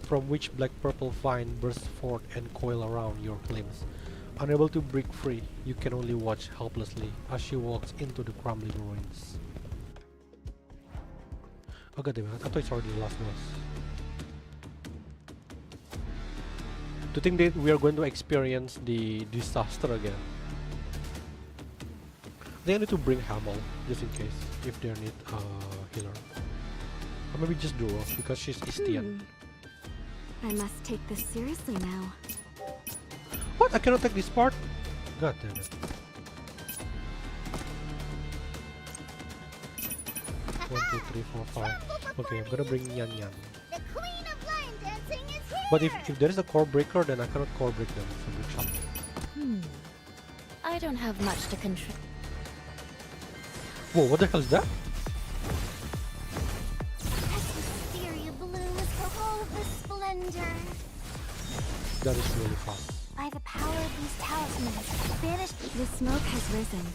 from which black-purple vine bursts forth and coil around your limbs. Unable to break free, you can only watch helplessly as she walks into the crumbling ruins. Oh god damn it, I thought it's already the last boss. To think that we are going to experience the disaster again. I think I need to bring Hamel, just in case, if they need a healer. Or maybe just Duro, because she's Istian. I must take this seriously now. What? I cannot take this part? God damn it. 1, 2, 3, 4, 5. Okay, I'm gonna bring Yan Yan. The Queen of Line Dancing is here. But if there is a core breaker, then I cannot core break them from the chunk. I don't have much to contribute. Whoa, what the hell is that? As Wisteria blooms for all of the splendor. That is really fast. By the power of these talismans, banished. The smoke has risen.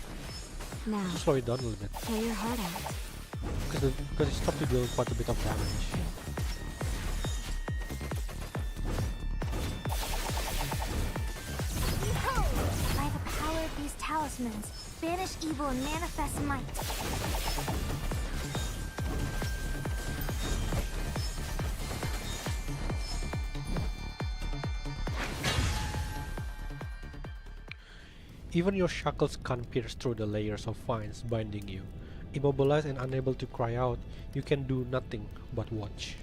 Now, Just slow it down a little bit. play your heart out. Because it stopped to deal quite a bit of damage. Behold! By the power of these talismans, banish evil and manifest might. Even your shackles can't pierce through the layers of vines binding you. Immobilized and unable to cry out, you can do nothing but watch.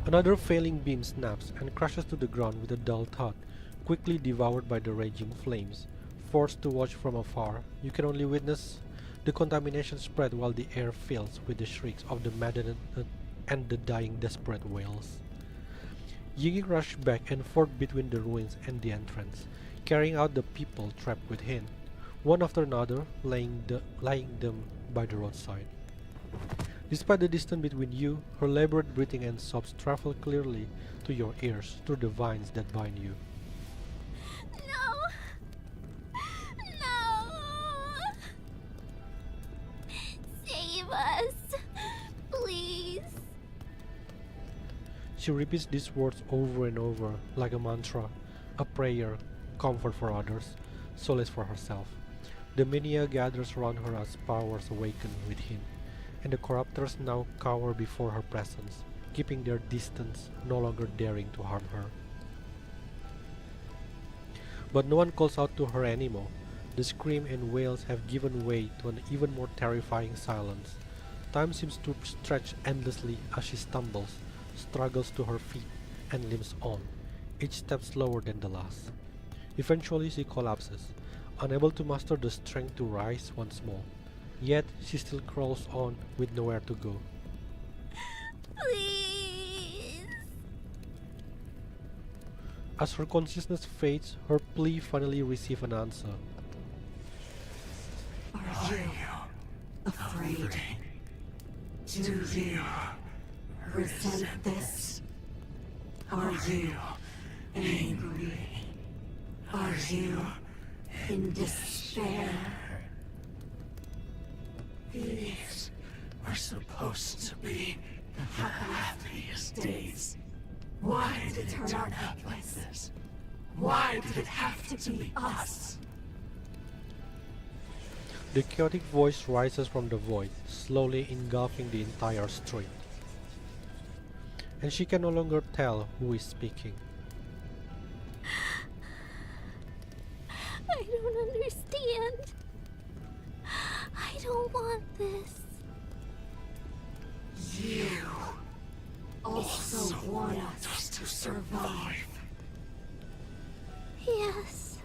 Another failing beam snaps and crashes to the ground with a dull thud, quickly devoured by the raging flames. Forced to watch from afar, you can only witness the contamination spread while the air fills with the shrieks of the maddened and the dying desperate wails. Yingying rushed back and forth between the ruins and the entrance, carrying out the people trapped within, one after another, laying them by the roadside. Despite the distance between you, her labored breathing and sobs travel clearly to your ears through the vines that bind you. No! No! Save us! Please! She repeats these words over and over, like a mantra, a prayer, comfort for others, solace for herself. The mania gathers around her as powers awaken within, and the corruptors now cower before her presence, keeping their distance, no longer daring to harm her. But no one calls out to her anymore. The scream and wails have given way to an even more terrifying silence. Time seems to stretch endlessly as she stumbles, struggles to her feet, and limps on, each step slower than the last. Eventually she collapses, unable to muster the strength to rise once more. Yet she still crawls on with nowhere to go. Please! As her consciousness fades, her plea finally receives an answer. Are you afraid? Do you resent this? Are you angry? Are you in despair? These are supposed to be the happiest days. Why did it turn out like this? Why did it have to be us? The chaotic voice rises from the void, slowly engulfing the entire street. And she can no longer tell who is speaking. I don't understand. I don't want this. You also want us to survive. Yes.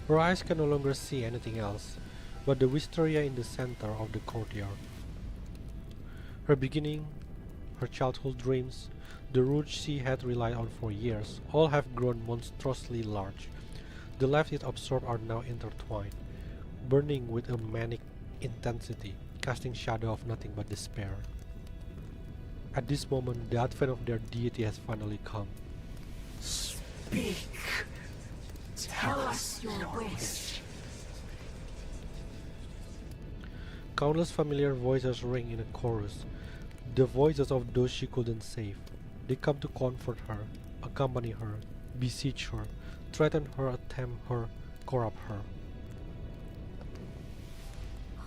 Her eyes can no longer see anything else but the wisteria in the center of the courtyard. Her beginning, her childhood dreams, the roots she had relied on for years, all have grown monstrously large. The lives it absorbed are now intertwined, burning with a manic intensity, casting shadow of nothing but despair. At this moment, the advent of their deity has finally come. Speak. Tell us your wish. Countless familiar voices ring in a chorus, the voices of those she couldn't save. They come to comfort her, accompany her, beseech her, threaten her, attempt her, corrupt her.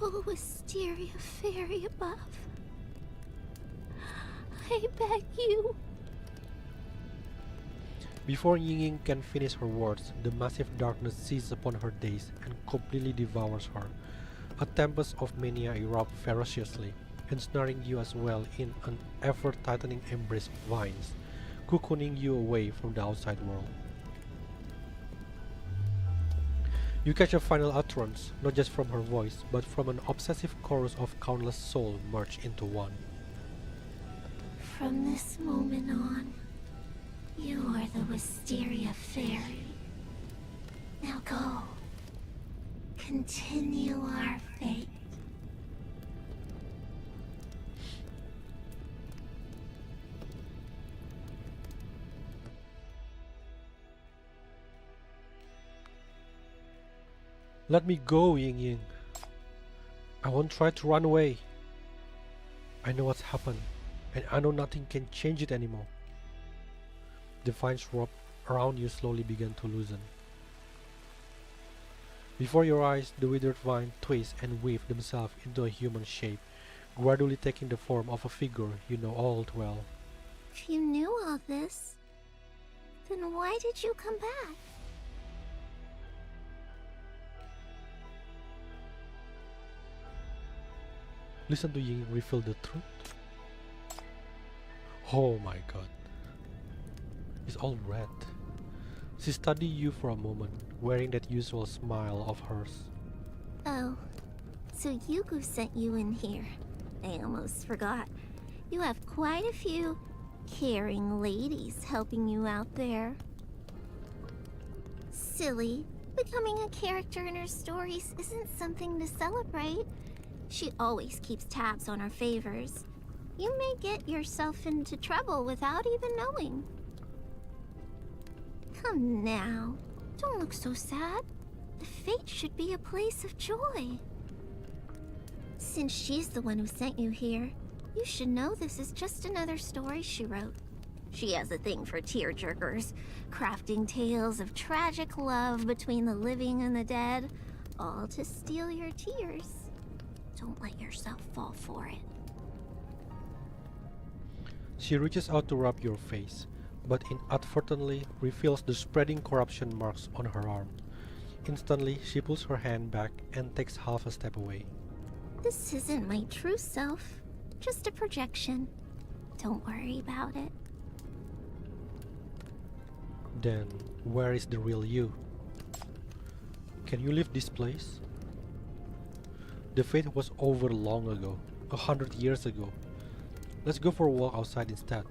Oh, Wisteria Fairy above. I beg you. Before Yingying can finish her words, the massive darkness seizes upon her days and completely devours her. A tempest of mania erupts ferociously, ensnaring you as well in an ever-tightening embrace of vines, cocooning you away from the outside world. You catch a final utterance, not just from her voice, but from an obsessive chorus of countless souls merged into one. From this moment on, you are the Wisteria Fairy. Now go. Continue our fate. Let me go, Yingying. I won't try to run away. I know what's happened, and I know nothing can change it anymore. The vines rope around you slowly begin to loosen. Before your eyes, the withered vine twist and weave themselves into a human shape, gradually taking the form of a figure you know all too well. If you knew all this, then why did you come back? Listen to Ying reveal the truth. Oh my god. It's all red. She studied you for a moment, wearing that usual smile of hers. Oh, so Yugu sent you in here. I almost forgot. You have quite a few caring ladies helping you out there. Silly. Becoming a character in her stories isn't something to celebrate. She always keeps tabs on her favors. You may get yourself into trouble without even knowing. Come now. Don't look so sad. The fate should be a place of joy. Since she's the one who sent you here, you should know this is just another story she wrote. She has a thing for tearjerkers, crafting tales of tragic love between the living and the dead, all to steal your tears. Don't let yourself fall for it. She reaches out to rub your face, but inadvertently reveals the spreading corruption marks on her arm. Instantly, she pulls her hand back and takes half a step away. This isn't my true self, just a projection. Don't worry about it. Then, where is the real you? Can you leave this place? The fate was over long ago, 100 years ago. Let's go for a walk outside instead.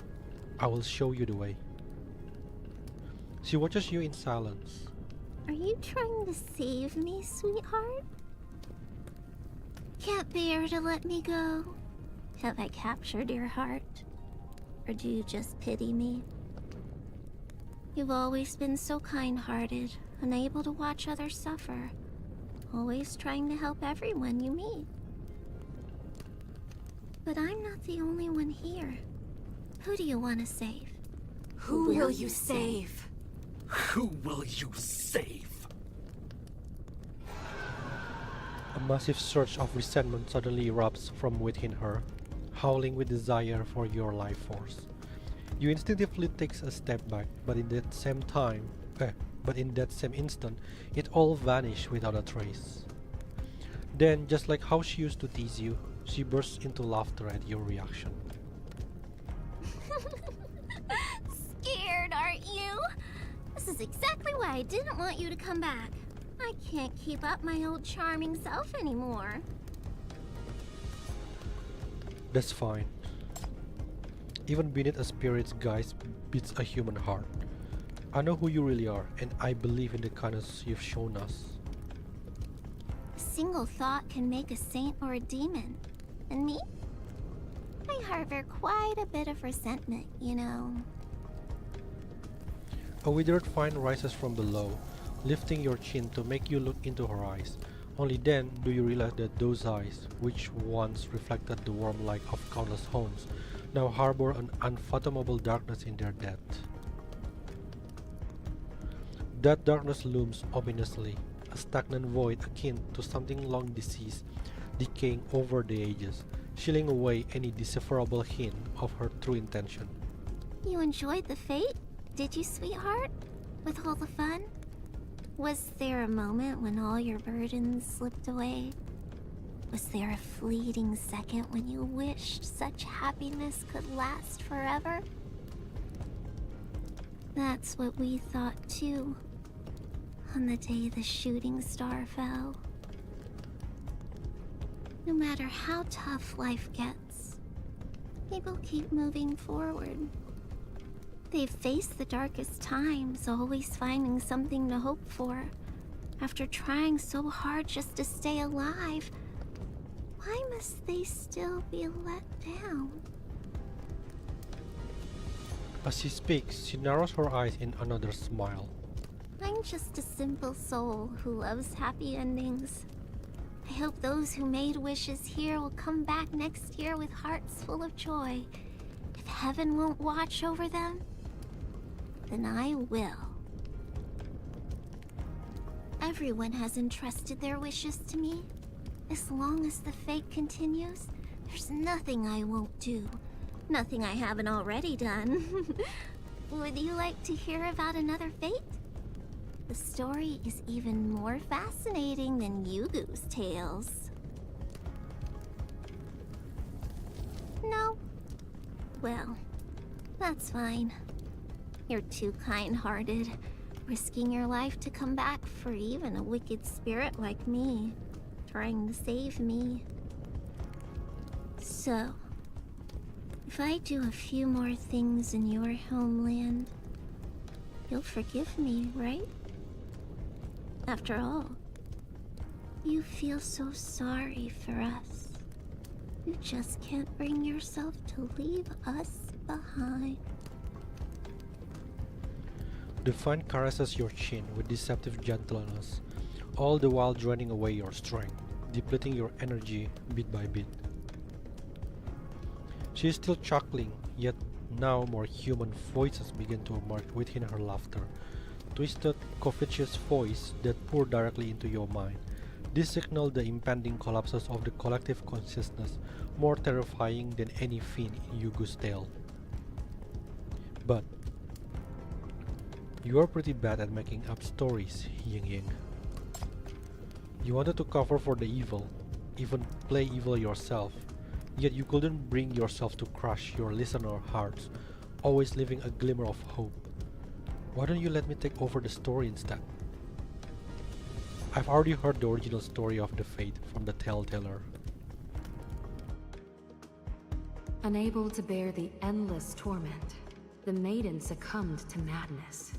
I will show you the way. She watches you in silence. Are you trying to save me, sweetheart? Can't bear to let me go. Have I captured your heart? Or do you just pity me? You've always been so kind-hearted, unable to watch others suffer. Always trying to help everyone you meet. But I'm not the only one here. Who do you want to save? Who will you save? Who will you save? A massive surge of resentment suddenly erupts from within her, howling with desire for your life force. You instinctively take a step back, but in that same instant, it all vanishes without a trace. Then, just like how she used to tease you, she bursts into laughter at your reaction. Scared, aren't you? This is exactly why I didn't want you to come back. I can't keep up my old charming self anymore. That's fine. Even beneath a spirit's guise beats a human heart. I know who you really are, and I believe in the kindness you've shown us. A single thought can make a saint or a demon. And me? I harbor quite a bit of resentment, you know. A withered vine rises from below, lifting your chin to make you look into her eyes. Only then do you realize that those eyes, which once reflected the warm light of countless homes, now harbor an unfathomable darkness in their depth. That darkness looms ominously, a stagnant void akin to something long deceased, decaying over the ages, shielding away any decipherable hint of her true intention. You enjoyed the fate, did you, sweetheart? With all the fun? Was there a moment when all your burdens slipped away? Was there a fleeting second when you wished such happiness could last forever? That's what we thought too, on the day the shooting star fell. No matter how tough life gets, people keep moving forward. They've faced the darkest times, always finding something to hope for. After trying so hard just to stay alive, why must they still be let down? As she speaks, she narrows her eyes in another smile. I'm just a simple soul who loves happy endings. I hope those who made wishes here will come back next year with hearts full of joy. If heaven won't watch over them, then I will. Everyone has entrusted their wishes to me. As long as the fate continues, there's nothing I won't do. Nothing I haven't already done. Would you like to hear about another fate? The story is even more fascinating than Yugu's tales. No? Well, that's fine. You're too kind-hearted, risking your life to come back for even a wicked spirit like me, trying to save me. So, if I do a few more things in your homeland, you'll forgive me, right? After all, you feel so sorry for us. You just can't bring yourself to leave us behind. The vine caresses your chin with deceptive gentleness, all the while draining away your strength, depleting your energy bit by bit. She is still chuckling, yet now more human voices begin to emerge within her laughter. Twisted, covetous voice that pour directly into your mind. This signal the impending collapses of the collective consciousness, more terrifying than any fiend in Yugu's tale. But you are pretty bad at making up stories, Yingying. You wanted to cover for the evil, even play evil yourself, yet you couldn't bring yourself to crush your listener hearts, always leaving a glimmer of hope. Why don't you let me take over the story instead? I've already heard the original story of the fate from the tellteller. Unable to bear the endless torment, the maiden succumbed to madness.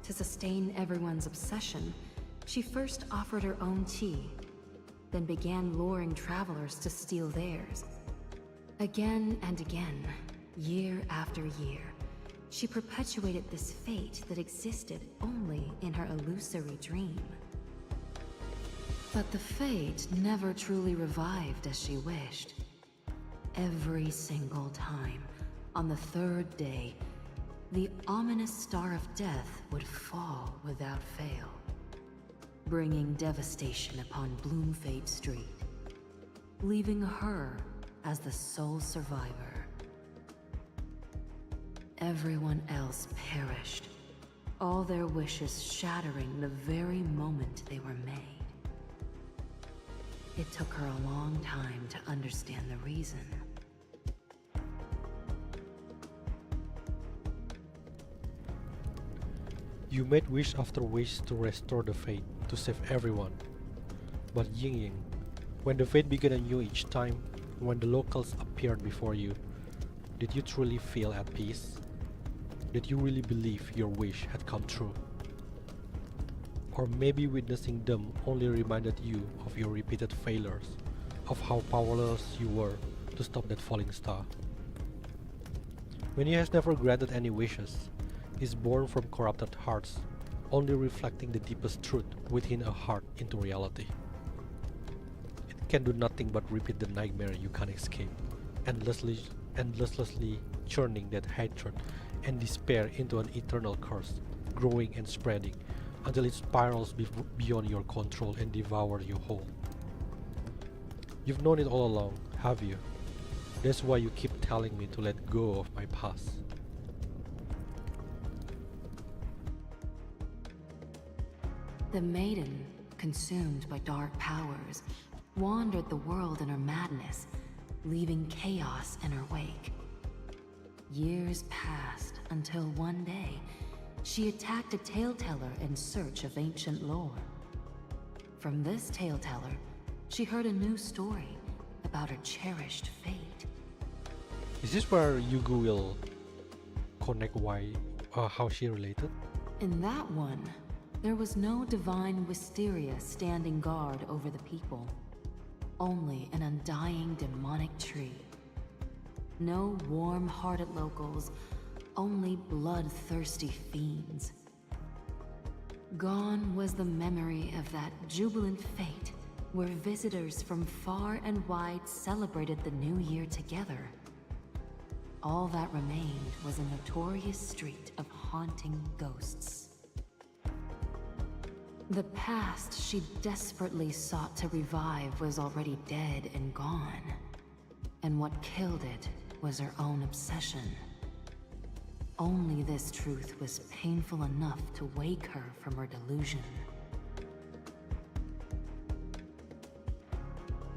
To sustain everyone's obsession, she first offered her own tea, then began luring travelers to steal theirs. Again and again, year after year, she perpetuated this fate that existed only in her illusory dream. But the fate never truly revived as she wished. Every single time, on the third day, the ominous star of death would fall without fail, bringing devastation upon Bloomfade Street, leaving her as the sole survivor. Everyone else perished, all their wishes shattering the very moment they were made. It took her a long time to understand the reason. You made wish after wish to restore the fate, to save everyone. But Yingying, when the fate began anew each time, when the locals appeared before you, did you truly feel at peace? Did you really believe your wish had come true? Or maybe witnessing them only reminded you of your repeated failures, of how powerless you were to stop that falling star. When he has never granted any wishes, is born from corrupted hearts, only reflecting the deepest truth within a heart into reality. It can do nothing but repeat the nightmare you can't escape, endlessly churning that hatred and despair into an eternal curse, growing and spreading until it spirals beyond your control and devours you whole. You've known it all along, have you? That's why you keep telling me to let go of my past. The maiden, consumed by dark powers, wandered the world in her madness, leaving chaos in her wake. Years passed until one day, she attacked a taleteller in search of ancient lore. From this taleteller, she heard a new story about her cherished fate. Is this where Yugu will connect how she related? In that one, there was no divine wisteria standing guard over the people, only an undying demonic tree. No warm-hearted locals, only bloodthirsty fiends. Gone was the memory of that jubilant fate where visitors from far and wide celebrated the new year together. All that remained was a notorious street of haunting ghosts. The past she desperately sought to revive was already dead and gone, and what killed it was her own obsession. Only this truth was painful enough to wake her from her delusion.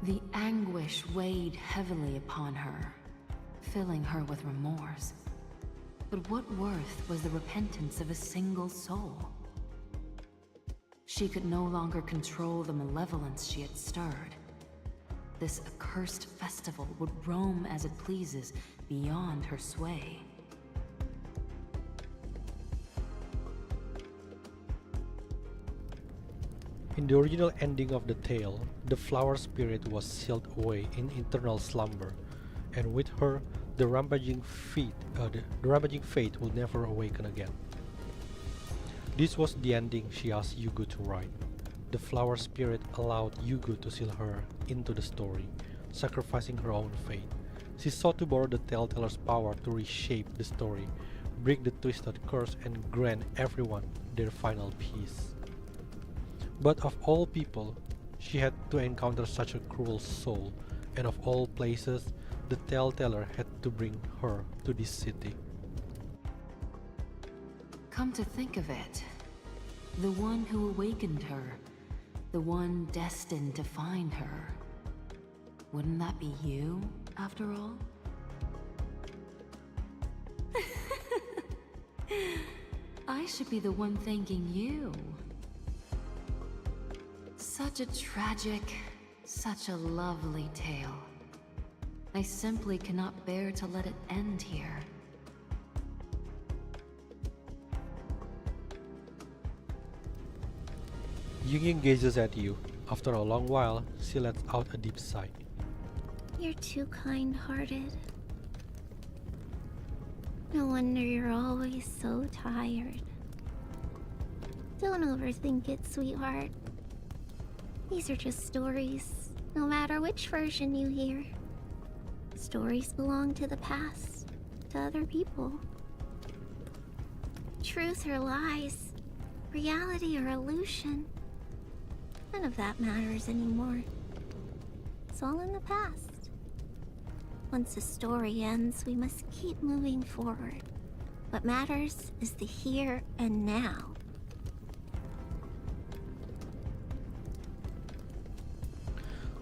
The anguish weighed heavily upon her filling her with remorse. But what worth was the repentance of a single soul? She could no longer control the malevolence she had stirred. This accursed festival would roam as it pleases beyond her sway. In the original ending of the tale, the flower spirit was sealed away in eternal slumber, and with her, the rampaging fate will never awaken again. This was the ending she asked Yugu to write. The flower spirit allowed Yugu to seal her into the story, sacrificing her own fate. She sought to borrow the tellteller's power to reshape the story, break the twisted curse, and grant everyone their final peace. But of all people, she had to encounter such a cruel soul, and of all places, the tellteller had to bring her to this city. Come to think of it, the one who awakened her, the one destined to find her, wouldn't that be you, after all? I should be the one thanking you. Such a tragic, such a lovely tale. I simply cannot bear to let it end here. Yingying gazes at you. After a long while, she lets out a deep sigh. You're too kind-hearted. No wonder you're always so tired. Don't overthink it, sweetheart. These are just stories, no matter which version you hear. Stories belong to the past, to other people. Truth or lies, reality or illusion, none of that matters anymore. It's all in the past. Once a story ends, we must keep moving forward. What matters is the here and now.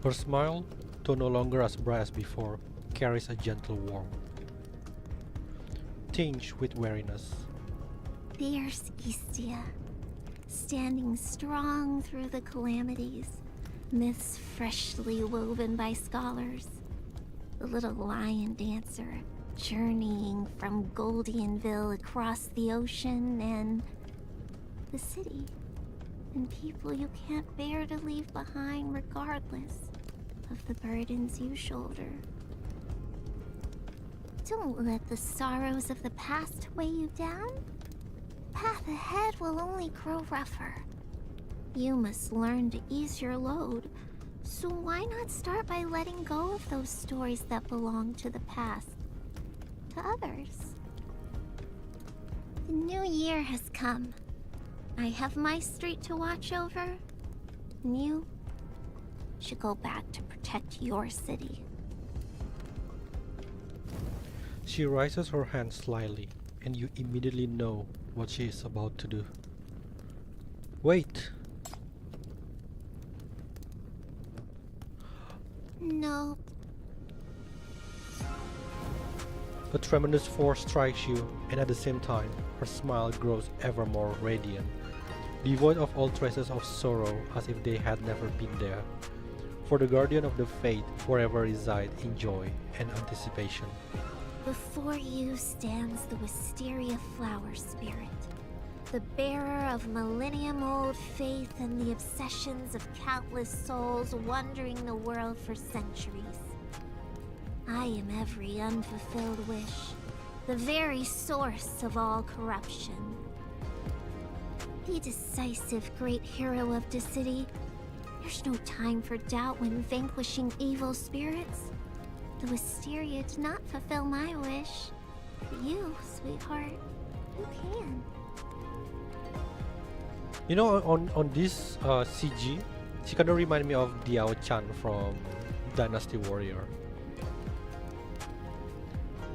Her smile, though no longer as bright as before, carries a gentle warmth, tinged with weariness. Fierce Istia, standing strong through the calamities, myths freshly woven by scholars. The little lion dancer, journeying from Goldianville across the ocean, and the city, and people you can't bear to leave behind regardless of the burdens you shoulder. Don't let the sorrows of the past weigh you down. The path ahead will only grow rougher. You must learn to ease your load, so why not start by letting go of those stories that belong to the past, to others? The new year has come. I have my street to watch over, and you should go back to protect your city. She raises her hand slightly, and you immediately know what she is about to do. Wait! No. A tremendous force strikes you, and at the same time, her smile grows ever more radiant, devoid of all traces of sorrow, as if they had never been there. For the guardian of the faith forever resides in joy and anticipation. Before you stands the wisteria flower spirit, the bearer of millennium-old faith and the obsessions of countless souls wandering the world for centuries. I am every unfulfilled wish, the very source of all corruption. The decisive great hero of the city, there's no time for doubt when vanquishing evil spirits. The wisteria did not fulfill my wish, but you, sweetheart, you can. You know, on this CG, she kind of remind me of Diao Chan from Dynasty Warrior.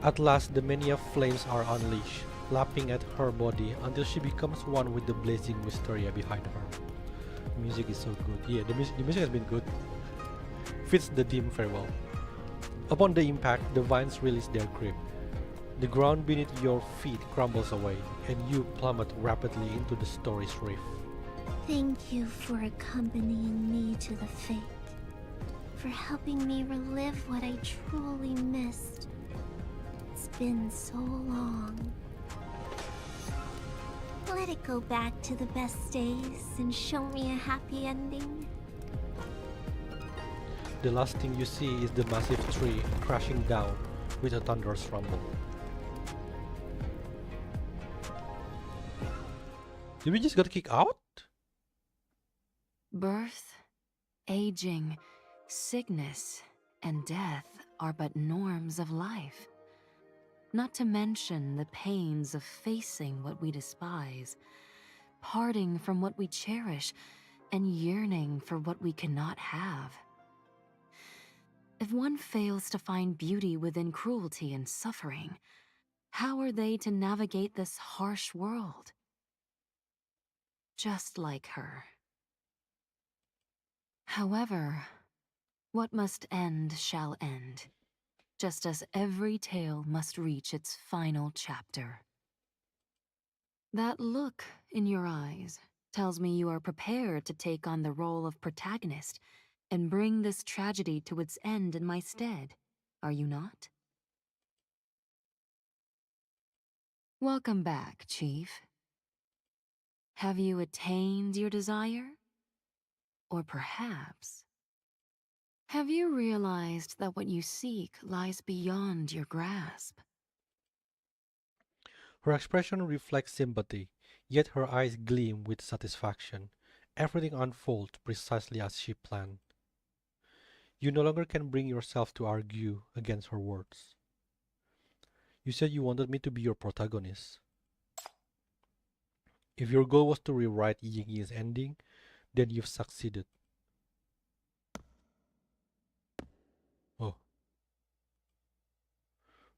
At last, the mania flames are unleashed, lapping at her body until she becomes one with the blazing wisteria behind her. The music is so good. Yeah, the music has been good. Fits the theme very well. Upon the impact, the vines release their grip. The ground beneath your feet crumbles away, and you plummet rapidly into the story's reef. Thank you for accompanying me to the fate. For helping me relive what I truly missed. It's been so long. Let it go back to the best days and show me a happy ending. The last thing you see is the massive tree crashing down with a thunderous rumble. Did we just get kicked out? Birth, aging, sickness, and death are but norms of life. Not to mention the pains of facing what we despise, parting from what we cherish, and yearning for what we cannot have. If one fails to find beauty within cruelty and suffering, how are they to navigate this harsh world? Just like her. However, what must end shall end, just as every tale must reach its final chapter. That look in your eyes tells me you are prepared to take on the role of protagonist and bring this tragedy to its end in my stead, are you not? Welcome back, Chief. Have you attained your desire? Or perhaps, have you realized that what you seek lies beyond your grasp? Her expression reflects sympathy, yet her eyes gleam with satisfaction. Everything unfolds precisely as she planned. You no longer can bring yourself to argue against her words. You said you wanted me to be your protagonist. If your goal was to rewrite Yingying's ending, then you've succeeded. Oh.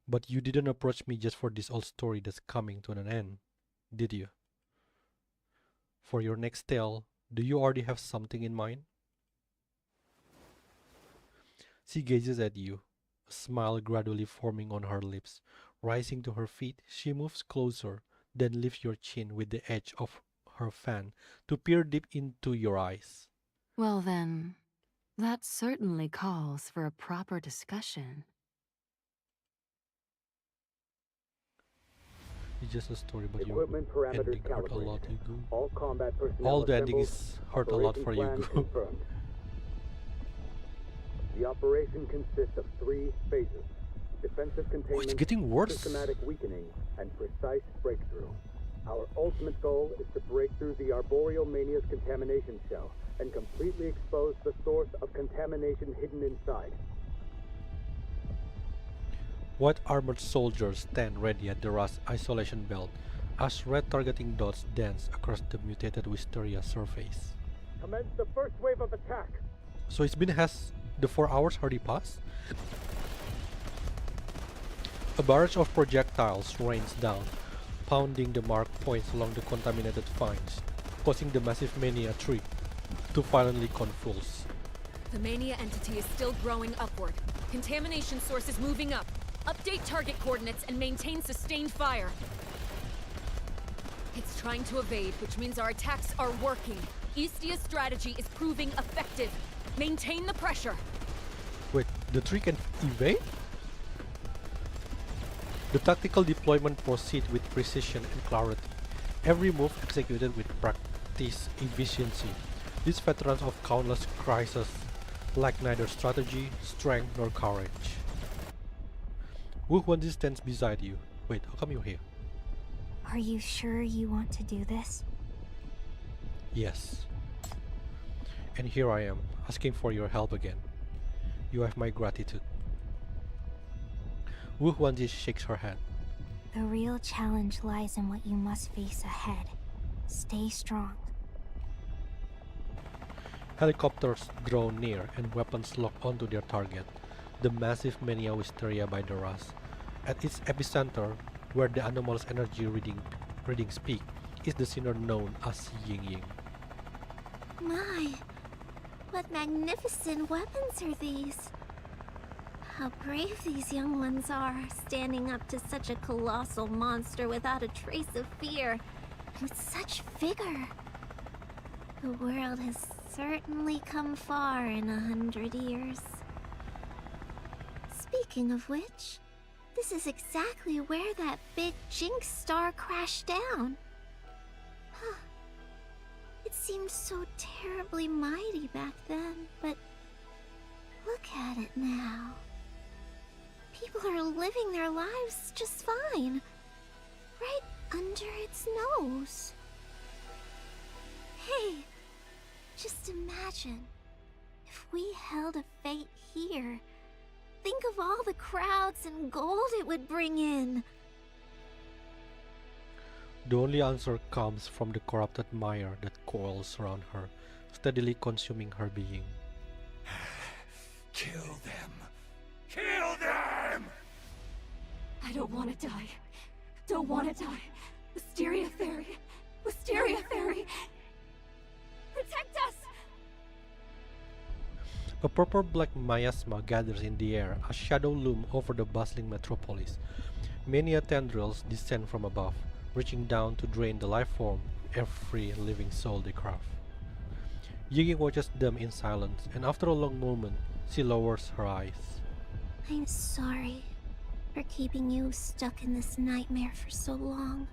But you didn't approach me just for this old story that's coming to an end, did you? For your next tale, do you already have something in mind? She gazes at you, a smile gradually forming on her lips. Rising to her feet, she moves closer, then lifts your chin with the edge of her fan to peer deep into your eyes. Well then, that certainly calls for a proper discussion. It's just a story, but Equipment your parameters ending hurt a lot, calibrated. Yugu. All combat personnel All the ending assembled. is hurt a lot for Operation plan Yugu. confirmed. The operation consists of 3 phases. Defensive containment, Oh, it's getting worse. systematic weakening, and precise breakthrough. Our ultimate goal is to break through the Arboreal Mania's contamination shell and completely expose the source of contamination hidden inside. White armored soldiers stand ready at the Rust isolation belt as red targeting dots dance across the mutated Wisteria surface. Commence the first wave of attack. So it's been has the 4 hours already passed? A barrage of projectiles rains down, pounding the mark points along the contaminated vines, causing the massive mania tree to violently convulse. The mania entity is still growing upward. Contamination source is moving up. Update target coordinates and maintain sustained fire. It's trying to evade, which means our attacks are working. Eastia's strategy is proving effective. Maintain the pressure. Wait, the tree can evade? The tactical deployment proceeds with precision and clarity. Every move executed with practiced efficiency. These veterans of countless crises lack neither strategy, strength, nor courage. Wuhuanzi stands beside you. Wait, how come you're here? Are you sure you want to do this? Yes. And here I am, asking for your help again. You have my gratitude. Wuhuanzi shakes her head. The real challenge lies in what you must face ahead. Stay strong. Helicopters draw near and weapons lock onto their target, the massive Mania Wisteria by the Rust. At its epicenter, where the anomalous energy readings peak, is the sinner known as Yingying. My, what magnificent weapons are these? How brave these young ones are, standing up to such a colossal monster without a trace of fear, and with such vigor. The world has certainly come far in 100 years. Speaking of which, this is exactly where that big Jinx star crashed down. Huh. It seemed so terribly mighty back then, but look at it now. People are living their lives just fine, right under its nose. Hey, just imagine if we held a fete here. Think of all the crowds and gold it would bring in. The only answer comes from the corrupted mire that coils around her, steadily consuming her being. Kill them! Kill them! I don't want to die. Don't want to die. Wisteria Fairy! Wisteria Fairy! Protect us! A purple-black miasma gathers in the air, a shadow loom over the bustling metropolis. Many tendrils descend from above, reaching down to drain the life form, every living soul they craft. Yingying watches them in silence, and after a long moment, she lowers her eyes. I'm sorry for keeping you stuck in this nightmare for so long.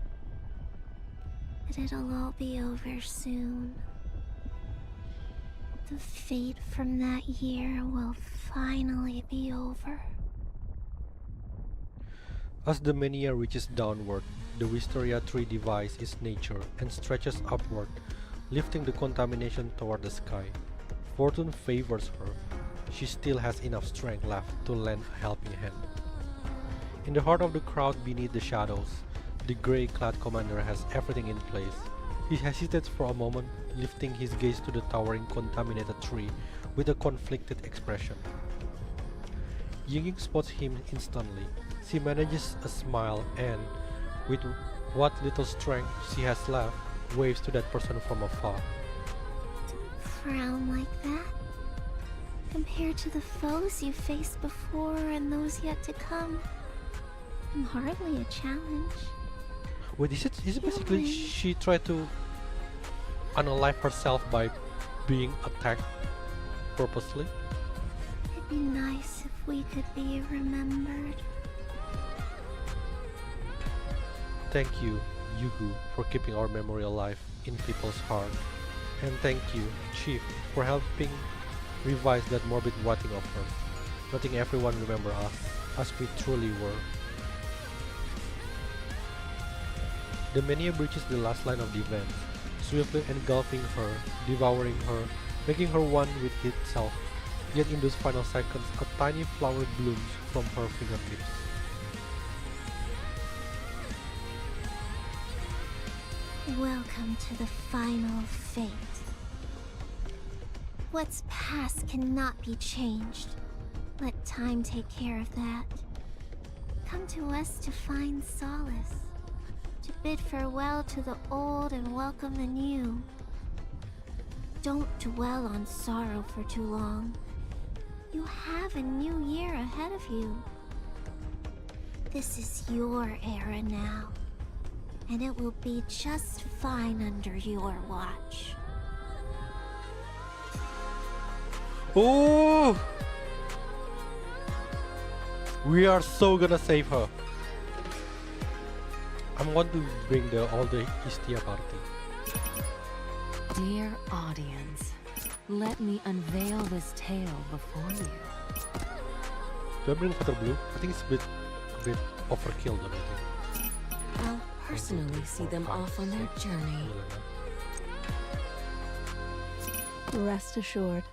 But it'll all be over soon. The fate from that year will finally be over. As the mania reaches downward, the Wisteria tree divides its nature and stretches upward, lifting the contamination toward the sky. Fortune favors her. She still has enough strength left to lend a helping hand. In the heart of the crowd beneath the shadows, the grey-clad commander has everything in place. He hesitates for a moment, lifting his gaze to the towering contaminated tree with a conflicted expression. Yingying spots him instantly. She manages a smile and, with what little strength she has left, waves to that person from afar. Frown like that? Compared to the foes you faced before and those yet to come, I'm hardly a challenge. Wait, is it basically she tried to unalive herself by being attacked purposely? It'd be nice if we could be remembered. Thank you, Yugu, for keeping our memory alive in people's heart. And thank you, Chief, for helping revise that morbid rotting of her, letting everyone remember us as we truly were. The mania breaches the last line of defense, swiftly engulfing her, devouring her, making her one with itself. Yet in those final seconds, a tiny flower blooms from her fingertips. Welcome to the final fate. What's past cannot be changed. Let time take care of that. Come to us to find solace, to bid farewell to the old and welcome the new. Don't dwell on sorrow for too long. You have a new year ahead of you. This is your era now, and it will be just fine under your watch. Oh! We are so gonna save her. I'm going to bring all the Istia party. Dear audience, let me unveil this tale before you. Do I bring Feather Blue? I think it's a bit overkill, don't you think? I'll personally see them off on their journey. Rest assured,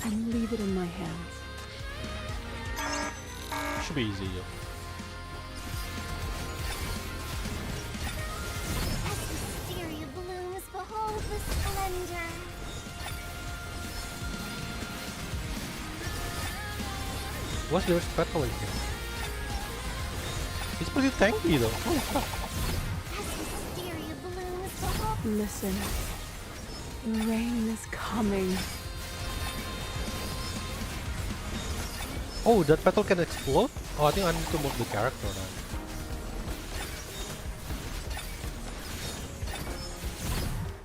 and leave it in my hands. Should be easy, yeah. As wisteria blooms, behold the splendor. What's their special in here? It's pretty tanky though. Holy crap. As wisteria blooms, behold. Listen, the rain is coming. Oh, that petal can explode? Oh, I think I need to move the character now.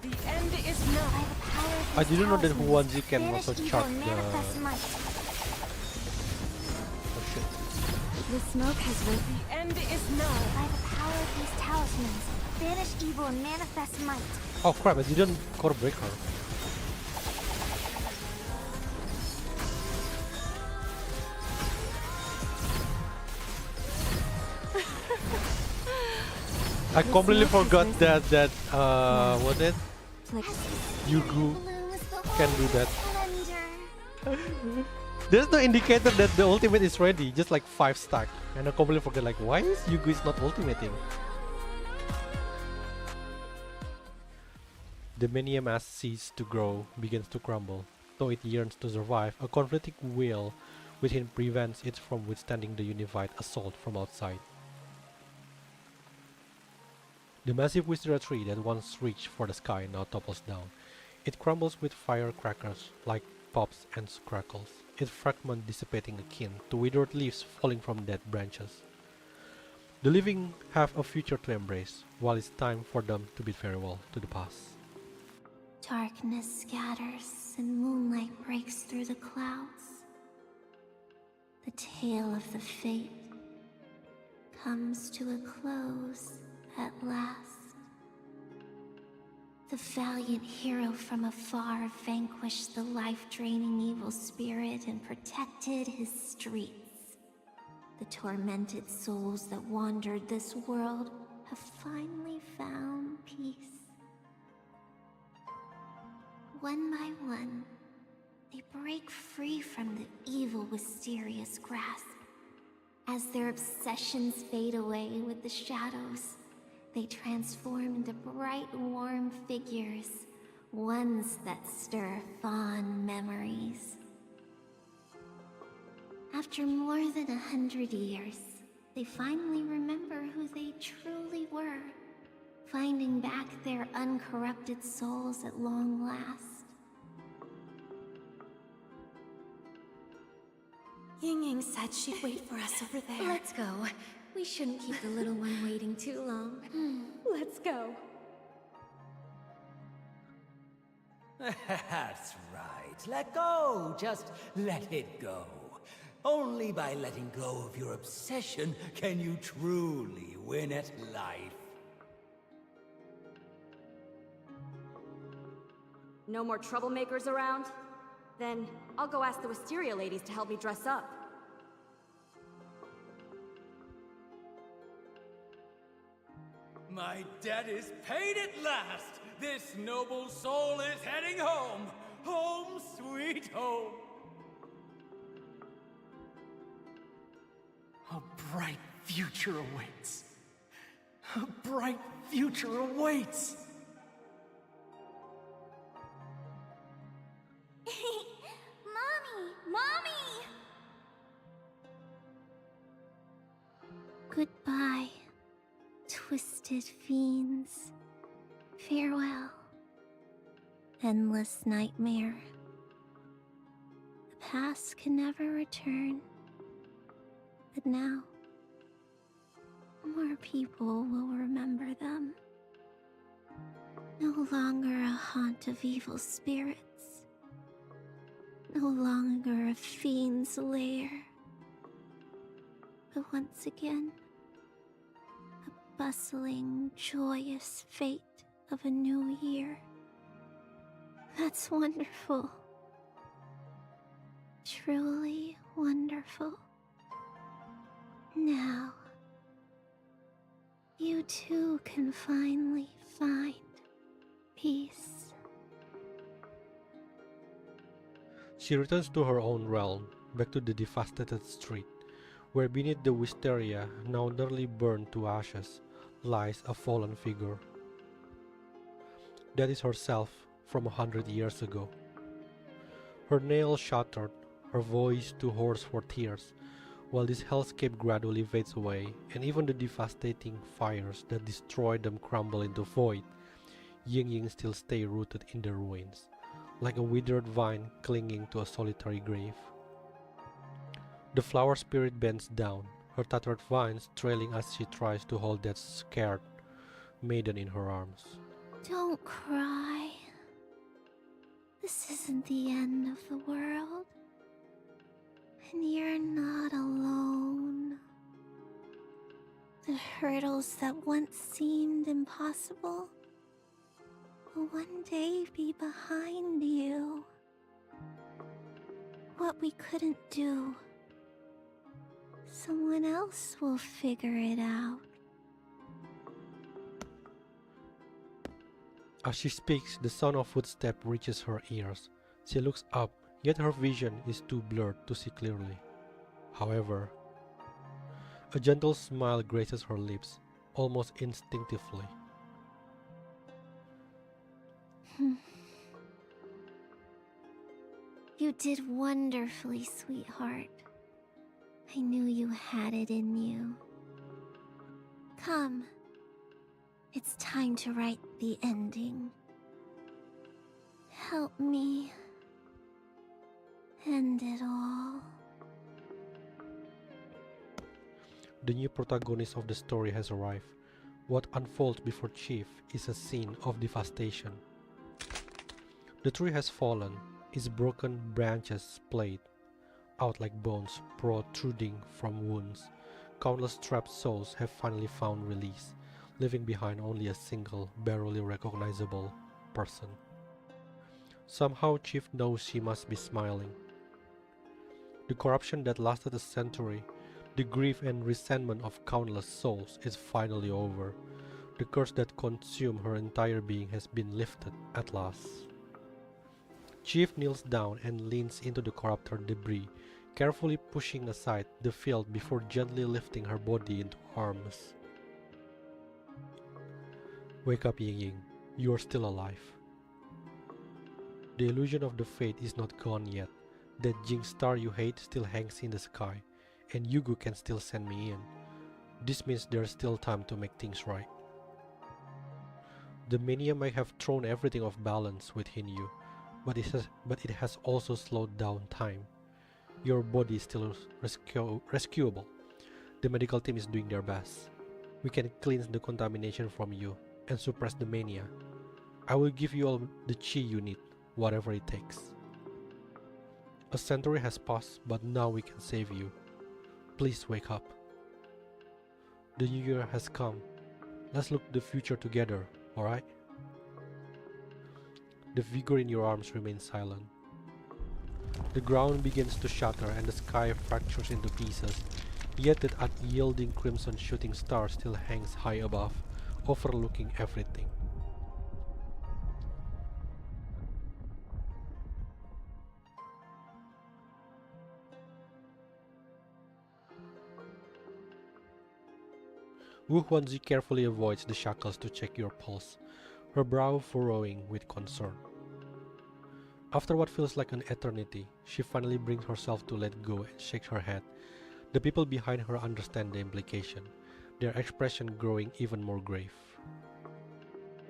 The end is nigh. I didn't know that Wuhuanzi can also chart the... Oh shit. The smoke has risen. The end is nigh. By the power of these talismans, banish evil and manifest might. Oh crap, I didn't core break her. I completely forgot that what it? Yugu can do that. There's no indicator that the ultimate is ready, just like 5 stack. And I completely forget, like, why is Yugu is not ultimating? The mania mass ceases to grow, begins to crumble. Though it yearns to survive, a conflicting will within prevents it from withstanding the unified assault from outside. The massive wisteria tree that once reached for the sky now topples down. It crumbles with firecrackers like pops and crackles, its fragment dissipating akin to withered leaves falling from dead branches. The living have a future to embrace, while it's time for them to bid farewell to the past. Darkness scatters and moonlight breaks through the clouds. The tale of the fate comes to a close at last. The valiant hero from afar vanquished the life-draining evil spirit and protected his streets. The tormented souls that wandered this world have finally found peace. One by one, they break free from the evil Wisteria's grasp. As their obsessions fade away with the shadows, they transform into bright, warm figures, ones that stir fond memories. After more than 100 years, they finally remember who they truly were, finding back their uncorrupted souls at long last. Yingying said she'd wait for us over there. Let's go. We shouldn't keep the little one waiting too long. Let's go. That's right. Let go. Just let it go. Only by letting go of your obsession can you truly win at life. No more troublemakers around? Then I'll go ask the Wisteria ladies to help me dress up. My debt is paid at last! This noble soul is heading home! Home, sweet home! A bright future awaits. A bright future awaits. Mommy! Mommy! Goodbye, twisted fiends. Farewell, endless nightmare. The past can never return, but now, more people will remember them. No longer a haunt of evil spirits. No longer a fiend's lair. But once again, a bustling, joyous fate of a new year. That's wonderful. Truly wonderful. Now, you too can finally find peace. She returns to her own realm, back to the devastated street, where beneath the wisteria, now nearly burned to ashes, lies a fallen figure. That is herself from 100 years ago. Her nails shattered, her voice too hoarse for tears, while this hellscape gradually fades away, and even the devastating fires that destroyed them crumble into void, Yingying still stay rooted in the ruins, like a withered vine clinging to a solitary grave. The flower spirit bends down, her tattered vines trailing as she tries to hold that scared maiden in her arms. Don't cry. This isn't the end of the world. And you're not alone. The hurdles that once seemed impossible will one day be behind you. What we couldn't do, someone else will figure it out. As she speaks, the sound of footsteps reaches her ears. She looks up, yet her vision is too blurred to see clearly. However, a gentle smile graces her lips, almost instinctively. You did wonderfully, sweetheart. I knew you had it in you. Come. It's time to write the ending. Help me end it all. The new protagonist of the story has arrived. What unfolds before Chief is a scene of devastation. The tree has fallen, its broken branches splayed out like bones protruding from wounds. Countless trapped souls have finally found release, leaving behind only a single, barely recognizable person. Somehow Chief knows she must be smiling. The corruption that lasted a century, the grief and resentment of countless souls is finally over. The curse that consumed her entire being has been lifted at last. Chief kneels down and leans into the corrupted debris, carefully pushing aside the field before gently lifting her body into arms. Wake up, Yingying. You are still alive. The illusion of the fate is not gone yet. That Jing star you hate still hangs in the sky, and Yugu can still send me in. This means there's still time to make things right. The mania may have thrown everything off balance within you, but it has also slowed down time. Your body is still rescuable. The medical team is doing their best. We can cleanse the contamination from you and suppress the mania. I will give you all the chi you need, whatever it takes. A century has passed, but now we can save you. Please wake up. The new year has come. Let's look the future together, alright? The vigor in your arms remains silent. The ground begins to shatter and the sky fractures into pieces, yet that unyielding crimson shooting star still hangs high above, overlooking everything. Wuhuanzi carefully avoids the shackles to check your pulse, her brow furrowing with concern. After what feels like an eternity, she finally brings herself to let go and shakes her head. The people behind her understand the implication, their expression growing even more grave.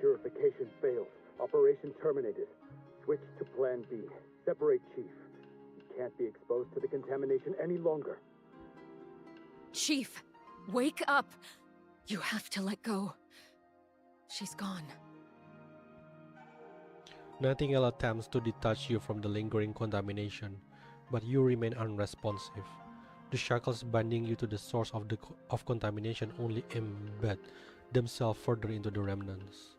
Purification failed. Operation terminated. Switch to Plan B. Separate Chief. He can't be exposed to the contamination any longer. Chief, wake up! You have to let go. She's gone. Nightingale attempts to detach you from the lingering contamination, but you remain unresponsive. The shackles binding you to the source of contamination only embed themselves further into the remnants.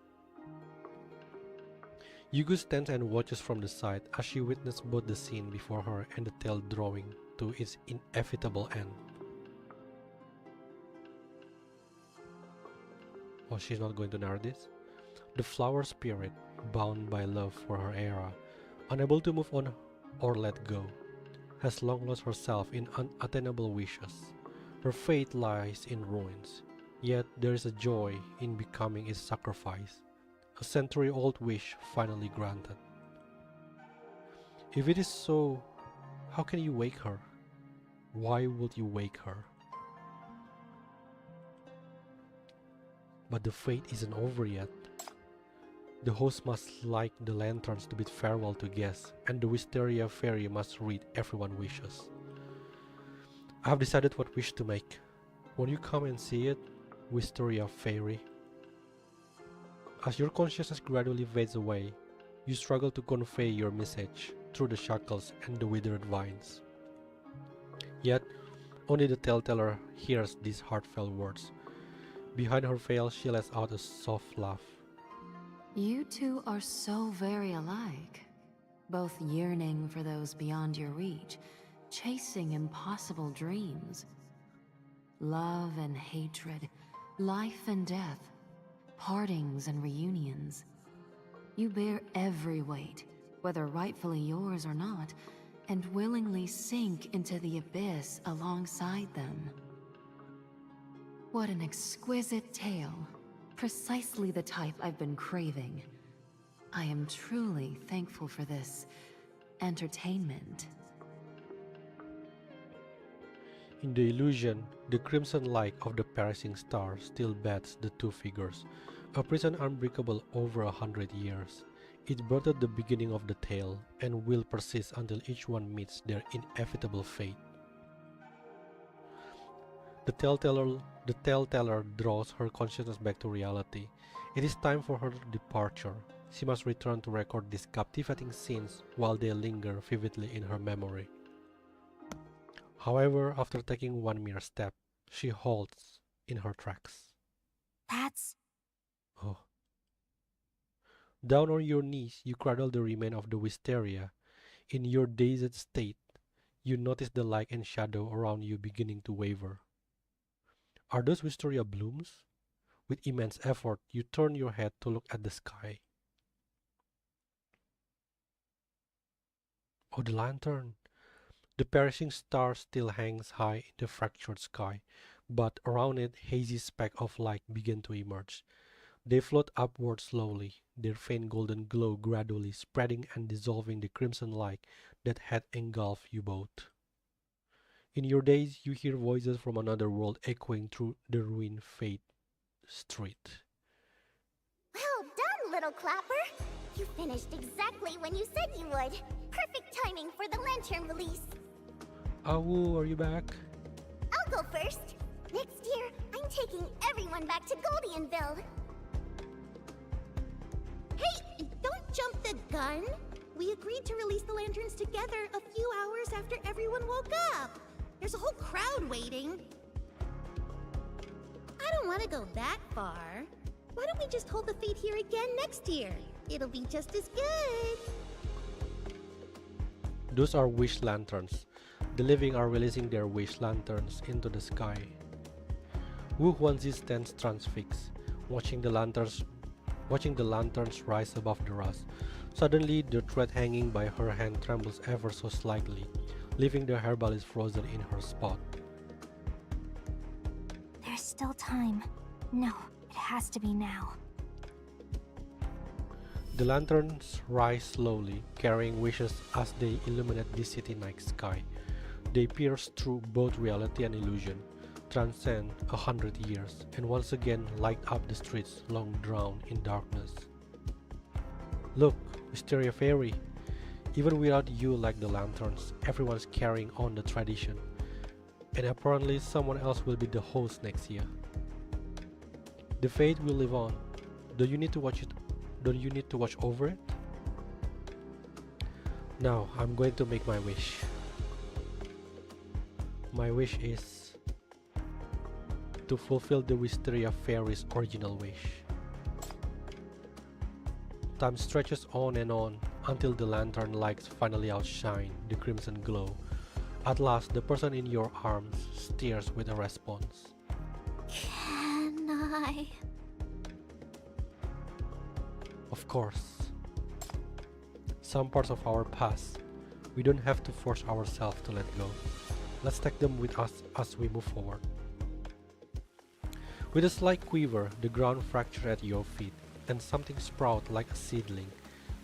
Yugu stands and watches from the side as she witnesses both the scene before her and the tale drawing to its inevitable end. Oh, she's not going to narrate this? The flower spirit, bound by love for her era, unable to move on or let go, has long lost herself in unattainable wishes. Her fate lies in ruins, yet there is a joy in becoming its sacrifice, a century-old wish finally granted. If it is so, how can you wake her? Why would you wake her? But the fate isn't over yet. The host must light the lanterns to bid farewell to guests, and the Wisteria Fairy must read everyone's wishes. I've decided what wish to make. When you come and see it, Wisteria Fairy. As your consciousness gradually fades away, you struggle to convey your message through the shackles and the withered vines. Yet, only the tellteller hears these heartfelt words. Behind her veil, she lets out a soft laugh. You two are so very alike, both yearning for those beyond your reach, chasing impossible dreams. Love and hatred, life and death, partings and reunions. You bear every weight, whether rightfully yours or not, and willingly sink into the abyss alongside them. What an exquisite tale. Precisely the type I've been craving. I am truly thankful for this entertainment. In the illusion, the crimson light of the perishing star still bats the two figures, a prison unbreakable over 100 years. It brought at the beginning of the tale, and will persist until each one meets their inevitable fate. The tellteller draws her consciousness back to reality. It is time for her departure. She must return to record these captivating scenes while they linger vividly in her memory. However, after taking one mere step, she halts in her tracks. That's... Oh. Down on your knees, you cradle the remain of the wisteria. In your dazed state, you notice the light and shadow around you beginning to waver. Are those wisteria blooms? With immense effort, you turn your head to look at the sky. Oh, the lantern! The perishing star still hangs high in the fractured sky, but around it, hazy specks of light begin to emerge. They float upward slowly, their faint golden glow gradually spreading and dissolving the crimson light that had engulfed you both. In your daze, you hear voices from another world echoing through the ruined Fate Street. Well done, little clapper! You finished exactly when you said you would. Perfect timing for the lantern release. Awu, are you back? I'll go first. Next year, I'm taking everyone back to Goldianville. Hey, don't jump the gun! We agreed to release the lanterns together a few hours after everyone woke up. There's a whole crowd waiting. I don't want to go that far. Why don't we just hold the fete here again next year? It'll be just as good. Those are wish lanterns. The living are releasing their wish lanterns into the sky. Wuhuanzi stands transfixed, watching the lanterns rise above the rust. Suddenly, the thread hanging by her hand trembles ever so slightly, leaving the herbalist frozen in her spot. There's still time. No, it has to be now. The lanterns rise slowly, carrying wishes as they illuminate the city night sky. They pierce through both reality and illusion, transcend 100 years, and once again light up the streets long drowned in darkness. Look, Wisteria Fairy! Even without you like the lanterns, everyone's carrying on the tradition. And apparently someone else will be the host next year. The fate will live on. Do you need to watch over it? Now, I'm going to make my wish. My wish is to fulfill the Wisteria Fairy's original wish. Time stretches on and on until the lantern lights finally outshine the crimson glow. At last, the person in your arms stares with a response. Can I? Of course. Some parts of our past, we don't have to force ourselves to let go. Let's take them with us as we move forward. With a slight quiver, the ground fractures at your feet, and something sprouts like a seedling,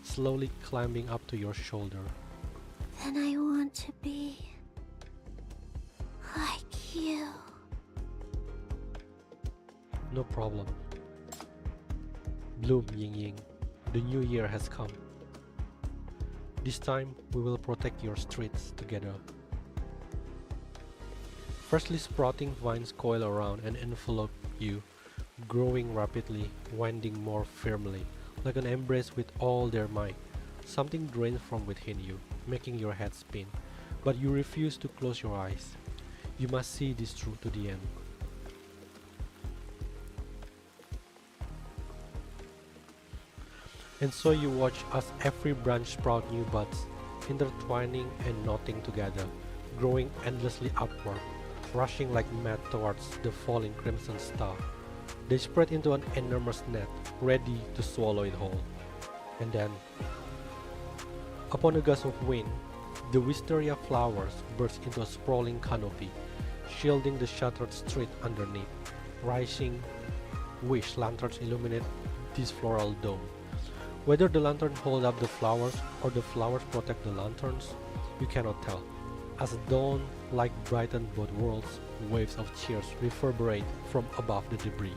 slowly climbing up to your shoulder. Then I want to be like you. No problem. Bloom, Yingying. The new year has come. This time, we will protect your streets together. Freshly sprouting vines coil around and envelop you, growing rapidly, winding more firmly, like an embrace with all their might. Something drains from within you, making your head spin, but you refuse to close your eyes. You must see this through to the end. And so you watch as every branch sprout new buds, intertwining and knotting together, growing endlessly upward, rushing like mad towards the falling crimson star. They spread into an enormous net, ready to swallow it whole. And then, upon a gust of wind, the wisteria flowers burst into a sprawling canopy, shielding the shattered street underneath. Rising wish lanterns illuminate this floral dome. Whether the lantern hold up the flowers or the flowers protect the lanterns, you cannot tell. As dawn like brighten both worlds, waves of cheers reverberate from above the debris.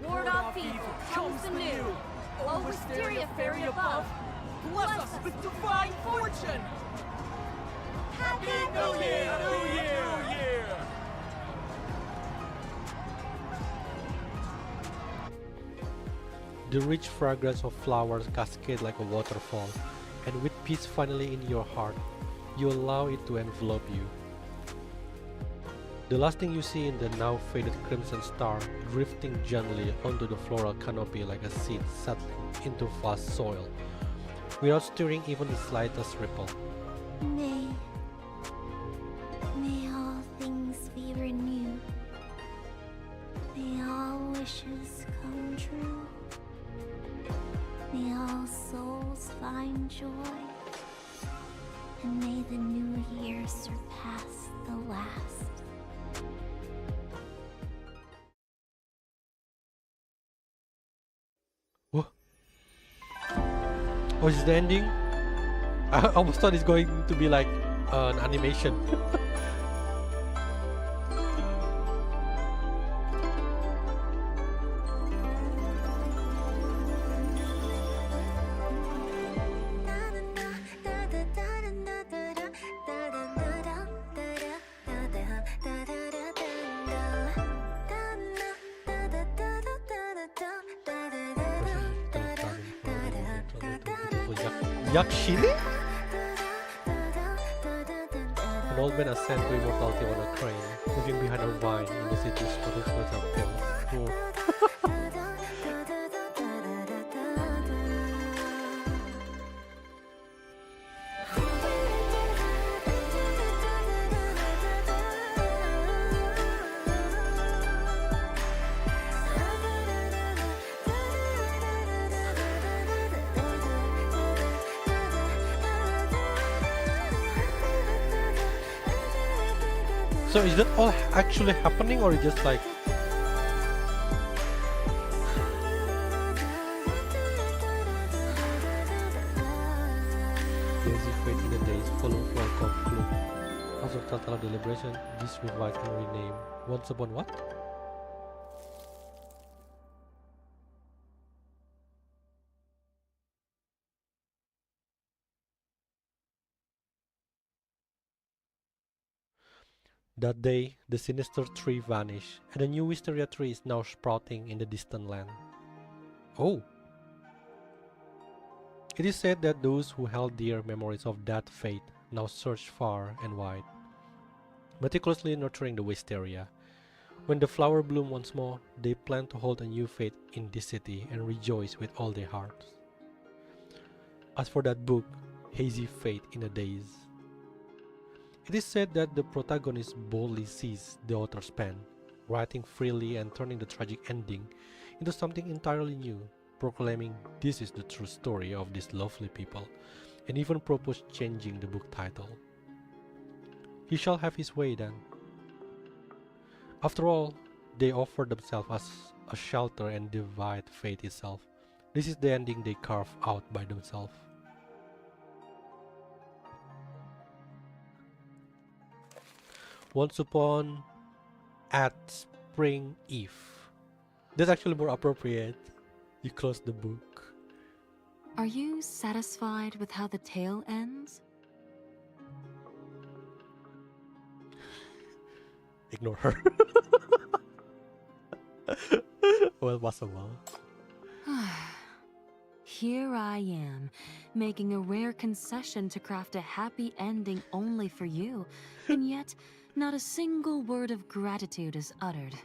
Ward off evil, comes the new. O Wisteria fairy above, bless us with divine fortune! Happy New Year! New Year! New Year! The rich fragrance of flowers cascade like a waterfall, and with peace finally in your heart, you allow it to envelop you. The last thing you see in the now faded crimson star drifting gently onto the floral canopy like a seed settling into vast soil, without stirring even the slightest ripple. May all things be renewed. May all wishes come true. May all souls find joy. And may the new year surpass the last. Whoa. Oh, is the ending? I almost thought it's going to be like an animation. Yakshini? An old man ascends to immortality on a crane, moving behind a vine in the city's spiritual pills. So is that all actually happening, or is just like Daisy fate in the days follow for a conclude. After total deliberation, this revise and rename once upon what? That day, the sinister tree vanished, and a new wisteria tree is now sprouting in the distant land. Oh! It is said that those who held dear memories of that fate now search far and wide, meticulously nurturing the wisteria. When the flower bloom once more, they plan to hold a new fate in this city and rejoice with all their hearts. As for that book, Hazy Fate in the Days, it is said that the protagonist boldly seized the author's pen, writing freely and turning the tragic ending into something entirely new, proclaiming this is the true story of these lovely people, and even proposed changing the book title. He shall have his way then. After all, they offer themselves as a shelter and divide fate itself. This is the ending they carve out by themselves. Once upon at Spring Eve. That's actually more appropriate. You close the book. Are you satisfied with how the tale ends? ignore her. Well, possible. Here I am, making a rare concession to craft a happy ending only for you, and yet not a single word of gratitude is uttered.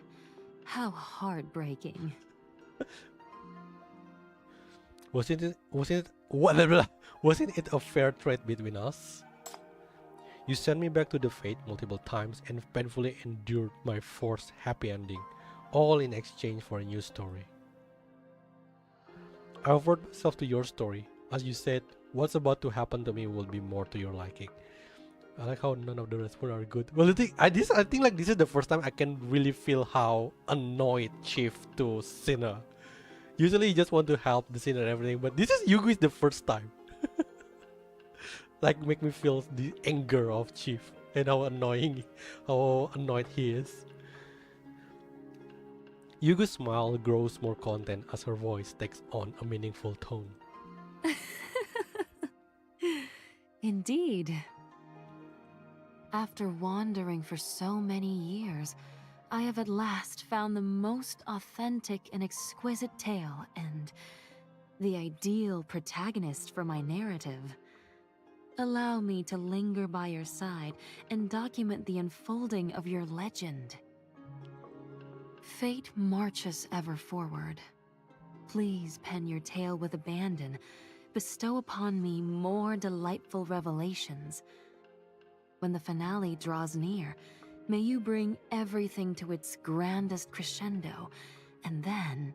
How heartbreaking. Wasn't it a fair trade between us? You sent me back to the Fate multiple times and painfully endured my forced happy ending, all in exchange for a new story. I offered myself to your story. As you said, what's about to happen to me will be more to your liking. I like how none of the responses are good. Well, I think like this is the first time I can really feel how annoyed Chief to Sinner. Usually you just want to help the Sinner and everything, but this is Yugu is the first time. Like make me feel the anger of Chief and how annoyed he is. Yugu's smile grows more content as her voice takes on a meaningful tone. Indeed. After wandering for so many years, I have at last found the most authentic and exquisite tale and the ideal protagonist for my narrative. Allow me to linger by your side and document the unfolding of your legend. Fate marches ever forward. Please pen your tale with abandon. Bestow upon me more delightful revelations. When the finale draws near, may you bring everything to its grandest crescendo, and then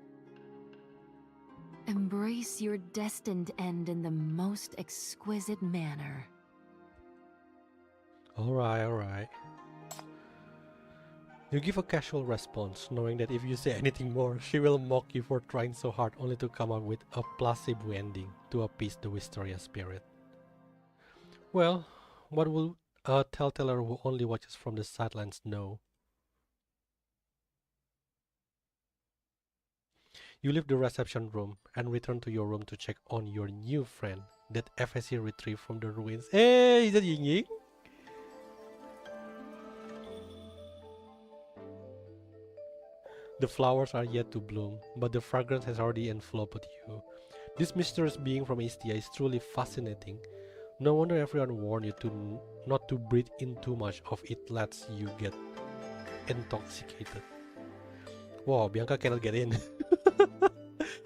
embrace your destined end in the most exquisite manner. Alright. You give a casual response, knowing that if you say anything more, she will mock you for trying so hard only to come up with a placebo ending to appease the Wisteria spirit. Well, what will a telltaler who only watches from the sidelines know? You leave the reception room and return to your room to check on your new friend that FSC retrieved from the ruins. Hey, is that Yingying? The flowers are yet to bloom, but the fragrance has already enveloped you. This mysterious being from Istia is truly fascinating. No wonder everyone warned you to not to breathe in too much of it, lets you get intoxicated. Wow, Bianca cannot get in.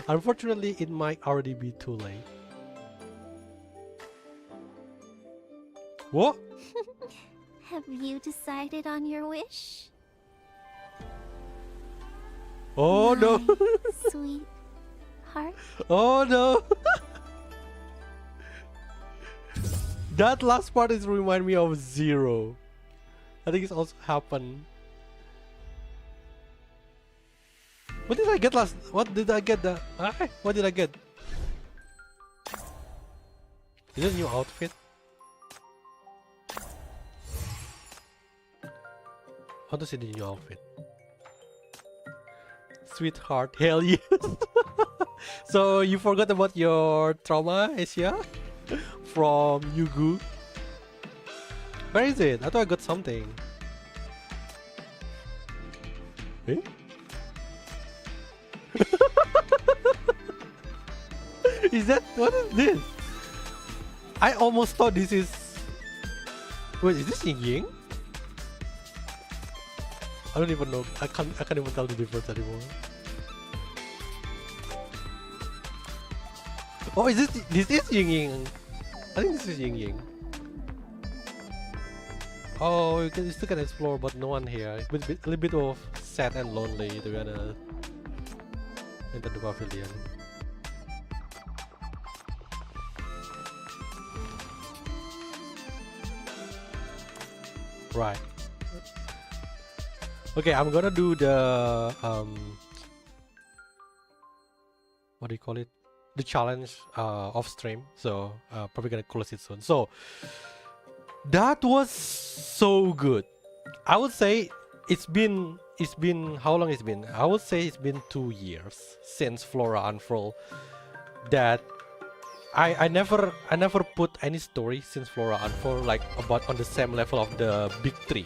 Unfortunately, it might already be too late. What? Have you decided on your wish? Oh no! Sweet heart. Oh no! That last part is remind me of Zero. I think it's also happened. What did I get last? What did I get? What did I get? Is it a new outfit? How to see the new outfit? Sweetheart, hell yes! So you forgot about your trauma, Asia? From Yugu? Where is it? I thought I got something. Eh? Is that... what is this? I almost thought this is... Wait, is this Yingying? I don't even know. I can't even tell the difference anymore. Oh, is this is Yingying? I think this is Yingying. Oh, you still can explore, but no one here. A little bit of sad and lonely to be honest. Enter the pavilion. Right. Okay, I'm gonna do the what do you call it? The challenge off stream. So probably gonna close it soon. So that was so good. I would say it's been how long it's been? I would say it's been 2 years since Flora Unfurled. That I never put any story since Flora Unfurled like about on the same level of the big three.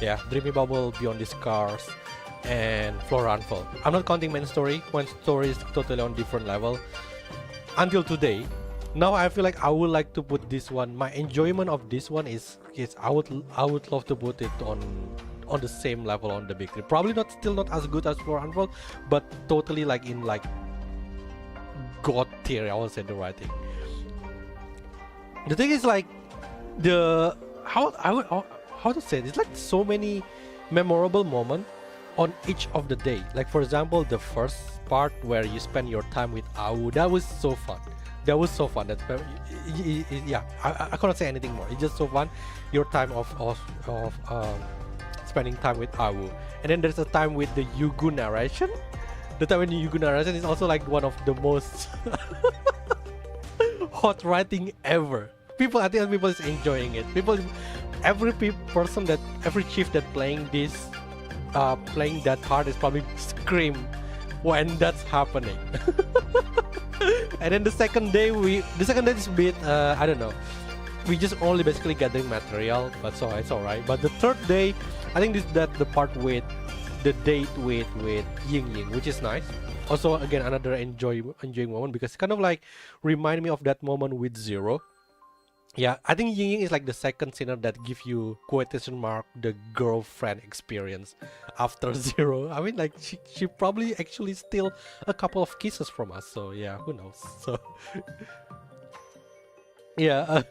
Yeah, Dreamy Bubble, Beyond the Scars, and Floranful. I'm not counting main story. Main story is totally on different level. Until today, now I feel like I would like to put this one. My enjoyment of this one is I would love to put it on the same level on the big three. Probably still not as good as Floranful, but totally like in like god tier. I will say the right thing. The thing is like how to say it? It's like so many memorable moments on each of the day. Like for example, the first part where you spend your time with Awu, that was so fun. That was so fun. Yeah, I cannot say anything more. It's just so fun. Your time of spending time with Awu, and then there's a time with the Yugu narration. The time when the Yugu narration is also like one of the most hot writing ever. I think people is enjoying it. Every chief that playing that part is probably scream when that's happening. And then the second day is a bit I don't know. We just only basically gathering material, but so it's alright. But the third day, I think that's the part with the date with Yingying, which is nice. Also, again, another enjoying moment because it kind of like remind me of that moment with Zero. Yeah, I think Yingying is like the second sinner that give you quotation mark the girlfriend experience after Zero. I mean, like she probably actually steal a couple of kisses from us. So yeah, who knows? So yeah,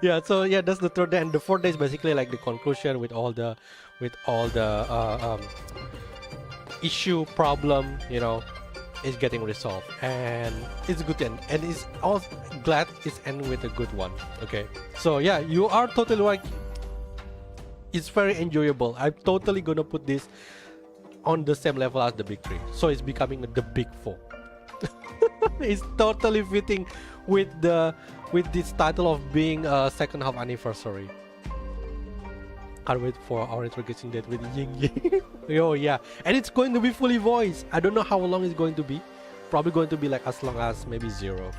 yeah. So yeah, that's the third day, and the fourth day is basically like the conclusion with all the issue problem, you know, is getting resolved, and it's good end, and it's all glad it's end with a good one. Okay, so yeah, you are totally right. It's very enjoyable. I'm totally gonna put this on the same level as the big three, so it's becoming the big four. It's totally fitting with this title of being a second half anniversary. Can't wait for our introduction date with Yingying. Oh yeah, and it's going to be fully voiced. I don't know how long it's going to be. Probably going to be like as long as maybe Zero.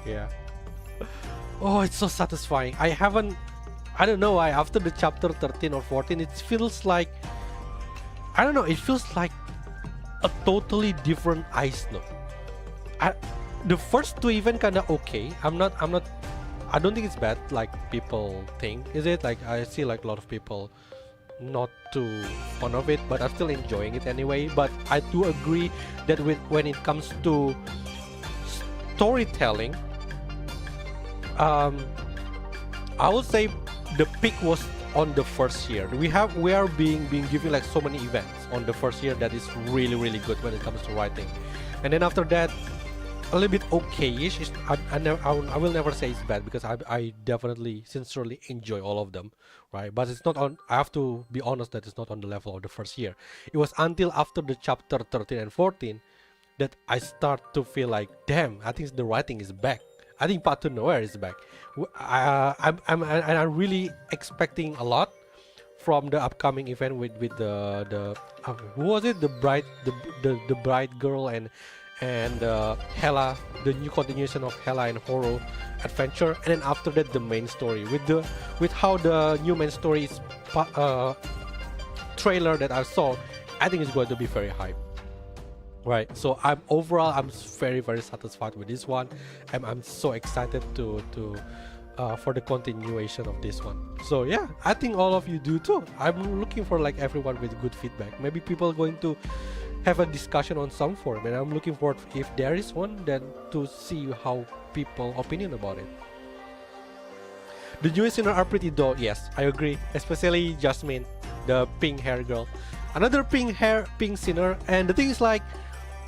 Yeah. Oh, it's so satisfying. I don't know why after the chapter 13 or 14 it feels like, I don't know, it feels like a totally different Ice Snow. The first two even kinda okay. I don't think it's bad like people think. Is it? Like I see like a lot of people not too fond of it, but I'm still enjoying it anyway. But I do agree that when it comes to storytelling, I would say the peak was on the first year. We are being given like so many events on the first year that is really good when it comes to writing, and then after that a little bit okay-ish. I will never say it's bad because I definitely sincerely enjoy all of them, right? But it's not on, I have to be honest that it's not on the level of the first year. It was until after the chapter 13 and 14 that I start to feel like, damn, I think the writing is back. I think Path to Nowhere is back. I'm really expecting a lot from the upcoming event with the who was it, the bride girl and Hela, the new continuation of Hela and Horo adventure, and then after that the main story with how the new main story is trailer that I saw. I think it's going to be very hype, right? So I'm very satisfied with this one. I'm so excited to for the continuation of this one. So yeah, I think all of you do too. I'm looking for like everyone with good feedback. Maybe people are going to have a discussion on some forum, and I'm looking forward, if there is one, then to see how people opinion about it. The new sinner are pretty dull. Yes, I agree, especially Jasmine, the pink hair girl, another pink sinner. And the thing is, like,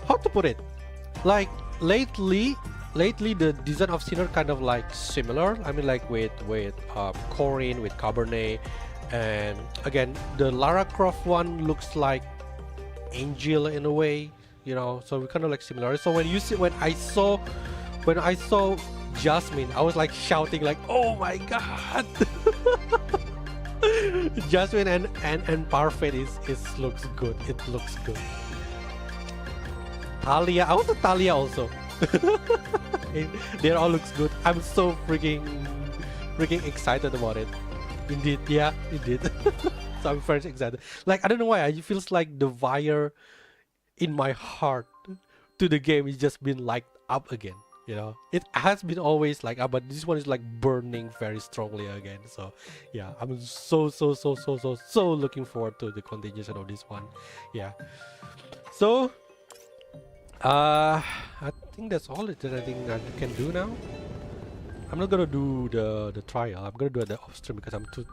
how to put it, like lately the design of sinner kind of like similar. I mean, like with Corinne, with Cabernet, and again the Lara Croft one looks like Angel in a way, you know, so we kind of like similar. So when I saw Jasmine, I was like shouting like, oh my god. Jasmine and Parfait is looks good. It looks good. Talia, I was a Talia also. They all looks good. I'm so freaking excited about it. Indeed, yeah, indeed. So I'm very excited. Like, I don't know why, it feels like the fire in my heart to the game is just been light up again. You know, it has been always like up, but this one is like burning very strongly again. So yeah, I'm so looking forward to the continuation of this one. Yeah. So I think that's all that I think I can do now. I'm not gonna do the trial. I'm gonna do it off stream because I'm too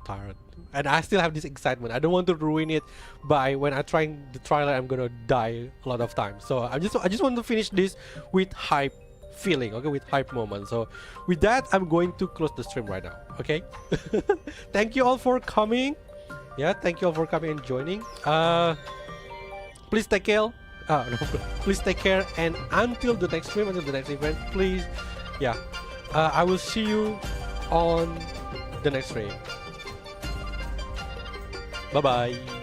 tired, and I still have this excitement. I don't want to ruin it by when I try the trial. I'm gonna die a lot of times. So I just want to finish this with hype feeling, okay, with hype moment. So with that, I'm going to close the stream right now. Okay. Thank you all for coming. Yeah, thank you all for coming and joining. Please take care. No, please take care, and until the next stream, until the next event, please, yeah. I will see you on the next stream. Bye bye.